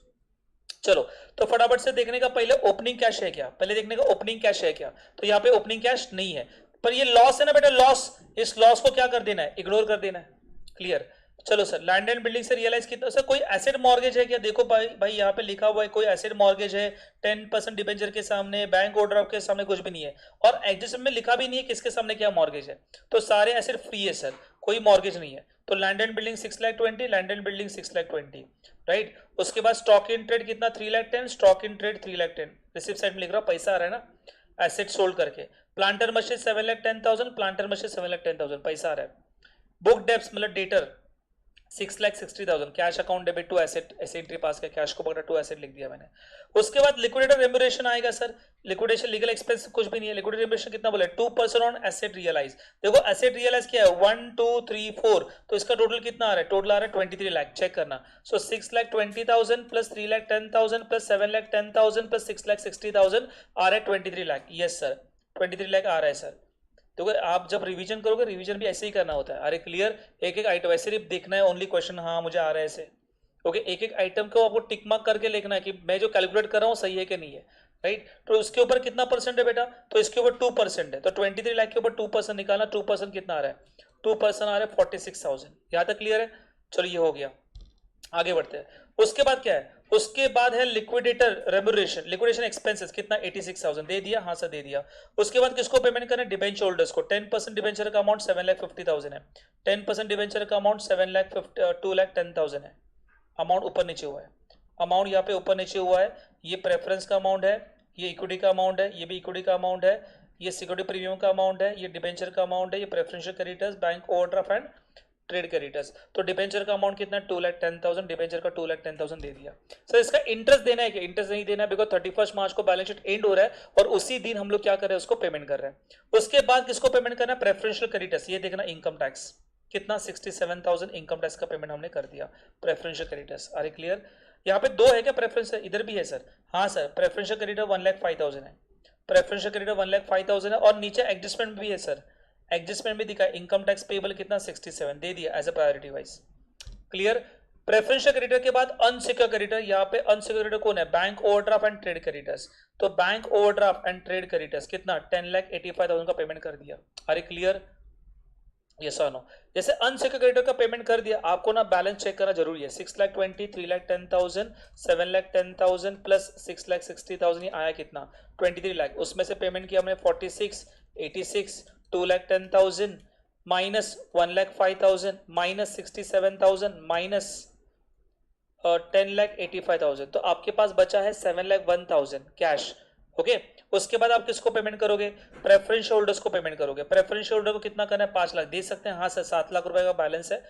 चलो तो फटाफट से देखने का, पहले ओपनिंग कैश है क्या, पहले देखने का ओपनिंग कैश है क्या, तो यहाँ पे ओपनिंग कैश नहीं है, पर ये लॉस है ना बेटा, लॉस, इस लॉस को क्या कर देना है, इग्नोर कर देना है। क्लियर। चलो सर लैंड एंड बिल्डिंग से रियलाइज कितना, सर कोई एसेट मॉर्गेज है क्या, देखो भाई यहाँ पे लिखा हुआ है कोई एसेट मॉर्गेज है 10% डिबेंचर के सामने, बैंक ओवरड्राफ्ट के सामने कुछ भी नहीं है, और एडजस्टमेंट में लिखा भी नहीं है किसके सामने क्या मॉर्गेज है, तो सारे एसेट फ्री है सर, कोई मॉर्गेज नहीं है, तो land and building 6,20,000, land and building 6,20,000, right. उसके बाद स्टॉक इन ट्रेड कितना 3,10,000, स्टॉक इन ट्रेड 3,10,000, रिसिप्ट साइड में लिख रहा पैसा आ रहा है ना, एसेट सोल्ड करके। प्लांटर मशीन 7,10,000, प्लांटर मशीन 7,10,000 पैसा आ रहा है। बुक डेब्ट्स मतलब debtor 6,60,000, cash account debit to asset, ऐसे एंट्री पास का कैश को पकड़ा टू एसेट लिख दिया मैंने। उसके बाद लिक्विडेटर रेम्यूनरेशन आएगा सर, लिक्विडेशन लीगल एक्सपेंस कुछ भी नहीं है, लिक्विडेटर रेम्यूनरेशन कितना बोला 2% ऑन एसेट रियलाइज, देखो एसेट रियलाइज क्या है 1 2 3 4, तो इसका टोटल कितना आ रहा है, टोटल आ रहा है 23 लाख, चेक करना। सो 6,20,000 प्लस 3,10,000 प्लस 7,10,000 प्लस 6,60,000 आ रहा है 23 लाख, यस सर 23 लाख आ रहा है सर। तो आप जब रिवीजन करोगे, रिवीजन भी ऐसे ही करना होता है। अरे क्लियर, एक एक आइटम ऐसे नहीं देखना है ओनली क्वेश्चन, हाँ मुझे आ रहा है ऐसे, ओके एक एक आइटम को आपको टिक मार्क करके लिखना है कि मैं जो कैलकुलेट कर रहा हूँ सही है कि नहीं है। राइट। तो उसके ऊपर कितना परसेंट है बेटा, तो इसके ऊपर 2% है, तो 23 लाख के ऊपर 2% निकालना, 2% कितना आ रहा है, 2% आ रहा है 46,000। यहाँ तक क्लियर है। चलो ये हो गया, आगे बढ़ते हैं। उसके बाद क्या है, उसके बाद है लिक्विडेटर रेम्युनरेशन, लिक्विडेशन एक्सपेंसेस कितना 86,000 दे दिया, हाँ सर दे दिया। उसके बाद किसको पेमेंट करना है, डिबेंचर होल्डर्स को। 10% डिबेंचर का अमाउंट 7,50,000 है, 10% डिबेंचर का अमाउंट 2,10,000 है। अमाउंट ऊपर नीचे हुआ है, अमाउंट यहाँ पे ऊपर नीचे हुआ है। ये प्रेफरेंस का अमाउंट है, ये इक्विटी का अमाउंट है, ये भी इक्विटी का अमाउंट है, ये सिक्योरिटी प्रीमियम का अमाउंट है, ये डिबेंचर का अमाउंट है, ये preferential creditors, bank overdraft and trade creditors. तो डिबेंचर का अमाउंट कितना है 2,10,000, डिबेंचर का 2,10,000 दे दिया। सर इसका इंटरेस्ट देना है क्या, इंटरेस्ट नहीं देना है, बिकॉज 31 मार्च को बैलेंस शीट एंड हो रहा है और उसी दिन हम लोग क्या कर रहे हैं, उसको पेमेंट कर रहे हैं। उसके बाद किसको पेमेंट करना है, प्रेफरेंशियल क्रेडिटर्स। ये देखना इनकम टैक्स कितना 67,000 इनकम टैक्स का पेमेंट हमने कर दिया, प्रेफरेंशियल क्रेडिटर्स। अरे क्लियर, यहाँ पे दो है क्या प्रेफरेंस, इधर भी है सर, हाँ सर प्रेफरेंशियल क्रेडिटर 1,05,000 है, प्रेफरेंशियल क्रेडिटर 1,05,000 है, और नीचे एडजस्टमेंट भी है सर, एडजस्टमेंट भी दिखा, इनकम टैक्स पेबल कितना 67 दे दिया as a priority wise. Clear. Preferential creditor के बाद अनसिक्योर क्रेडिटर, यहाँ पे अनसिक्योर क्रेडिटर कौन है, bank overdraft and trade creditors. तो bank overdraft and trade creditors कितना 10,85,000 का पेमेंट कर दिया। अरे क्लियर, यस और नो। जैसे अनसिक्योर क्रेडिटर का पेमेंट कर दिया, आपको ना बैलेंस चेक करना जरूरी है। 6,20,000, 3,10,000, 7,10,000 प्लस 6,60,000, ये आया कितना 23 लाख। उसमें से पेमेंट किया हमने 46, 86, 2,10,000 माइनस 1,05,000 माइनस 67,000 माइनस 10,85,000, तो आपके पास बचा है 7,01,000 कैश। ओके, उसके बाद आप किसको पेमेंट करोगे, प्रेफरेंस होल्डर्स को पेमेंट करोगे। प्रेफरेंस होल्डर को कितना करना है, 5 लाख दे सकते हैं, हाँ सर 7 लाख रुपए का बैलेंस है,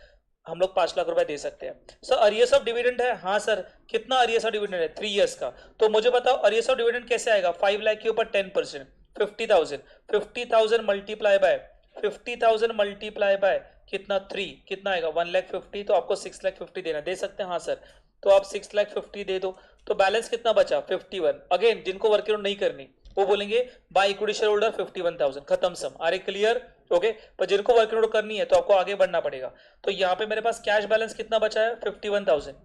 हम लोग 5 लाख रुपए दे सकते हैं। सर अरियर्स ऑफ डिविडेंड है, हाँ सर कितना अरियर्स ऑफ डिविडेंड है, 3 इयर्स का। तो मुझे बताओ अरियर्स ऑफ डिविडेंड कैसे आएगा, 5 लाख के ऊपर 10%, 50,000, 50,000 मल्टीप्लाई बाय 50,000 मल्टीप्लाई बाय कितना 3, कितना आएगा 1,50,000, तो आपको 6,50,000 देना, दे सकते हैं हाँ सर, तो आप 6,50,000 दे दो। तो बैलेंस कितना बचा 51। अगेन जिनको वर्किंग नहीं करनी वो बोलेंगे बाय इक्विटी शेयर होल्डर 51,000, खत्म सम। Are clear, okay. पर जिनको वर्किंग करनी है तो आपको आगे बढ़ना पड़ेगा। तो यहाँ पे मेरे पास कैश बैलेंस कितना बचा है 51,000,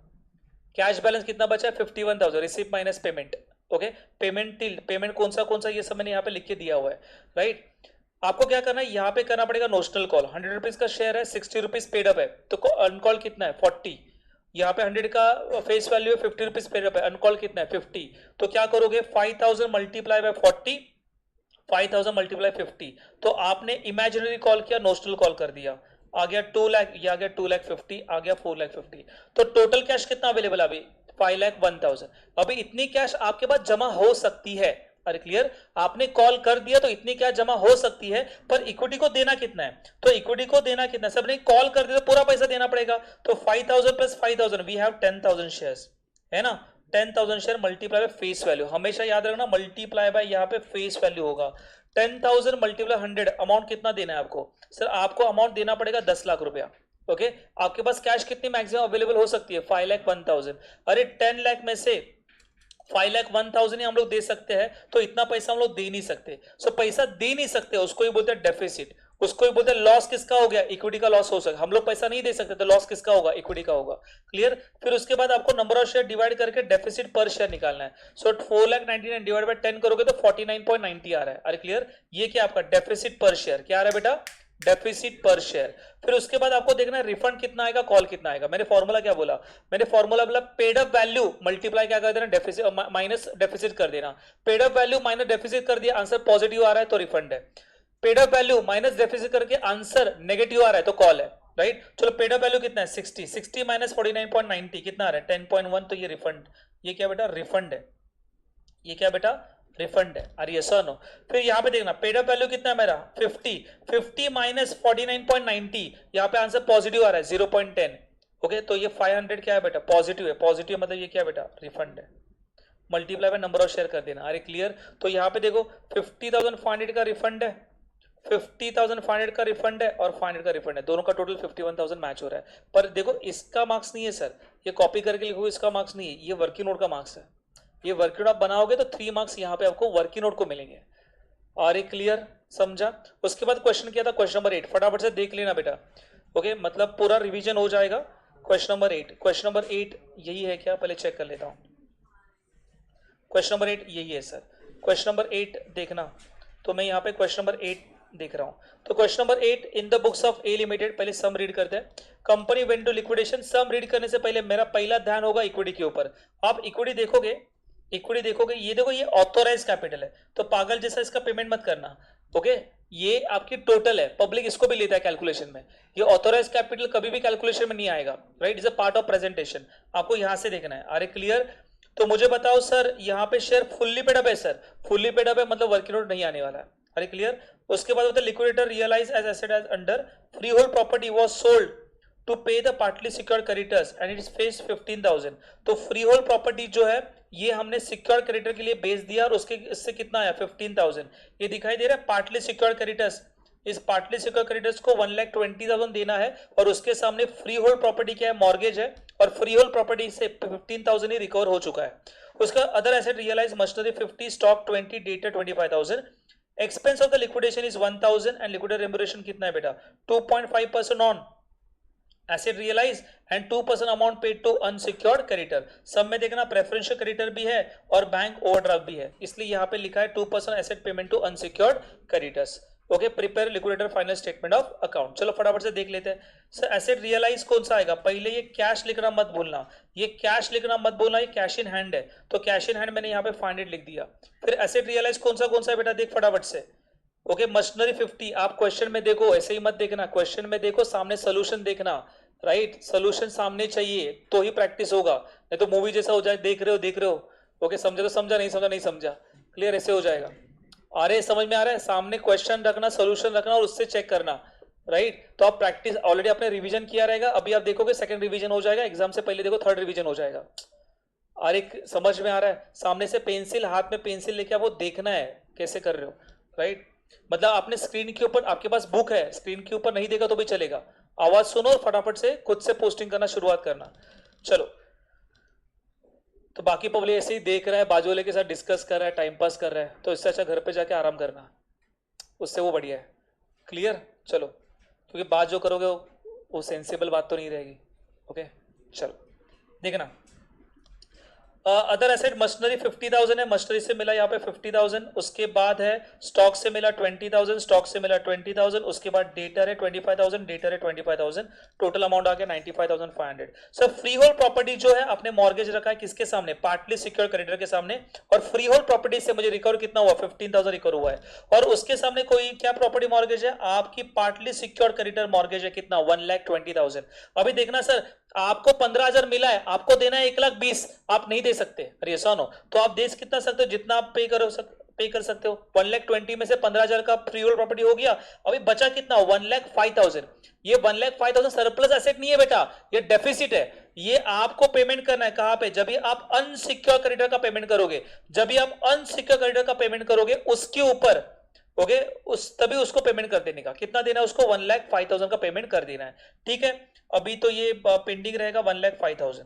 कैश बैलेंस कितना बचा है 51,000, receive minus payment. Okay, payment till, payment कौन सा ये सब मैंने यहाँ पे लिख के दिया हुआ है, राइट। आपको क्या करना है, यहाँ पे करना पड़ेगा नोशनल कॉल। 100 रुपीज का शेयर है, 60 रुपीज पेड अप है, तो अनकॉल कितना है 40। यहाँ पे 100 का फेस वैल्यू है, 50 रुपीज पेड अप है, अनकॉल कितना है 50। तो क्या करोगे 5,000 मल्टीप्लाई बाय 40, 5,000 मल्टीप्लाई 50, तो आपने इमेजिनरी कॉल किया, नोशनल कॉल कर दिया, आ गया 2 लाख, ये आ गया 2,50,000, आ गया 4,50,000। तो टोटल कैश कितना अवेलेबल अभी 5,01,000। अभी इतनी कैश आपके पास जमा हो सकती है। अरे क्लियर, आपने कॉल कर दिया तो इतनी कैश जमा हो सकती है, पर इक्विटी को देना कितना है, तो इक्विटी को देना कितना है, सबने कॉल कर दिया तो पूरा पैसा देना पड़ेगा। तो 5,000 प्लस 5,000, वी हैव 10,000 शेयर्स, है ना, 10,000 share multiply by face value, हमेशा याद रखना मल्टीप्लाई बाय यहाँ पे फेस वैल्यू होगा। 10,000 मल्टीप्लाई 100, अमाउंट कितना देना है आपको, सर आपको अमाउंट देना पड़ेगा 10 लाख रुपया। ओके, आपके पास कैश कितनी मैक्सिमम अवेलेबल हो सकती है 5,01,000। अरे 10 लाख में से 5,01,000 ही हम लोग दे सकते हैं, तो इतना पैसा हम लोग दे नहीं सकते। सो पैसा दे नहीं सकते, उसको ही बोलते हैं डेफिसिट, उसको ही बोलते हैं लॉस। किसका हो गया, इक्विटी का लॉस हो सकता है। हम लोग पैसा नहीं दे सकते तो लॉस किसका होगा, इक्विटी का होगा। क्लियर। फिर उसके बाद आपको नंबर ऑफ शेयर डिवाइड करके डेफिसिट पर शेयर निकालना है। सो 4,99,000 डिवाइड बाय 10 करोगे तो 49.90 आ रहा है। अरे क्लियर, ये क्या आपका डेफिसिट पर शेयर क्या आ रहा है बेटा, डेफिसिट पर शेयर। फिर उसके बाद आपको देखना है रिफंड कितना आएगा, कॉल कितना आएगा। मैंने फॉर्मूला क्या बोला, मैंने फॉर्मूला बोला पेड अप वैल्यू मल्टीप्लाई क्या कर देना, डेफिसिट माइनस डेफिसिट कर देना। Paid up value minus deficit कर दिया, आंसर पॉजिटिव आ रहा है तो रिफंड है। Paid up value minus deficit करके आंसर नेगेटिव आ रहा है तो कॉल है, राइट। चलो पेड अप वैल्यू कितना है 60, 60 माइनस 49.90 कितना आ रहा है 10.1, तो ये रिफंड, ये क्या बेटा रिफंड है, ये क्या बेटा रिफंड है। अरे यस और नो। फिर यहाँ पे देखना पेड अप वैल्यू कितना है मेरा 50, 50 माइनस 49.90, यहाँ पे आंसर पॉजिटिव आ रहा है 0.10। ओके, तो ये 500 क्या है बेटा पॉजिटिव है, पॉजिटिव मतलब ये क्या बेटा रिफंड है। Multiply by number of share कर देना। अरे क्लियर, तो यहाँ पे देखो 50,500 का रिफंड है, 50,500 का रिफंड है और 500 का रिफंड है, दोनों का टोटल 51,000 मैच हो रहा है। पर देखो इसका मार्क्स नहीं है सर, ये कॉपी करके लिखो, इसका मार्क्स नहीं है, ये वर्किंग नोट का मार्क्स है। ये वर्किंग नोट आप बनाओगे तो 3 मार्क्स यहाँ पे आपको वर्किंग नोट को मिलेंगे। और ये क्लियर, समझा। उसके बाद क्वेश्चन किया था क्वेश्चन नंबर 8, फटाफट से देख लेना बेटा। ओके, मतलब पूरा रिवीजन हो जाएगा। क्वेश्चन नंबर 8, क्वेश्चन नंबर 8 यही है क्या, पहले चेक कर लेता हूँ। क्वेश्चन नंबर 8 यही है सर। क्वेश्चन नंबर 8 देखना, तो मैं यहाँ पे क्वेश्चन नंबर 8 देख रहा हूँ। तो question number 8 in the books of A limited, पहले सम रीड करते हैं। Company went to liquidation. Sum read करने से पहले मेरा पहला ध्यान होगा इक्विटी के ऊपर। आप इक्विटी देखोगे, इक्विटी देखोगे, ये देखो ये ऑथोराइज कैपिटल है, तो पागल जैसा इसका पेमेंट मत करना। ओके, ये आपकी टोटल है, पब्लिक इसको भी लेता है कैलकुलेशन में। ये ऑथोराइज कैपिटल कभी भी कैलकुलेशन में नहीं आएगा, right, is a part of presentation. आपको यहां से देखना है। Are clear? तो मुझे बताओ सर, यहाँ पे शेयर फुल्ली पेड अप है सर, फुल्ली पेड अप है मतलब वर्किंग नोट नहीं आने वाला है। Are clear? उसके बाद होता है liquidator realise as asset as under freehold property was sold to pay the partly secured creditors and it fetch 15,000। तो फ्री होल्ड प्रॉपर्टी जो है ये हमने सिक्योर्ड क्रेडिटर के लिए बेच दिया और उसके इससे कितना आया 15,000। ये दिखाई दे रहा है पार्टली सिक्योर्ड क्रेडिटर्स। इस पार्टली सिक्योर्ड क्रेडिटर्स को 1,20,000 देना है और उसके सामने फ्री होल्ड प्रॉपर्टी क्या है, मॉर्गेज है, और फ्री होल्ड प्रॉपर्टी से 15,000 ही रिकवर हो चुका है। उसका other asset realise machinery 50, stock 20, debtor 25,000। Expense of the liquidation is 1,000 and liquidator remuneration कितना है बेटा 2.5% on asset realise and 2% amount paid to unsecured creditor. सब में देखना प्रेफरेंशियल क्रेडिटर भी है और बैंक ओवरड्राफ्ट भी है, इसलिए यहाँ पे लिखा है 2% asset payment to unsecured creditors. Okay, prepare liquidator final statement of account. चलो फटाफट से देख लेते हैं। सर एसेट रियलाइज कौन सा आएगा? पहले ये कैश लिखना मत भूलना, ये कैश लिखना मत भूलना, ये कैश इन हैंड है, तो कैश इन हैंड मैंने यहाँ पे फाइंड लिख दिया। फिर एसेट रियलाइज कौन सा है बेटा, देख फटाफट से। Okay, machinery 50। आप क्वेश्चन में देखो, ऐसे ही मत देखना, क्वेश्चन में देखो, सामने सोल्यूशन देखना, राइट, सोल्यूशन सामने चाहिए तो ही प्रैक्टिस होगा, नहीं तो मूवी जैसा हो जाए, देख रहे हो। ओके, समझा तो समझा, नहीं समझा नहीं समझा, क्लियर ऐसे हो जाएगा। अरे समझ में आ रहा है? सामने क्वेश्चन रखना, सोल्यूशन रखना और उससे चेक करना, राइट। तो आप प्रैक्टिस ऑलरेडी आपने रिवीजन किया रहेगा, अभी आप देखोगे सेकंड रिवीजन हो जाएगा, एग्जाम से पहले देखो थर्ड रिवीजन हो जाएगा। अरे समझ में आ रहा है? सामने से पेंसिल, हाथ में पेंसिल लेके आप वो देखना है कैसे कर रहे हो, राइट। मतलब आपने स्क्रीन के ऊपर, आपके पास बुक है, स्क्रीन के ऊपर नहीं देखा तो भी चलेगा, आवाज सुनो और फटाफट से खुद से पोस्टिंग करना शुरुआत करना। चलो, तो बाकी पब्लिक ऐसे ही देख रहा है, बाजू वाले के साथ डिस्कस कर रहा है, टाइम पास कर रहा है, तो इससे अच्छा घर पे जाके आराम करना, उससे वो बढ़िया है। क्लियर? चलो, क्योंकि बात जो करोगे वो सेंसिबल बात तो नहीं रहेगी। ओके, चलो देखना। अदर एसेट मशीनरी 50,000 है, मशीनरी से मिला यहाँ पे 50,000। उसके बाद है स्टॉक से मिला 20,000, स्टॉक से मिला 20,000। उसके बाद डेटर है 25,000, डेटर है 25,000, टोटल अमाउंट आ गया 95,500। सर फ्री होल्ड प्रॉपर्टी जो है आपने मॉर्गेज रखा है किसके सामने, पार्टली सिक्योर क्रेडिटर के सामने, और फ्री होल्ड प्रॉपर्टी से मुझे रिकवर कितना हुआ 15,000 रिकवर हुआ है, और उसके सामने कोई क्या प्रॉपर्टी मॉर्गेज है, आपकी पार्टली सिक्योर क्रेडिटर मॉर्गेज है कितना 1,20,000। अभी देखना सर, आपको 15,000 मिला है, आपको देना है 1,20,000, आप नहीं दे सकते, अरे सुनो, तो आप दे कितना सकते हो, जितना आप पे कर सकते हो। 1,20,000 में से 15,000 का फ्री होल्ड प्रॉपर्टी हो गया, अभी बचा कितना 1,05,000। ये 1,05,000 सरप्लस एसेट नहीं है बेटा, ये डेफिसिट है। ये आपको पेमेंट करना है कहां पे, जब भी आप अनसिक्योर क्रेडिटर का पेमेंट करोगे, जब भी आप अनसिक्योर क्रेडिटर का पेमेंट करोगे उसके ऊपर, ओके, तभी उसको पेमेंट कर देने का, कितना देना है उसको 1,05,000 का पेमेंट कर देना है, ठीक है। अभी तो ये पेंडिंग रहेगा 1,05,000।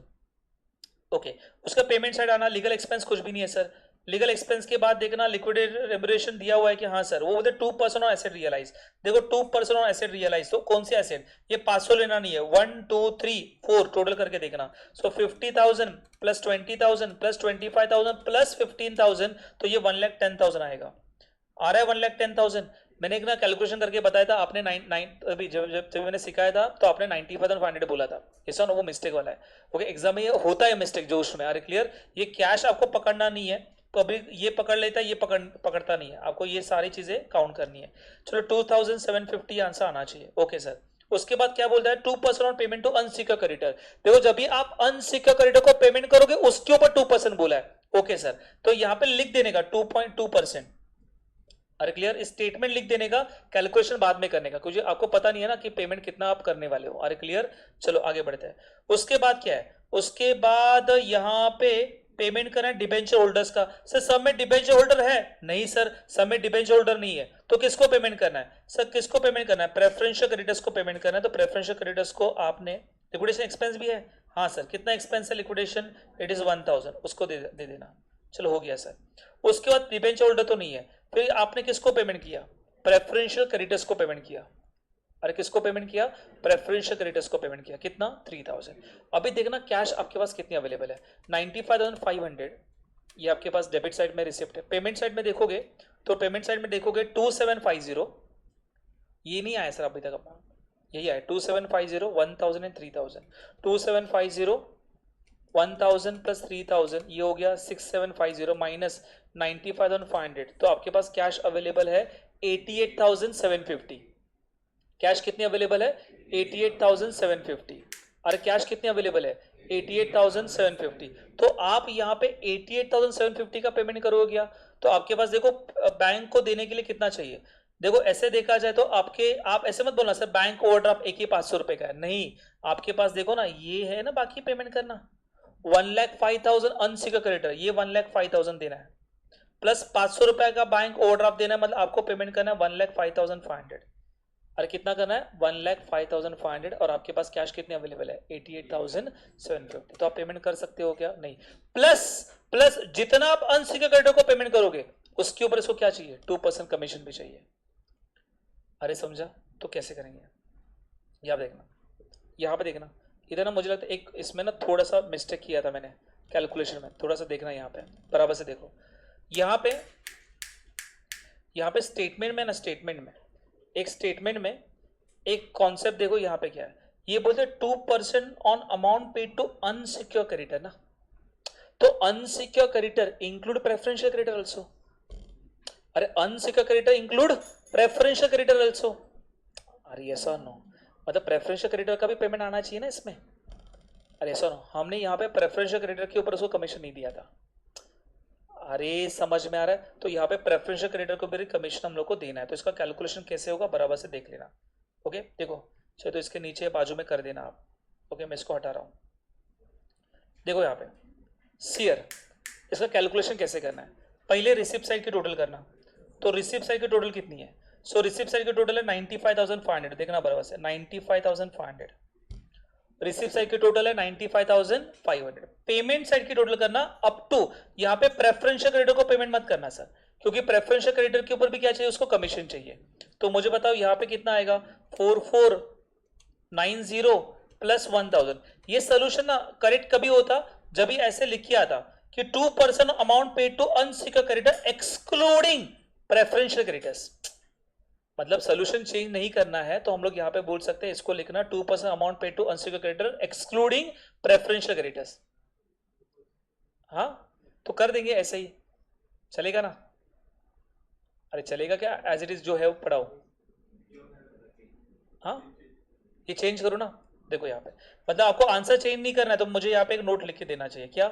ओके, उसका पेमेंट साइड आना, लीगल एक्सपेंस कुछ भी नहीं है सर। लीगल एक्सपेंस के बाद देखना लिक्विडेटर रेम्युनरेशन दिया हुआ है कि हाँ सर, वो बोलते 2% ऑन एसेट रियलाइज। देखो 2% ऑन एसेट रियलाइज, तो कौन सी एसेट, ये 500 लेना नहीं है, 1 2 3 4 टोटल करके देखना। सो 50,000 प्लस 20,000 प्लस 25,000 प्लस 15,000, तो ये 1,10,000 आएगा। आ रहा है 1,10,000। मैंने एक ना कैलकुलेशन करके बताया था, आपने अभी जब मैंने सिखाया था तो आपने 95,500 बोला था, ऐसा ना वो मिस्टेक वाला है। ओके, एग्जाम में ये होता है मिस्टेक जो उसमें, अरे क्लियर, ये कैश आपको पकड़ना नहीं है, तो अभी ये पकड़ लेता है, ये पकड़ता नहीं है, आपको ये सारी चीजें काउंट करनी है। चलो 2,750 आंसर आना चाहिए। ओके सर, उसके बाद क्या बोलता है 2% on payment to unsecure creditor. देखो जब भी आप अनसिक्योर क्रेडिटर को पेमेंट करोगे उसके ऊपर 2% बोला है। ओके सर, तो यहाँ पे लिख देने का 2.2%। अरे क्लियर, स्टेटमेंट लिख देने का, कैलकुलेशन बाद में करने का, क्योंकि आपको पता नहीं है ना कि पेमेंट कितना आप करने वाले हो। अरे क्लियर, चलो आगे बढ़ते हैं। उसके बाद क्या है, उसके बाद यहाँ पे पेमेंट करना है डिबेंचर होल्डर्स का। सर सब में डिबेंचर होल्डर है? नहीं सर, सब में डिबेंचर होल्डर नहीं है, तो किसको पेमेंट करना है सर, किसको पेमेंट करना है, प्रेफरेंशियल क्रेडिटर्स को पेमेंट करना है। तो प्रेफरेंशियल क्रेडिटर्स को आपने, लिक्विडेशन एक्सपेंस भी है, हाँ सर, कितना एक्सपेंस है लिक्विडेशन, इट इज 1,000, उसको दे देना। चलो हो गया सर। उसके बाद डिबेंचर होल्डर तो नहीं है, फिर आपने किसको पेमेंट किया, प्रेफरेंशियल क्रेडिटर्स को पेमेंट किया। अरे किसको पेमेंट किया, प्रेफरेंशियल क्रेडिटर्स को पेमेंट किया, कितना 3,000। अभी देखना कैश आपके पास कितनी अवेलेबल है, 95,500, ये आपके पास डेबिट साइड में रिसिप्ट है। पेमेंट साइड में देखोगे तो पेमेंट साइड में देखोगे 2750, ये नहीं आया सर अभी तक अपना, यही आया 2750, 1000 एंड 3000, 2750 1000 प्लस 3000 ये हो गया 6750 माइनस 95,500, तो आपके पास कैश अवेलेबल है 88,750। कैश कितनी अवेलेबल है 88,750, और कैश कितनी अवेलेबल है 88,750। तो आप यहाँ पे 88,750 का पेमेंट करोगे क्या, तो आपके पास देखो बैंक को देने के लिए कितना चाहिए। देखो ऐसे देखा जाए तो आपके, आप ऐसे मत बोलना सर बैंक ओवरड्राफ्ट एक ही 500 रुपए का है, नहीं, आपके पास देखो ना ये है ना बाकी पेमेंट करना 1,05,000 अनसिक्योर्ड क्रेडिटर, ये 1,05,000 देना है, प्लस 500 रुपए का बैंक ओवरड्राफ्ट देना है, मतलब आपको पेमेंट करना है 1,05,500, और कितना करना है 1,05,500, और आपके पास कैश कितने अवेलेबल है 88,750। तो आप पेमेंट कर सकते हो क्या, नहीं, प्लस प्लस जितना आप अनसिक्योर्ड क्रेडिटर को पेमेंट करोगे उसके ऊपर इसको क्या चाहिए 2% कमीशन भी चाहिए। अरे समझा, तो कैसे करेंगे, यहाँ देखना, यहाँ पे देखना, इधर ना मुझे लगता है एक इसमें ना थोड़ा सा मिस्टेक किया था मैंने कैलकुलेशन में, थोड़ा सा देखना यहाँ पे बराबर से देखो, यहाँ पे स्टेटमेंट में ना, स्टेटमेंट में एक कॉन्सेप्ट देखो यहाँ पे क्या है, ये बोलते 2% on amount paid to unsecure creditor ना, तो unsecured creditor include preferential creditor also, अरे unsecured creditor include preferential creditor also, अरे ऐसा नो, मतलब प्रेफरेंशियल क्रेडिटर का भी पेमेंट आना चाहिए ना इसमें, अरे ऐसा नो, हमने यहाँ पे प्रेफरेंशियल क्रेडिटर के ऊपर उसको कमीशन नहीं दिया था, अरे समझ में आ रहा है, तो यहाँ पे प्रेफरेंशियल क्रेडिटर को भी कमीशन हम लोग को देना है, तो इसका कैलकुलेशन कैसे होगा बराबर से देख लेना। ओके देखो चलो, तो इसके नीचे बाजू में कर देना आप। ओके मैं इसको हटा रहा हूँ, देखो यहाँ पे सीयर, इसका कैलकुलेशन कैसे करना है, पहले रिसिप्ट साइड की टोटल करना, तो रिसिप्ट साइड की टोटल कितनी है, सो रिसिप्ट साइड की टोटल है 95,500, देखना बराबर से 95,500, रिसिप्ट साइड की टोटल है 95,500, पेमेंट साइड की टोटल करना अप टू, यहाँ पे प्रेफरेंशियल क्रेडिटर को पेमेंट मत करना सर, क्योंकि प्रेफरेंशियल क्रेडिटर के ऊपर भी क्या चाहिए उसको कमीशन चाहिए, तो मुझे बताओ यहाँ पे कितना आएगा 4490 प्लस 1000, ये सोल्यूशन ना करेक्ट कभी होता जब भी ऐसे लिख किया था कि 2% amount paid to unsecured creditor excluding preferential creditors, मतलब सोल्यूशन चेंज नहीं करना है तो हम लोग यहाँ पे बोल सकते हैं इसको लिखना 2% amount paid to unsecured creditor excluding preferential creditors, हाँ तो कर देंगे ऐसे ही, चलेगा ना, अरे चलेगा क्या, एज इट इज जो है वो पढ़ाओ, हाँ ये चेंज करो ना, देखो यहाँ पे मतलब आपको आंसर चेंज नहीं करना है, तो मुझे यहाँ पे एक नोट लिख के देना चाहिए क्या,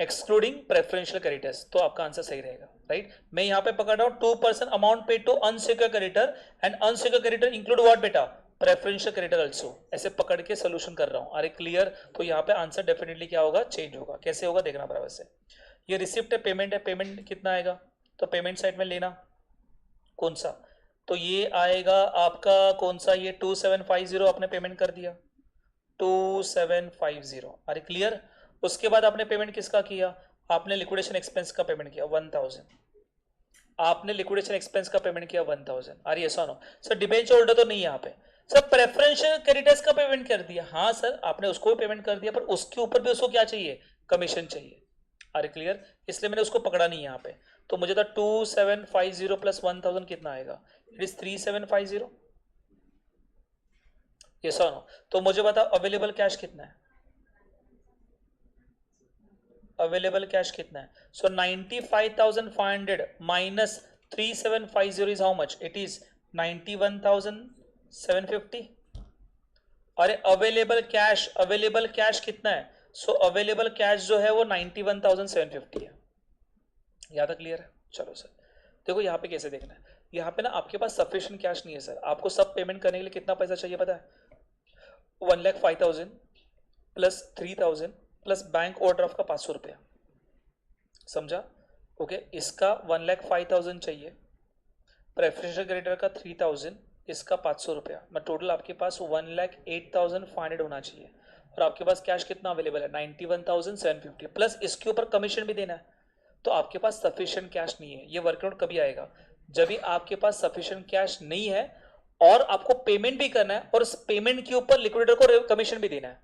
एक्सक्लूडिंग प्रेफरेंशियल क्रेडिटर्स, तो आपका आंसर सही रहेगा, राइट। मैं यहाँ पे पकड़ रहा हूँ 2% amount paid to unsecured creditor and unsecured creditor include what बेटा, प्रेफरेंशियल क्रेडिटर आल्सो, ऐसे पकड़ के सोल्यूशन कर रहा हूँ, अरे क्लियर, तो यहाँ पे आंसर डेफिनेटली क्या होगा, चेंज होगा, कैसे होगा देखना बराबर से, ये रिसिप्ट है, पेमेंट है, पेमेंट कितना आएगा, तो पेमेंट साइड में लेना कौन सा, तो ये आएगा आपका कौन सा, ये 2750 आपने पेमेंट कर दिया 2750, अरे क्लियर, उसके बाद आपने पेमेंट किसका किया, आपने लिक्विडेशन एक्सपेंस का पेमेंट किया 1000, आपने लिक्विडेशन एक्सपेंस का पेमेंट किया 1000, अरे ऐसा नो सर डिबेंचर होल्डर तो नहीं यहाँ पे, सर प्रेफरेंशियल क्रेडिटर्स का पेमेंट कर दिया, हाँ सर आपने उसको भी पेमेंट कर दिया, पर उसके ऊपर भी उसको क्या चाहिए, कमीशन चाहिए, अरे क्लियर, इसलिए मैंने उसको पकड़ा नहीं यहाँ पे, तो मुझे था 2750 प्लस 1000 कितना आएगा, इट इज 3750, ये नो, तो मुझे बताओ अवेलेबल कैश कितना है, अवेलेबल कैश कितना है, सो 95,500 minus 3750 is how much, it is 91,750, अरे अवेलेबल कैश कितना है, सो अवेलेबल कैश जो है वो 91,750 है, यहाँ तक क्लियर है, चलो सर देखो यहाँ पे कैसे देखना है, यहाँ पे ना आपके पास सफिशिएंट कैश नहीं है सर, आपको सब पेमेंट करने के लिए कितना पैसा चाहिए पता है, 1,05,000 प्लस 3,000 प्लस बैंक ओवरड्राफ्ट का 500 रुपया, समझा, ओके, इसका 1,05,000 चाहिए, प्रेफरेंशियल क्रेडिटर का 3,000, इसका 500 रुपया, मैं टोटल आपके पास 1,08,500 होना चाहिए, और आपके पास कैश कितना अवेलेबल है 91,750, प्लस इसके ऊपर कमीशन भी देना है, तो आपके पास सफिशिएंट कैश नहीं है, ये वर्कआउट कभी आएगा, जब भी आपके पास सफिशिएंट कैश नहीं है और आपको पेमेंट भी करना है और उस पेमेंट के ऊपर लिक्विडेटर को कमीशन भी देना है,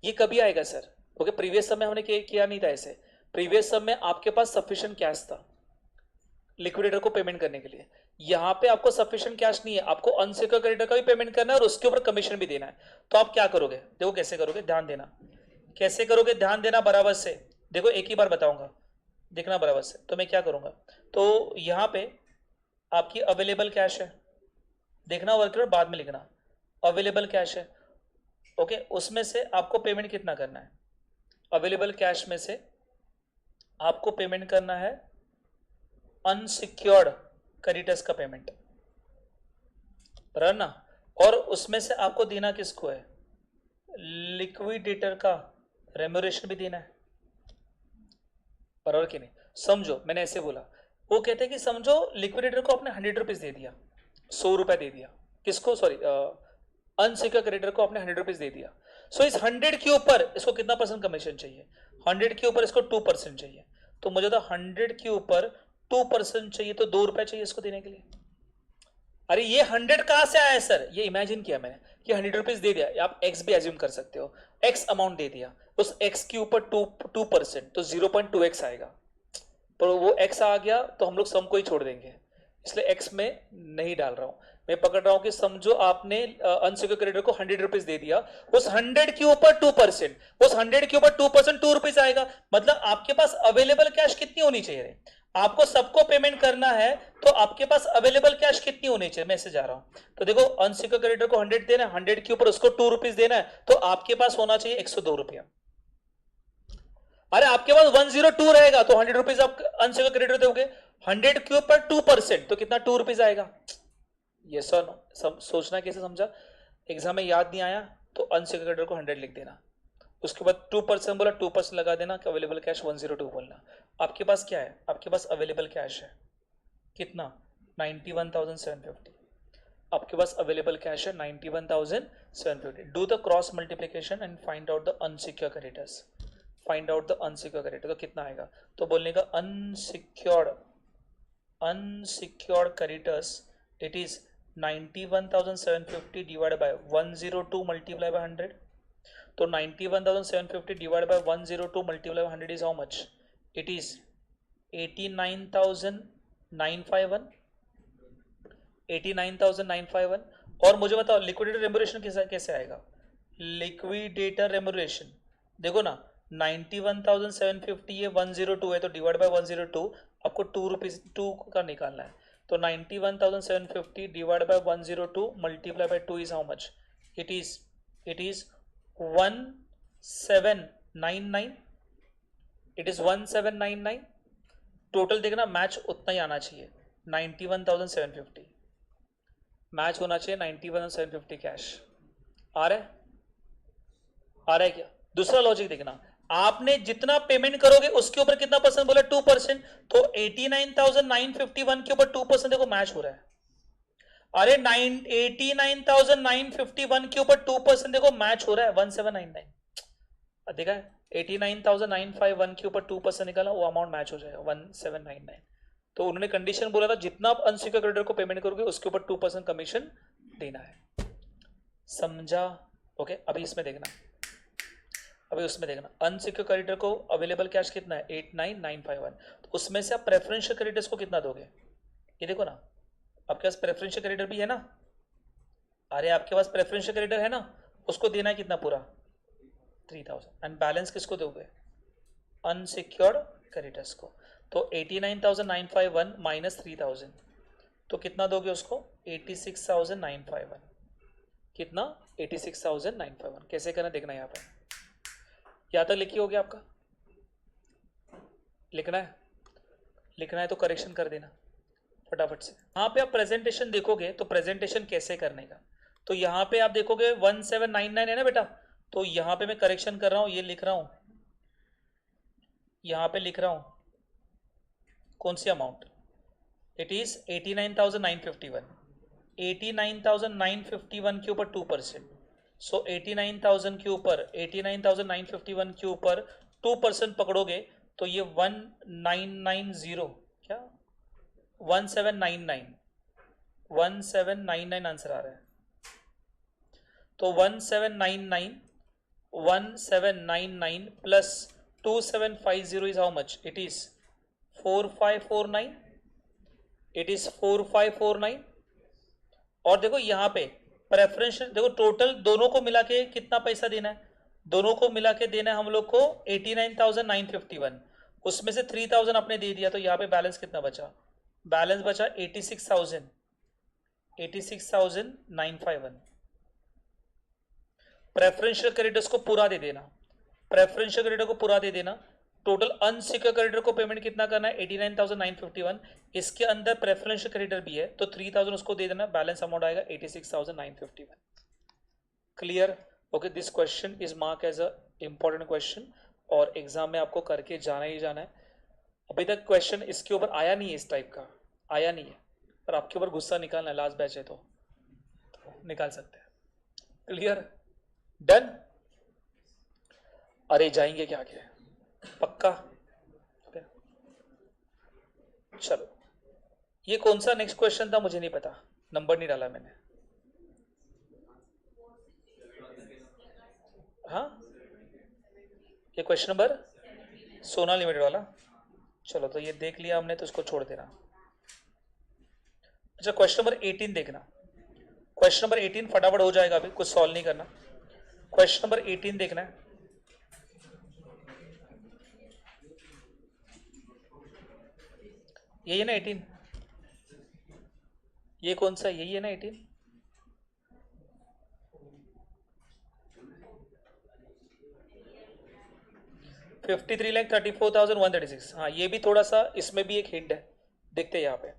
ये कभी आएगा सर, ओके, प्रीवियस समय हमने किया नहीं था ऐसे, प्रीवियस सब में आपके पास सफिशिएंट कैश था लिक्विडेटर को पेमेंट करने के लिए, यहां पे आपको सफिशिएंट कैश नहीं है, आपको अनसिक्योर्ड क्रेडिटर का भी पेमेंट करना है और उसके ऊपर कमीशन भी देना है। तो आप क्या करोगे, देखो कैसे करोगे, ध्यान देना कैसे करोगे, ध्यान देना बराबर से। देखो एक ही बार बताऊंगा, देखना बराबर से। तो मैं क्या करूंगा, तो यहां पे आपकी अवेलेबल कैश है, देखना वर्क बाद में लिखना, अवेलेबल कैश है, ओके। उसमें से आपको पेमेंट कितना करना है, अवेलेबल कैश में से आपको पेमेंट करना है अनसिक्योर्ड क्रेडिटर्स का पेमेंट, बराबर ना। और उसमें से आपको देना किसको है, लिक्विडेटर का रेम्यूनरेशन भी देना है, बराबर कि नहीं। समझो मैंने ऐसे बोला, वो कहते हैं कि समझो लिक्विडेटर को आपने 100 रुपीज दे दिया, 100 रुपए दे दिया, किसको, सॉरी अनसिक्योर्ड क्रेडिटर को आपने 100 रुपीज दे दिया। सो इस 100 के ऊपर इसको कितना परसेंट कमीशन चाहिए, 100 के ऊपर इसको 2% चाहिए। तो मुझे तो 100 के ऊपर 2% चाहिए, तो 2 रुपए चाहिए इसको देने के लिए। अरे ये 100 कहां से आया है सर, ये इमेजिन किया मैंने कि 100 रुपीज दे दिया, आप एक्स भी एज्यूम कर सकते हो, एक्स अमाउंट दे दिया, उस एक्स के ऊपर 2% तो 0.2x आएगा। पर वो एक्स आ गया तो हम लोग सम को ही छोड़ देंगे, इसलिए एक्स में नहीं डाल रहा हूं, मैं पकड़ रहा हूं कि समझो आपने अनसिक्योर्ड क्रेडिटर को 100 रुपीज दे दिया, उस 100 के ऊपर 2%, उस 100 के ऊपर 2% 2 रुपीज आएगा। मतलब आपके पास अवेलेबल कैश कितनी होनी चाहिए, आपको सबको पेमेंट करना है तो आपके पास अवेलेबल कैश कितनी होनी चाहिए, मैं ऐसे जा रहा हूं। तो देखो अनसिक्योर्ड क्रेडिटर को 100 देना है, 100 के ऊपर उसको 2 रुपीज देना है, तो आपके पास होना चाहिए 102 रुपया। अरे आपके पास 102 रहेगा तो 100 रुपीज आप अनसिक्योर्ड क्रेडिटर दोगे, 100 के ऊपर 2% तो कितना 2 रुपीज आएगा। ये सर सोचना कैसे समझा, एग्जाम में याद नहीं आया तो अनसिक्योर्ड क्रेडिटर को 100 लिख देना, उसके बाद 2% बोला 2% लगा देना, अवेलेबल कैश 102 बोलना। आपके पास क्या है, आपके पास अवेलेबल कैश है कितना 91,750, आपके पास अवेलेबल कैश है 91,750। Do the cross multiplication and find out the unsecured creditors, find out the unsecured creditor, तो कितना आएगा, तो बोलने का unsecured creditors it is 91,750 divided by 102 multiply by 100। तो 91,750 divided by 102 multiplied by 100 is how much? It is 89,951, 89,951। और मुझे बताओ लिक्विडेटर रेम्यूनरेशन कैसे आएगा, लिक्विडेटर रेम्यूनरेशन देखो ना 91,750 ये 102 है, तो डिवाइड बाय 102 आपको 2 रुपीज 2 का निकालना है। तो 91,750 divide by 102 multiply by 2 is how much, it is 1799, it is 1799। Total देखना मैच उतना ही आना चाहिए 91,750, मैच होना चाहिए 91,750 कैश। आ रहा है क्या। दूसरा लॉजिक देखना, आपने जितना पेमेंट करोगे उसके ऊपर कितना परसेंट बोला 2%, तो 89,951 के ऊपर 2% देखो मैच हो रहा है। अरे 89,951 के ऊपर 2% देखो मैच हो रहा है 1799, देखा है 89,951 के ऊपर 2% निकाला, वो अमाउंट मैच हो जाएगा 1799। तो उन्होंने कंडीशन बोला था जितना आप अनसिक्योर्ड क्रेडिटर को पेमेंट करोगे उसके ऊपर 2% कमीशन देना है, समझा। ओके अभी इसमें देखना, अनसिक्योर्ड क्रेडिटर को अवेलेबल कैश कितना है 89,951, तो उसमें से आप प्रेफरेंशियल क्रेडिटर्स को कितना दोगे, ये देखो ना आपके पास प्रेफरेंशियल क्रेडिटर भी है ना, अरे आपके पास प्रेफरेंशियल क्रेडिटर है ना, उसको देना है कितना पूरा 3,000, एंड बैलेंस किसको दोगे अनसिक्योर्ड क्रेडिटर्स को। तो 89,951 माइनस 3,000 तो कितना दोगे उसको 86,951, कितना 86,951। कैसे करना देखना, यहाँ पे यहाँ तक लिखी होगी आपका, लिखना है तो करेक्शन कर देना फटाफट से। यहाँ पे आप प्रेजेंटेशन देखोगे तो प्रेजेंटेशन कैसे करने का, तो यहाँ पे आप देखोगे 1799 है ना बेटा, तो यहाँ पे मैं करेक्शन कर रहा हूँ, ये लिख रहा हूँ, यहाँ पे लिख रहा हूँ कौन सी अमाउंट, इट इज 89,951, 89,951 के ऊपर 2%, सो 89,000 के ऊपर 89,951 के ऊपर 2% पकड़ोगे तो ये 1990 क्या 1799 आंसर आ रहा है। तो 1799 plus 2750 is how much? It is 4549. It is 4549. और देखो यहाँ पे प्रेफरेंस, देखो टोटल दोनों को मिला के कितना पैसा देना है? दोनों को मिला के देना है हम लोग को 89,951. उसमें से 3,000 आपने दे दिया, तो यहाँ पे बैलेंस कितना बचा? बैलेंस बचा 86,951. प्रेफरेंशियल क्रेडिटर्स को पूरा दे देना, प्रेफरेंशियल क्रेडिटर को पूरा दे देना. टोटल अनसिक्योर क्रेडिटर को पेमेंट कितना करना है? 89,951. इसके अंदर प्रेफरेंशियल क्रेडिटर भी है, तो 3,000 उसको दे देना. बैलेंस अमाउंट आएगा 86,951. Clear? Okay, this question is mark as a important question और एग्जाम में आपको करके जाना ही जाना है. अभी तक क्वेश्चन इसके ऊपर आया नहीं है, इस टाइप का आया नहीं है, पर आपके ऊपर गुस्सा निकालना है. लास्ट बैच है तो निकाल सकते हैं. क्लियर? डन? अरे जाएंगे क्या आगे? पक्का? चलो, ये कौन सा नेक्स्ट क्वेश्चन था मुझे नहीं पता, नंबर नहीं डाला मैंने. हाँ, ये क्वेश्चन नंबर सोना लिमिटेड वाला. चलो, तो ये देख लिया हमने, तो इसको छोड़ देना. अच्छा, क्वेश्चन नंबर 18 देखना. क्वेश्चन नंबर 18 फटाफट हो जाएगा, अभी कुछ सॉल्व नहीं करना. क्वेश्चन नंबर 18 देखना है. यही है ना 18? ये कौन सा? यही है ना 18? $53,34,136. हाँ, ये भी थोड़ा सा, इसमें भी एक हिंट है, देखते हैं यहाँ पे.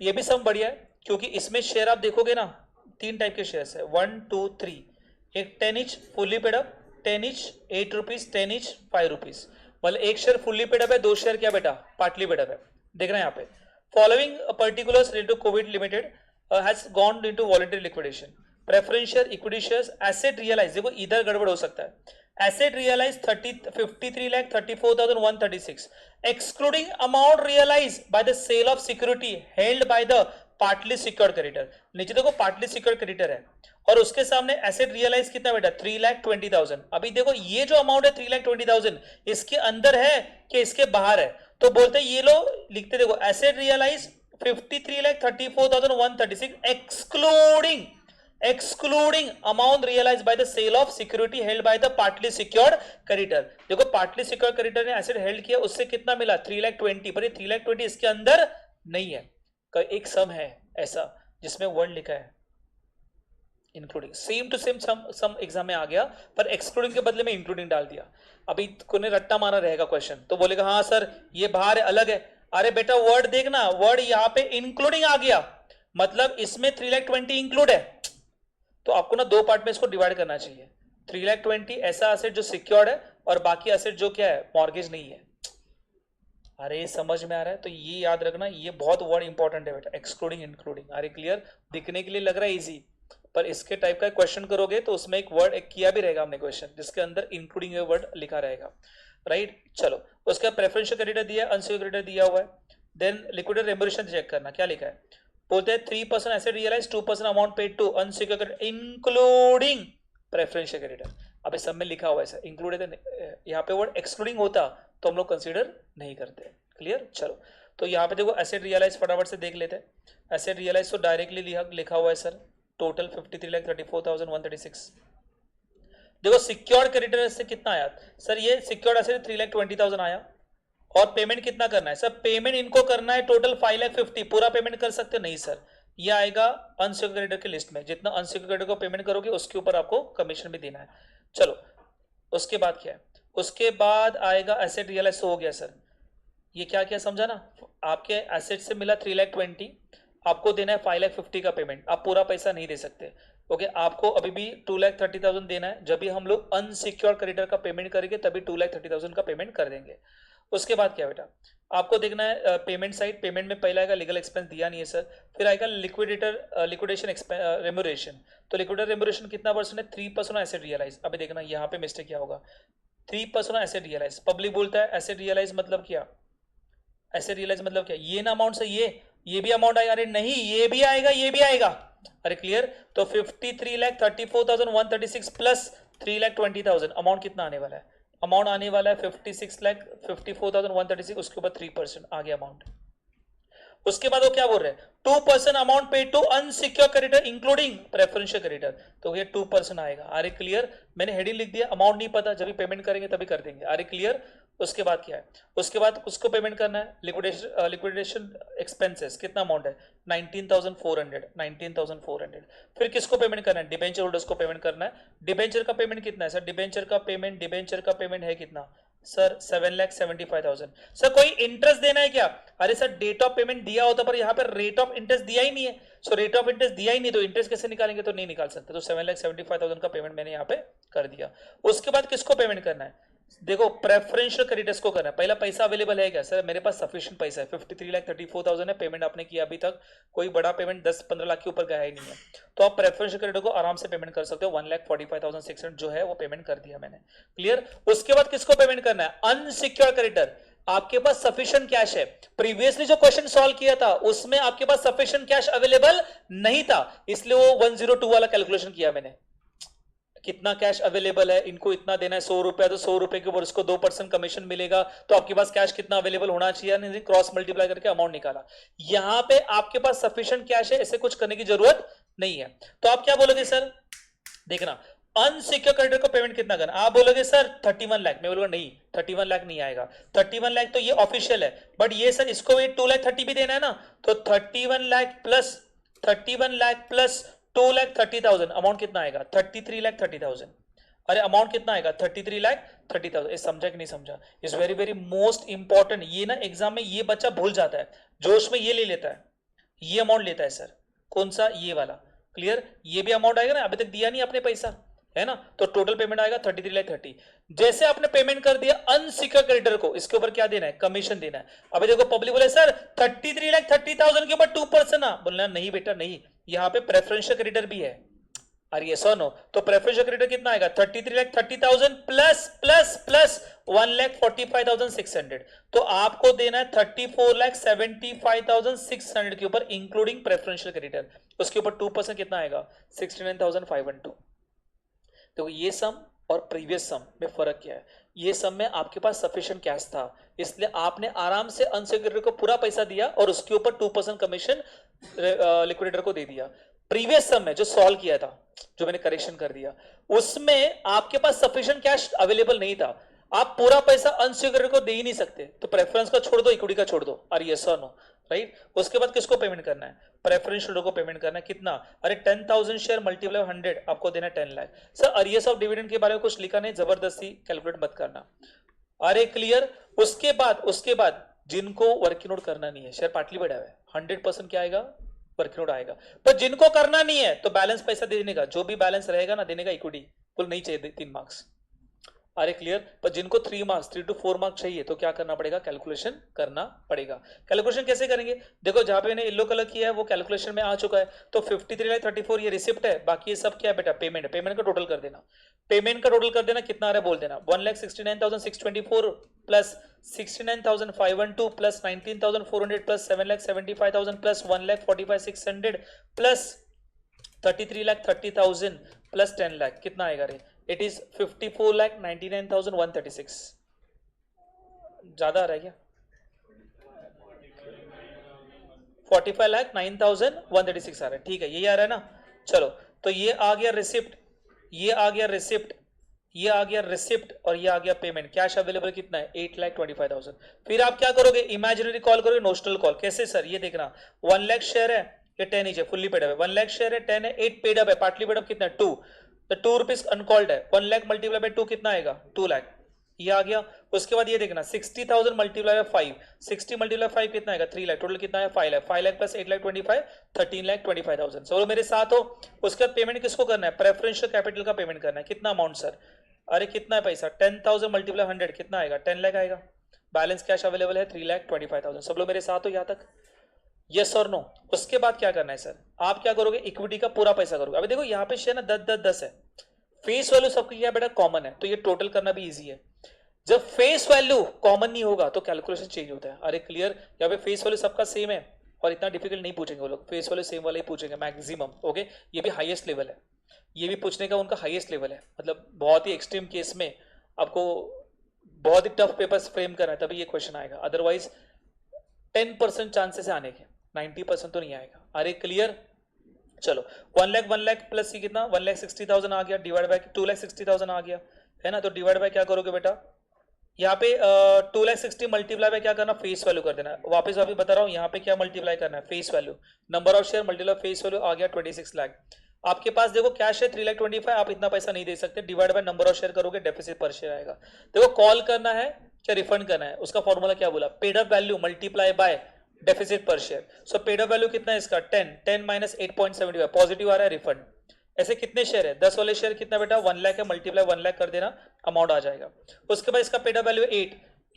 ये भी सब बढ़िया है, क्योंकि इसमें शेयर आप देखोगे ना, 3 टाइप के शेयर्स है. 1 2 3. एक 10 inch fully paid up, 10 inch 8 rupees, 10 inch 5 rupees. मतलब एक शेयर फुल्ली पेड अप है, 2 शेयर क्या बेटा? पार्टली पेड अप है. देख रहे हैं यहाँ पे. Following particulars related to Covid limited has gone into voluntary liquidation. Preferential equity shares asset realise, देखो इधर गड़बड़ हो सकता है. Asset realized 53,34,136, excluding amount realized by the sale of security held by the partly secured creditor. नीचे देखो partly secured creditor है और उसके सामने asset realized कितना बेटा? 3,20,000. अभी देखो ये जो अमाउंट है 3,20,000 इसके अंदर है कि इसके बाहर है? तो बोलते हैं ये लो, लिखते देखो asset realized 53,34,136 excluding amount realized by the sale of security held by the partly secured creditor. देखो partly secured creditor ने एसेट हेल्ड किया, उससे कितना मिला? 3,20,000. पर ये 3,20,000 इसके अंदर नहीं है. एक सम है ऐसा जिसमें वर्ड लिखा है including. Same to same sum exam में आ गया, पर एक्सक्लूडिंग के बदले में इंक्लूडिंग डाल दिया. अभी कोने रट्टा मारा रहेगा क्वेश्चन, तो बोलेगा हाँ सर ये बाहर है, अलग है. अरे बेटा वर्ड देखना, वर्ड यहाँ पे इंक्लूडिंग आ गया, मतलब इसमें 3,20,000 इंक्लूड है. तो आपको ना 2 पार्ट में इसको डिवाइड करना चाहिए. 3,20,000 ऐसा एसेट जो सिक्योर्ड है और बाकी एसेट जो क्या है? मॉर्गेज नहीं है. अरे समझ में आ रहा है? तो ये याद रखना, ये बहुत वर्ड इंपॉर्टेंट है बेटा, एक्सक्लूडिंग इंक्लूडिंग. अरे क्लियर? दिखने के लिए लग रहा है इजी, पर इसके टाइप का क्वेश्चन करोगे तो उसमें एक वर्ड एक किया भी रहेगा हमने क्वेश्चन, जिसके अंदर इंक्लूडिंग वर्ड लिखा रहेगा. राइट? चलो, उसका प्रेफरेंशियल क्रेडिटर दिया, अनसिक्योर्ड क्रेडिटर दिया हुआ है. देन लिक्विडेटेड रेम्बर्सेशन चेक करना, क्या लिखा है? बोलते हैं 3% asset realise, 2% amount paid to unsecured creditor including preferential creditor. अब इस सब में लिखा हुआ है सर इंक्लूड है, यहाँ पे वर्ड एक्सक्लूडिंग होता तो हम लोग कंसीडर नहीं करते. क्लियर? चलो, तो यहाँ पे देखो एसेट रियलाइज फटाफट से देख लेते हैं. एसेट रियलाइज तो डायरेक्टली लिखा हुआ है सर, टोटल 53,34,136. देखो सिक्योर्ड क्रेडिटर से कितना आया सर? ये सिक्योर्ड एसेट 3,20,000 आया. और पेमेंट कितना करना है सर? पेमेंट इनको करना है टोटल 5,50,000. पूरा पेमेंट कर सकते नहीं सर, ये आएगा अनसिक्योर्ड क्रेडिटर की लिस्ट में. जितना अनसिक्योर्ड क्रेडिटर को पेमेंट करोगे उसके ऊपर आपको कमीशन भी देना है. चलो, उसके बाद क्या है? उसके बाद आएगा एसेट रियलाइज हो गया सर. ये क्या क्या समझा ना? आपके एसेट से मिला 3,20,000, आपको देना है 5,50,000 का पेमेंट. आप पूरा पैसा नहीं दे सकते. ओके, आपको अभी भी 2,30,000 देना है. जब भी हम लोग अनसिक्योर्ड क्रेडिटर का पेमेंट करेंगे तभी 2,30,000 का पेमेंट कर देंगे. उसके बाद क्या बेटा? आपको देखना है पेमेंट साइड. पेमेंट में पहला आएगा लीगल एक्सपेंस, दिया नहीं है सर. फिर आएगा लिक्विडेशन रेम्यूरेशन. तो लिक्विडेटर रेम्यूरेशन कितना परसेंट है? 3% एसेट रियलाइज. अभी देखना यहाँ पे मिस्टेक क्या होगा. 3% एसेट रियलाइज. पब्लिक बोलता है एसेट रियलाइज मतलब क्या? एसेट रियलाइज मतलब क्या? ये ना अमाउंट से ये भी अमाउंट आएगा. अरे नहीं, ये भी आएगा, ये भी आएगा. अरे क्लियर? तो 53,34,136 प्लस 3,20,000 अमाउंट कितना आने वाला है? अमाउंट आने वाला है 56,54,136, उसके ऊपर 3% आ गया अमाउंट। उसके बाद वो क्या बोल रहे हैं, 2% amount paid to unsecure creditor including preferential creditor, तो ये 2% आएगा। Are a clear? मैंने हेडिंग लिख दिया, अमाउंट नहीं पता, जब भी पेमेंट करेंगे तभी कर देंगे। Are a clear? उसके बाद क्या है, उसके बाद उसको पेमेंट करना है लिक्विडेशन एक्सपेंसेस, कितना अमाउंट है 19,400। फिर किसको पेमेंट करना है, डिबेंचर होल्डर्स को पेमेंट करना है। डिबेंचर का पेमेंट कितना है सर, डिबेंचर का पेमेंट है कितना सर 7,75,000। सर कोई इंटरेस्ट देना है क्या, अरे सर डेट ऑफ पेमेंट दिया होता पर यहाँ पर रेट ऑफ इंटरेस्ट दिया ही नहीं है। सो रेट ऑफ इंटरेस्ट दिया ही नहीं तो इंटरेस्ट कैसे निकालेंगे, तो नहीं निकाल सकते। तो 7,75,000 का पेमेंट मैंने यहाँ पे कर दिया। उसके बाद किसको पेमेंट करना है, देखो प्रेफरेंशियल क्रेडिटर्स को करना है। पहला पैसा अवेलेबल है क्या, सर मेरे पास सफिशिएंट पैसा है, 53,34,000 है, पेमेंट आपने किया अभी तक, कोई बड़ा पेमेंट 10-15 लाख के ऊपर गया ही नहीं है, तो आप प्रेफरेंशियल क्रेडिटर को आराम से पेमेंट कर सकते हो। 1,45,600 जो है वो पेमेंट कर दिया मैंने, क्लियर। उसके बाद किसको पेमेंट करना है, अनसिक्योर क्रेडिटर। आपके पास सफिशिएंट कैश है, प्रीवियसली जो क्वेश्चन सॉल्व किया था उसमें आपके पास सफिशिएंट कैश अवेलेबल नहीं था, इसलिए वो 102 वाला कैलकुलेशन किया मैंने। कितना कैश अवेलेबल है, इनको इतना देना है 100 रुपया, तो 100 रुपए के ऊपर उसको 2% कमीशन मिलेगा, तो आपके पास कैश कितना अवेलेबल होना चाहिए, नहीं क्रॉस मल्टीप्लाई करके अमाउंट निकाला। यहां पे आपके पास सफिशिएंट कैश है, ऐसे कुछ करने की जरूरत नहीं है। तो आप क्या बोलोगे सर, देखना अनसिक्योर क्रेडिटर को पेमेंट कितना करना, आप बोलोगे सर 31 लाख, मैं बोलूंगा नहीं 31 लाख नहीं आएगा। 31 लाख तो ये ऑफिशियल है, बट ये सर इसको 2,30,000 भी देना है ना, तो 31 लाख प्लस 2,30,000 अमाउंट कितना आएगा 33,30,000। अरे अमाउंट कितना आएगा 33,30,000। समझा कि नहीं समझा, is very very most important. ये ना एग्जाम में ये बच्चा भूल जाता है, जोश में ये ले लेता है, ये अमाउंट लेता है सर, कौन सा, ये वाला, क्लियर। ये भी अमाउंट आएगा ना, अभी तक दिया नहीं आपने पैसा, है ना, तो टोटल पेमेंट आएगा 33,30,000। जैसे आपने पेमेंट कर दिया अनसिक्योर क्रेडिटर को, इसके ऊपर क्या देना है, कमीशन देना है। अभी देखो पब्लिक बोले सर 33,30,000 के ऊपर 2% ना, बोलना नहीं बेटा नहीं, यहाँ पे प्रेफरेंशियल क्रेडिटर भी है। अरे ये सो नो, तो प्रेफरेंशियल क्रेडिटर कितना आएगा 33,30,000 प्लस प्लस प्लस 1,45,600, तो आपको देना है 34,75,600 के ऊपर इंक्लूडिंग प्रेफरेंशियल क्रेडिटर। उसके ऊपर 2% कितना आएगा 69,512। तो ये सम और प्रीवियस सम में फर्क क्या है, ये सम में आपके पास सफिशिएंट कैश था, इसलिए आपने आराम से अनसिक्योर्ड को पूरा पैसा दिया और उसके ऊपर 2% कमीशन लिक्विडेटर को दे दिया। प्रीवियस सम में जो सॉल्व किया था, जो मैंने करेक्शन कर दिया, उसमें आपके पास सफिशिएंट कैश अवेलेबल नहीं था, आप पूरा पैसा अनसिक्योर्ड को दे ही नहीं सकते, तो प्रेफरेंस का छोड़ दो, इक्विटी का छोड़ दो, और यस और नो, राइट। उसके बाद किसको पेमेंट करना है, प्रेफरेंशियल को पेमेंट करना है, कितना, अरे 10,000 शेयर मल्टीप्लाई 100, आपको देना है 10 lakh. Sir arrears of dividend के बारे में कुछ लिखा नहीं, जबरदस्ती कैलकुलेट मत करना, अरे क्लियर। उसके बाद जिनको वर्किंग नोट करना नहीं है, शेयर पार्टली बढ़ा है, 100% क्या आएगा, वर्किंग नोट आएगा। पर जिनको करना नहीं है तो बैलेंस पैसा देने का, जो भी बैलेंस रहेगा ना देने का इक्विटी, कुल नहीं चाहिए 3 मार्क्स, अरे क्लियर। पर जिनको 3 मार्क्स 3 to 4 मार्क्स चाहिए तो क्या करना पड़ेगा, कैलकुलेशन करना पड़ेगा। कैलकुलेशन कैसे करेंगे, देखो जहां पे मैंने येलो कलर किया है वो कैलकुलेशन में आ चुका है, तो 53,34 ये रिसिप्ट है, बाकी ये सब क्या है बेटा, पेमेंट है। पेमेंट का टोटल कर देना, कितना आ रहा है बोल देना, 1,69,624 plus 69,512 plus 19,400 plus 7,75,000 plus 1,45,600 plus 33,30,000 plus 10 lakh, कितना आएगा रे, इट इज 54,99,136। ज्यादा आ रहा है क्या, 45,09,136 आ रहा है, ठीक है यही आ रहा है ना। चलो तो ये आ गया रिसिप्ट, ये आ गया रिसिप्ट, ये आ गया रिसिप्ट और ये आ गया पेमेंट। कैश अवेलेबल कितना है 8,25,000। फिर आप क्या करोगे, इमेजिनरी कॉल करोगे, नोशनल कॉल कैसे सर, ये देखना 1 लाख शेयर है, ये 10 ही है, फुल्ली पेड अप है, 1 लाख शेयर है, 10 है, 8 पेड अप है, पार्टली पेड अप कितना है 2, तो 2 रुपीज अनकॉल्ड है, 1 लाख मल्टीप्लाई बाय 2 कितना आएगा 2 लाख, ये आ गया। उसके बाद ये देखना 60,000 मल्टीप्लाई बाय 5, 60 मल्टीप्लाई 5 कितना आएगा 3 लाख, टोटल कितना है 5 लाख, 5 लाख प्लस 8,25,000 13,25,000। चलो मेरे साथ हो। उसके बाद पेमेंट किसको करना है, प्रेफरेंशियल कैपिटल का पेमेंट करना है, कितना अमाउंट सर, अरे कितना है पैसा 10,000 मल्टीप्लाई 100 कितना आएगा 10 लाख आएगा, बैलेंस कैश अवेलेबल है 3,25,000। सब लोग मेरे साथ हो यहाँ तक, यस और नो। उसके बाद क्या करना है सर, आप क्या करोगे, इक्विटी का पूरा पैसा करोगे। अभी देखो यहाँ पे शेयर ना 10-10-10 है, फेस वैल्यू सबकी क्या बेटा कॉमन है, तो ये टोटल करना भी इजी है। जब फेस वैल्यू कॉमन नहीं होगा तो कैलकुलेशन चेंज होता है, अरे क्लियर। यहाँ पे फेस वैल्यू सबका सेम है और इतना डिफिकल्ट नहीं पूछेंगे वो लोग, फेस वैल्यू सेम वाले ही पूछेंगे मैक्सिमम, ओके। ये भी हाईएस्ट लेवल है, ये भी पूछने का उनका हाईएस्ट लेवल है, मतलब बहुत ही एक्सट्रीम केस में आपको बहुत ही टफ पेपर्स फ्रेम करना है तभी ये क्वेश्चन आएगा, अदरवाइज 10% चांसेस है आने के, 90% तो नहीं आएगा। अरे क्लियर? चलो 1 लाख प्लस ये कितना 1,60,000 आ गया, डिवाइड बाय 2,60,000 आ गया, है ना। तो डिवाइड बाय क्या करोगे बेटा, यहाँ पे 2,60,000 मल्टीप्लाई बाय क्या करना, फेस वैल्यू कर देना। वापस बता रहा हूँ, यहाँ पे क्या मल्टीप्लाई करना है, face value, number of share multiply face value आ गया 26 लाख। आपके पास देखो कैश है 3,25,000, आप इतना पैसा नहीं दे सकते, divide by number of share करोगे, डेफिसिट पर शेयर आएगा। देखो कॉल करना है क्या रिफंड करना है, उसका फॉर्मूला क्या बोला, paid up value multiply by deficit per share. So paid up value कितना है इसका 10 माइनस 8.75, पॉजिटिव आ रहा है रिफंड। ऐसे कितने शेयर है, 10 वाले शेयर कितना बेटा 1 लाख है, मल्टीप्लाई 1 लाख कर देना, अमाउंट आ जाएगा। उसके बाद इसका paid up value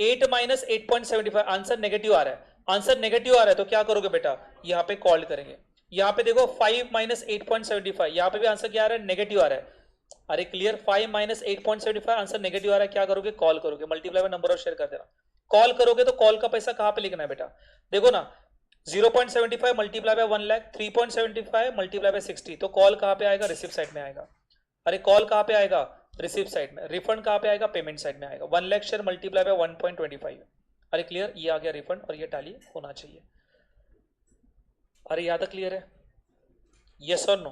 8 minus 8.75, answer negative आ रहा है, आंसर नेगेटिव आ रहा है तो क्या करोगे बेटा, यहाँ पे कॉल करेंगे। यहाँ पे देखो 5 माइनस 8.75, यहाँ पे भी आंसर क्या आ रहा है, नेगेटिव आ रहा है। Are clear, 5 minus 8.75 answer negative आ रहा है, क्या करोगे, कॉल करोगे, multiply by number of share कर देना। कॉल करोगे तो कॉल का पैसा कहां पे लिखना है बेटा, देखो ना 0.75 multiply by 1 lakh, 3.75 multiply by 60, तो कॉल कहां पे आएगा, रिसिप्ट साइड में आएगा। अरे कॉल कहां पे आएगा, रिसिप्ट साइड में। रिफंड कहां पे आएगा, पेमेंट साइड में आएगा। 1 लाख शेयर मल्टीप्लाई बाय 1.25। अरे क्लियर, ये आ गया रिफंड और ये टैली होना चाहिए। अरे यहाँ तक क्लियर है, यस और नो?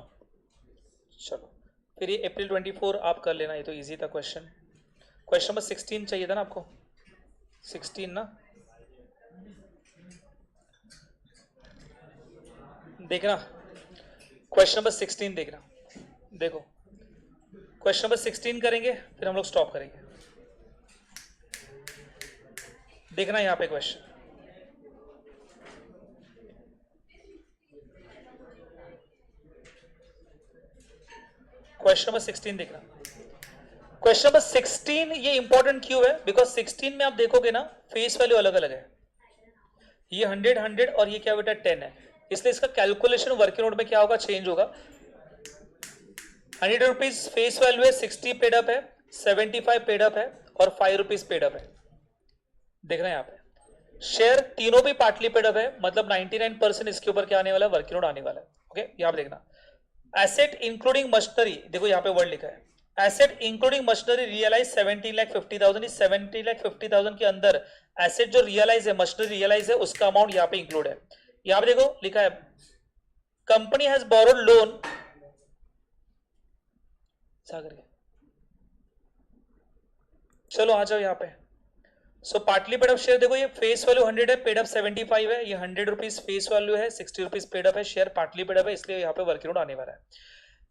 चलो फिर ये अप्रैल 24 आप कर लेना, ये तो इजी था क्वेश्चन। क्वेश्चन नंबर 16 चाहिए था ना आपको, 16 ना, देखना क्वेश्चन नंबर 16 देखना। देखो क्वेश्चन नंबर 16 करेंगे फिर हम लोग स्टॉप करेंगे। देखना यहाँ पे क्वेश्चन, क्वेश्चन नंबर 16 देखना। क्वेश्चन नंबर 16 ये इंपॉर्टेंट क्यों है, बिकॉज 16 में आप देखोगे ना फेस वैल्यू अलग अलग है, ये 100 और ये क्या बेटा 10 है, इसलिए इसका कैलकुलेशन वर्किंग नोट में क्या होगा, चेंज होगा। 100 रुपीज फेस वैल्यू है, 60 पेड अप है, 75 पेड अप है और 5 रुपीज पेड अप है। देखना यहाँ पे शेयर तीनों भी पार्टली पेड अप है, मतलब 99% इसके ऊपर क्या आने वाला है, वर्किंग नोट आने वाला है। ओके यहाँ पे देखना, एसेट इंक्लूडिंग मशीनरी, देखो यहाँ पे वर्ड लिखा है, एसेट इंक्लूडिंग मशीनरी रियलाइज 17,50,000, इस 17,50,000 के अंदर एसेट जो रियलाइज है, मशीनरी रियलाइज है, उसका अमाउंट यहाँ पे इंक्लूड है। यहाँ पे देखो लिखा है कंपनी हैज बोरोड लोन, चलो आ जाओ यहाँ पे। सो पार्टली पेड अप शेयर, देखो ये फेस वैल्यू 100 है, पेड अप 75 है, ये 100 रुपीज फेस वैल्यू है, 60 रुपीज पेड अप है, शेयर पार्टली पेड अप है, इसलिए यहाँ पे वर्किंग नोट आने वाला है।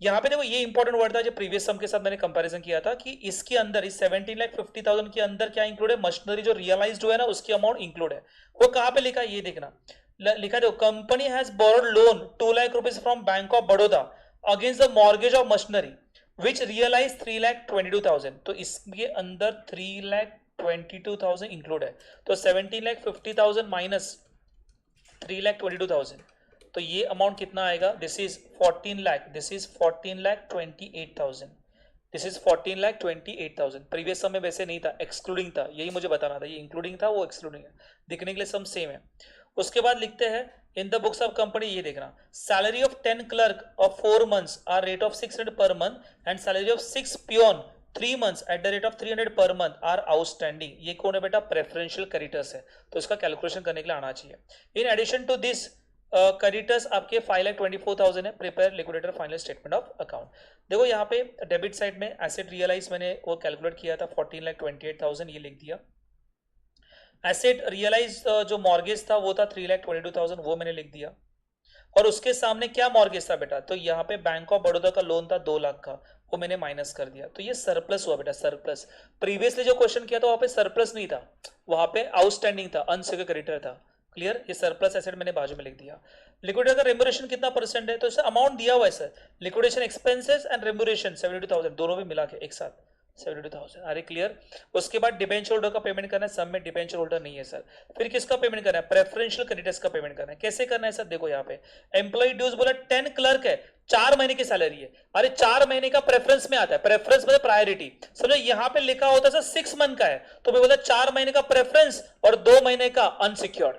यहाँ पे देखो ये इंपॉर्टेंट वर्ड था जो प्रीवियस सम के साथ मैंने कंपैरिजन किया था कि इसके अंदर इस 17,50,000 के अंदर क्या इंक्लूड है, मशीनरी जो रियलाइज्ड हुआ है ना उसकी अमाउंट इंक्लूड है। वो कहाँ पे लिखा है ये देखना, लिखा देखो company has borrowed loan 2 lakh rupees from bank of Baroda against the mortgage of machinery which realise 3,22,000, तो इसके अंदर 3,22,000 इंक्लूड है, तो 17,50,000 माइनस 3,22,000, तो ये अमाउंट कितना आएगा, this is 14 lakh, this is 14,28,000, this is 14,28,000। Previous sum में वैसे नहीं था, एक्सक्लूडिंग था, यही मुझे बताना था, ये इंक्लूडिंग था वो एक्सक्लूडिंग है, दिखने के लिए सम सेम है। उसके बाद लिखते हैं in the books of company, ये देखना salary of 10 clerk of 4 months are rate of 600 per month and salary of 6 peon 3 months at the rate of 300 per month are outstanding. ये कौन है बेटा, प्रेफरेंशियल क्रेडिटर्स है, तो इसका कैलकुलेशन करने के लिए आना चाहिए। In addition to this creditors आपके 5,24,000 है, prepare liquidator final statement of account. देखो यहाँ पे डेबिट साइड में एसेट रियलाइज मैंने वो कैलकुलेट किया था 14,28,000, ये लिख दिया। एसेट रियलाइज जो मॉर्गेज था वो था 3,22,000, वो मैंने लिख दिया। और उसके सामने क्या मॉर्गेज था बेटा, तो यहाँ पे बैंक ऑफ बड़ौदा का लोन था 2 लाख का, वो मैंने माइनस कर दिया, तो ये सरप्लस हुआ बेटा, सरप्लस। प्रीवियसली जो क्वेश्चन किया था वहां पे सरप्लस नहीं था, वहां पे आउटस्टैंडिंग था, अनसिक्योर्ड क्रेडिटर था। क्लियर, ये सरप्लस एसेट मैंने बाजू में लिख दिया। लिक्विडेटर का रेम्यूरेशन कितना परसेंट है, तो इसका अमाउंट दिया हुआ है सर, लिक्विडेशन एक्सपेंसेस एंड रेम्यूरेशन 72,000, दोनों भी मिला के एक साथ 72,000। अरे क्लियर। उसके बाद डिबेंचर होल्डर का पेमेंट करना है, सब में डिबेंचर होल्डर नहीं है सर। फिर किसका पेमेंट करना है, प्रेफरेंशियल क्रेडिटर्स का पेमेंट करना है। कैसे करना है सर, देखो यहाँ पे एम्प्लॉय ड्यूज बोला 10 क्लर्क है, 4 महीने की सैलरी है, अरे 4 महीने का प्रेफरेंस में आता है, प्रेफरेंस मतलब प्रायोरिटी, समझो यहाँ पे लिखा होता है सर 6 मंथ का है, तो मैं बोला 4 महीने का प्रेफरेंस और 2 महीने का अनसिक्योर्ड।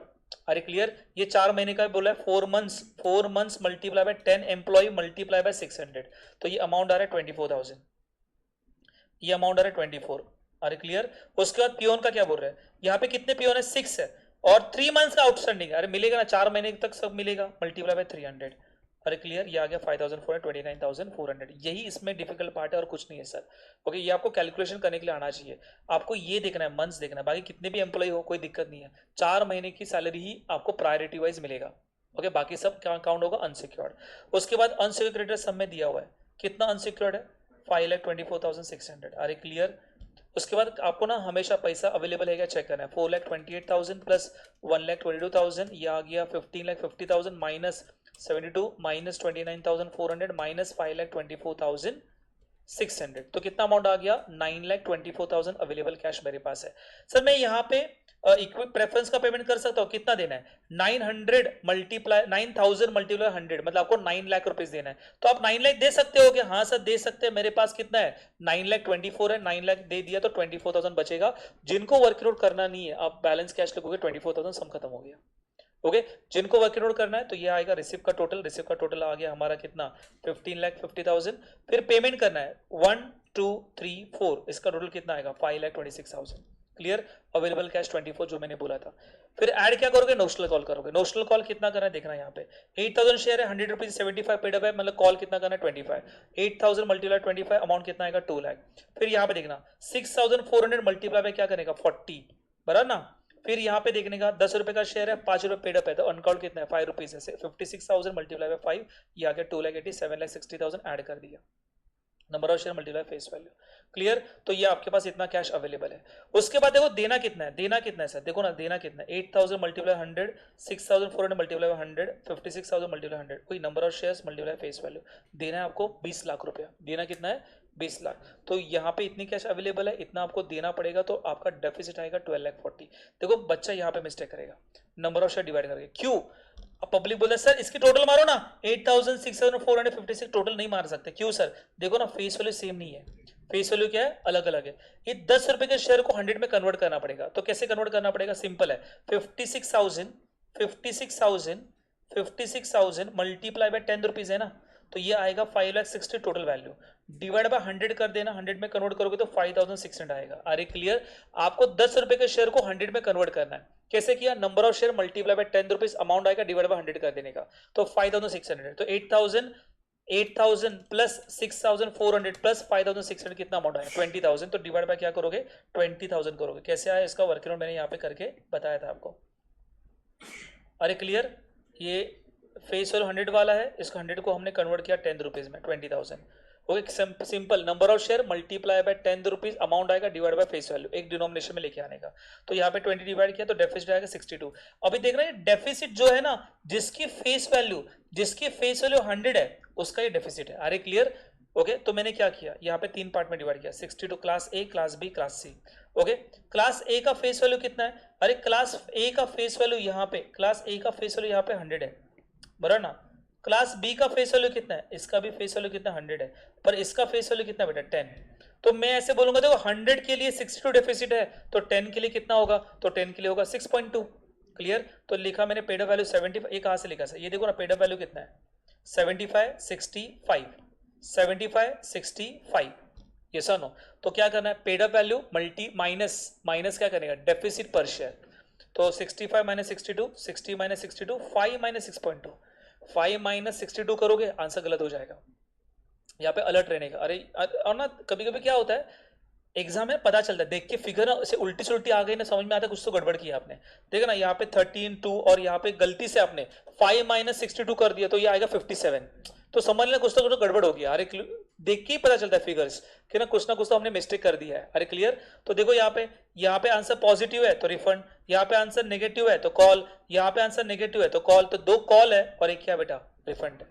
अरे क्लियर, ये 4 महीने का बोला है 4 months multiply by 10 employ multiply by 600, तो ये अमाउंट आ रहा है 24,000, ये अमाउंट आ रहा है 24। अरे क्लियर। उसके बाद पियोन का क्या बोल रहे हैं, यहाँ पे कितने पियोन है, 6 है और 3 मंथ्स का आउटस्टैंडिंग है। अरे मिलेगा ना, 4 महीने तक सब मिलेगा, मल्टीप्लाई बाय 300। अरे क्लियर, ये आ गया 5429,400। यही इसमें डिफिकल्ट पार्ट है और कुछ नहीं है सर। ओके, ये आपको कैलकुलेशन करने के लिए आना चाहिए। आपको ये देखना है, मंथ्स देखना है, बाकी कितने भी एम्प्लॉय हो कोई दिक्कत नहीं है, 4 महीने की सैलरी ही आपको प्रायोरिटी वाइज मिलेगा। ओके, बाकी सब क्या काउंट होगा, अनसिक्योर्ड। उसके बाद अनसिक्योर्ड क्रेडिटर सब में दिया हुआ है, कितना अनसिक्योर्ड है, 5,24,600। अरे क्लियर। उसके बाद आपको ना हमेशा पैसा अवेलेबल है क्या चेक करना है, 4,28,000 प्लस 1,22,000, ये आ गया 15,50,000 माइनस 72 माइनस 29,400 माइनस 5,24,600, तो कितना अमाउंट आ गया, 9,24,000 अवेलेबल कैश मेरे पास है। सर मैं यहाँ पे इक्विप प्रेफरेंस का पेमेंट कर सकता हूँ, कितना देना है, 900 मल्टीप्लाई 9,000 मल्टीप्लाई 100, मतलब आपको 9 लाख रुपीज देना है। तो आप 9 लाख दे सकते हो कि हाँ सर दे सकते हैं, मेरे पास कितना है 9,24,000 है, 9 लाख दे दिया तो 24,000 बचेगा। जिनको वर्कआउट करना नहीं है आप बैलेंस कैश लिखोगे, 24,000 सम खत्म हो गया। ओके, जिनको वर्कआउट करना है तो ये आएगा रिसिव का टोटल आ गया हमारा कितना, 15,50,000। फिर पेमेंट करना है 1 2 3 4, इसका टोटल कितना आएगा, 5,26,000। क्लियर, अवेलेबल कैश 24 जो मैंने बोला था। फिर ऐड क्या करोगे, नोशनल कॉल करोगे। नोशनल कॉल कितना करना है देखना, यहाँ पे 8,000 शेयर है, 100 रुपीज 75 पेड अप है, मतलब कॉल कितना करना है 25। 8,000 मल्टीप्लाई 25, अमाउंट कितना आएगा 2 लाख। फिर यहाँ पे देखना 6,400 मल्टीप्लाई पे क्या करेगा 40, बराबर ना। फिर यहाँ पे देखने का 10 रुपए का शेयर है, 5 रुपए पेड अप है, तो अनकॉल्ड कितना है 5 रुपीज है, 56,000 मल्टीप्लाई बाय 5, ये आ गया 2,80,000, 7,60,000 ऐड कर दिया, number of share multiply face value. Clear, तो ये आपके पास इतना कैश अवेलेबल है। उसके बाद देखो देना कितना है, देना कितना है सर, देखो ना देना कितना है, 8,000 मल्टीप्लाई 100, 6,400 मल्टीप्लाई 100, 56,000 मल्टीप्लाई 100, कोई number of shares multiply face value, देना है आपको 20 लाख रुपया, देना कितना है 20 लाख। तो यहाँ पे इतनी कैश अवेलेबल है, इतना आपको देना पड़ेगा, तो आपका डेफिसिट आएगा 12,40,000। देखो बच्चा यहाँ पे मिस्टेक करेगा, नंबर ऑफ शेयर डिवाइड करके, क्यों, अब पब्लिक बोले सर इसकी टोटल मारो ना, 8,656 टोटल नहीं मार सकते, क्यों सर, देखो ना फेस वैल्यू सेम नहीं है, फेस वैल्यू क्या है, अलग अलग है। ये 10 रुपए के शेयर को 100 में कन्वर्ट करना पड़ेगा, तो कैसे कन्वर्ट करना पड़ेगा, सिंपल है, 56,000 मल्टीप्लाई बाय 10 रुपीज है ना, तो ये आएगा 5,60,000 टोटल वैल्यू, डिवाइड बाय 100 कर देना, 100 में कन्वर्ट करोगे तो 5,600 आएगा। अरे क्लियर, आपको 10 रुपए के शेयर को 100 में कन्वर्ट करना है, कैसे किया, number of share multiply by 10 rupees, amount आएगा डिवाइड बाय 100 कर देने का, तो 5,600, तो 8,000 प्लस 6,400 प्लस 5,600 कितना अमाउंट आया 20,000, तो डिवाइड बाय क्या करोगे 20,000 करोगे। कैसे आया इसका वर्कआउट मैंने यहाँ पे करके बताया था आपको। अरे क्लियर, ये फेस वैल्यू 100 वाला है, इसको 100 को हमने कन्वर्ट किया 10 रुपीज में, 20,000। Okay, simple, number of share multiply by 10 rupees, amount आएगा डिवाइड बाय फेस वैल्यू, एक डिनोमिनेशन में लेके आने का, तो यहाँ पे 20 डिवाइड किया तो डेफिसिट आएगा 62। अभी देख रहे हैं डेफिसिट जो है ना, जिसकी फेस वैल्यू 100 है उसका ये डेफिसिट है। अरे क्लियर, ओके, तो मैंने क्या किया, यहाँ पे 3 पार्ट में डिवाइड किया, 62 class A, class B, class C. Okay, class A का फेस वैल्यू कितना है, अरे क्लास ए का फेस वैल्यू यहाँ पे, क्लास ए का फेस वैल्यू यहाँ पे 100 है, बराबर ना। क्लास बी का फेस वैल्यू कितना है, इसका भी फेस वैल्यू कितना 100 है, पर इसका फेस वैल्यू कितना बेटा 10। तो मैं ऐसे बोलूंगा देखो 100 के लिए 62 डेफिसिट है, तो 10 के लिए कितना होगा, तो 10 के लिए होगा 6.2। क्लियर, तो लिखा मैंने पेड अप वैल्यू 75, ये कहाँ से लिखा सर, ये देखो ना पेड अप वैल्यू कितना है 75 65 75 65, ये सर नो। तो क्या करना है, paid up value multi minus क्या करेगा डेफिसिट पर शेयर, तो 65 माइनस 62, 60 माइनस 62, 5 माइनस 6.2, 5 माइनस 62 करोगे आंसर गलत हो जाएगा, यहाँ पे अलर्ट रहने का। अरे और ना कभी कभी क्या होता है एग्जाम में पता चलता है, देख के फिगर ना ऐसे उल्टी से उल्टी आ गई ना, समझ में आता है कुछ तो गड़बड़ किया आपने। देखा ना यहाँ पे 13 2 और यहाँ पे गलती से आपने 5 माइनस 62 कर दिया, तो ये आएगा 57, तो समझ लेना कुछ तो गड़बड़ हो गया। अरे देख के ही पता चलता है फिगर्स कि ना कुछ तो हमने मिस्टेक कर दिया है। अरे क्लियर, तो देखो यहाँ पे आंसर पॉजिटिव है तो रिफंड, यहाँ पे आंसर नेगेटिव है तो कॉल, यहाँ पे आंसर नेगेटिव है तो कॉल, तो 2 कॉल है और एक क्या बेटा रिफंड है।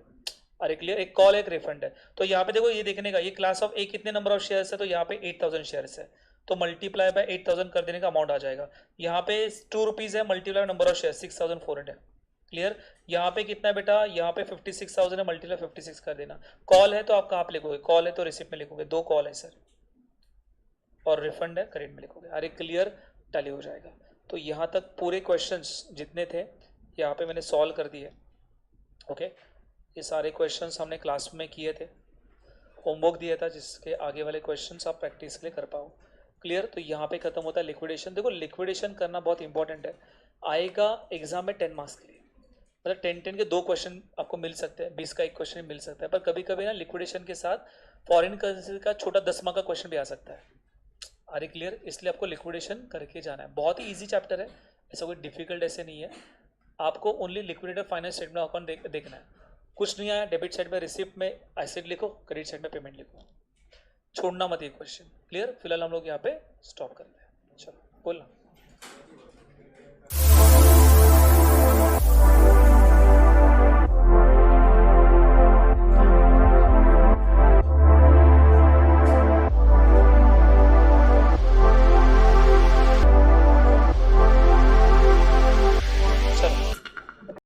अरे क्लियर, एक कॉल एक रिफंड है। तो यहाँ पे देखो ये देखने का, ये क्लास ऑफ ए कितने नंबर ऑफ शेयर्स है, तो यहाँ पे 8,000 शेयर्स है, तो मल्टीप्लाई बाय 8,000 कर देने का अमाउंट आ जाएगा। यहाँ पे 2 रुपीज है, मल्टीप्लाई नंबर ऑफ शेयर 6,400 है। क्लियर, यहाँ पे कितना है बेटा, यहाँ पे 56,000 है, मल्टीप्लाई 56 कर देना। कॉल है तो आप कहाँ पे लिखोगे, कॉल है तो रिसिप्ट में लिखोगे, 2 कॉल है सर, और रिफंड है करेंट में लिखोगे। अरे क्लियर, टैली हो जाएगा। तो यहाँ तक पूरे क्वेश्चंस जितने थे यहाँ पे मैंने सॉल्व कर दिए। ओके, ये सारे क्वेश्चंस हमने क्लास में किए थे, होमवर्क दिया था जिसके आगे वाले क्वेश्चंस आप प्रैक्टिस के लिए कर पाओ। क्लियर। तो यहाँ पे खत्म होता है लिक्विडेशन। देखो लिक्विडेशन करना बहुत इंपॉर्टेंट है, आएगा एग्जाम में 10 मार्क्स के लिए, मतलब 10 के 2 क्वेश्चन आपको मिल सकते हैं, 20 का एक क्वेश्चन मिल सकता है, पर कभी कभी ना लिक्विडेशन के साथ फॉरेन करेंसी का छोटा 10 मार्क का क्वेश्चन भी आ सकता है। Are clear. इसलिए आपको लिक्विडेशन करके जाना है। बहुत ही ईजी चैप्टर है, ऐसा कोई डिफिकल्ट ऐसे नहीं है। आपको only liquidator finance statement account देखना है। कुछ नहीं आया, डेबिट साइड में रिसिप्ट में एसेट लिखो, क्रेडिट साइड में पेमेंट लिखो, छोड़ना मत ये क्वेश्चन। क्लियर। फिलहाल हम लोग यहाँ पे स्टॉप करते हैं। चलो बोलना।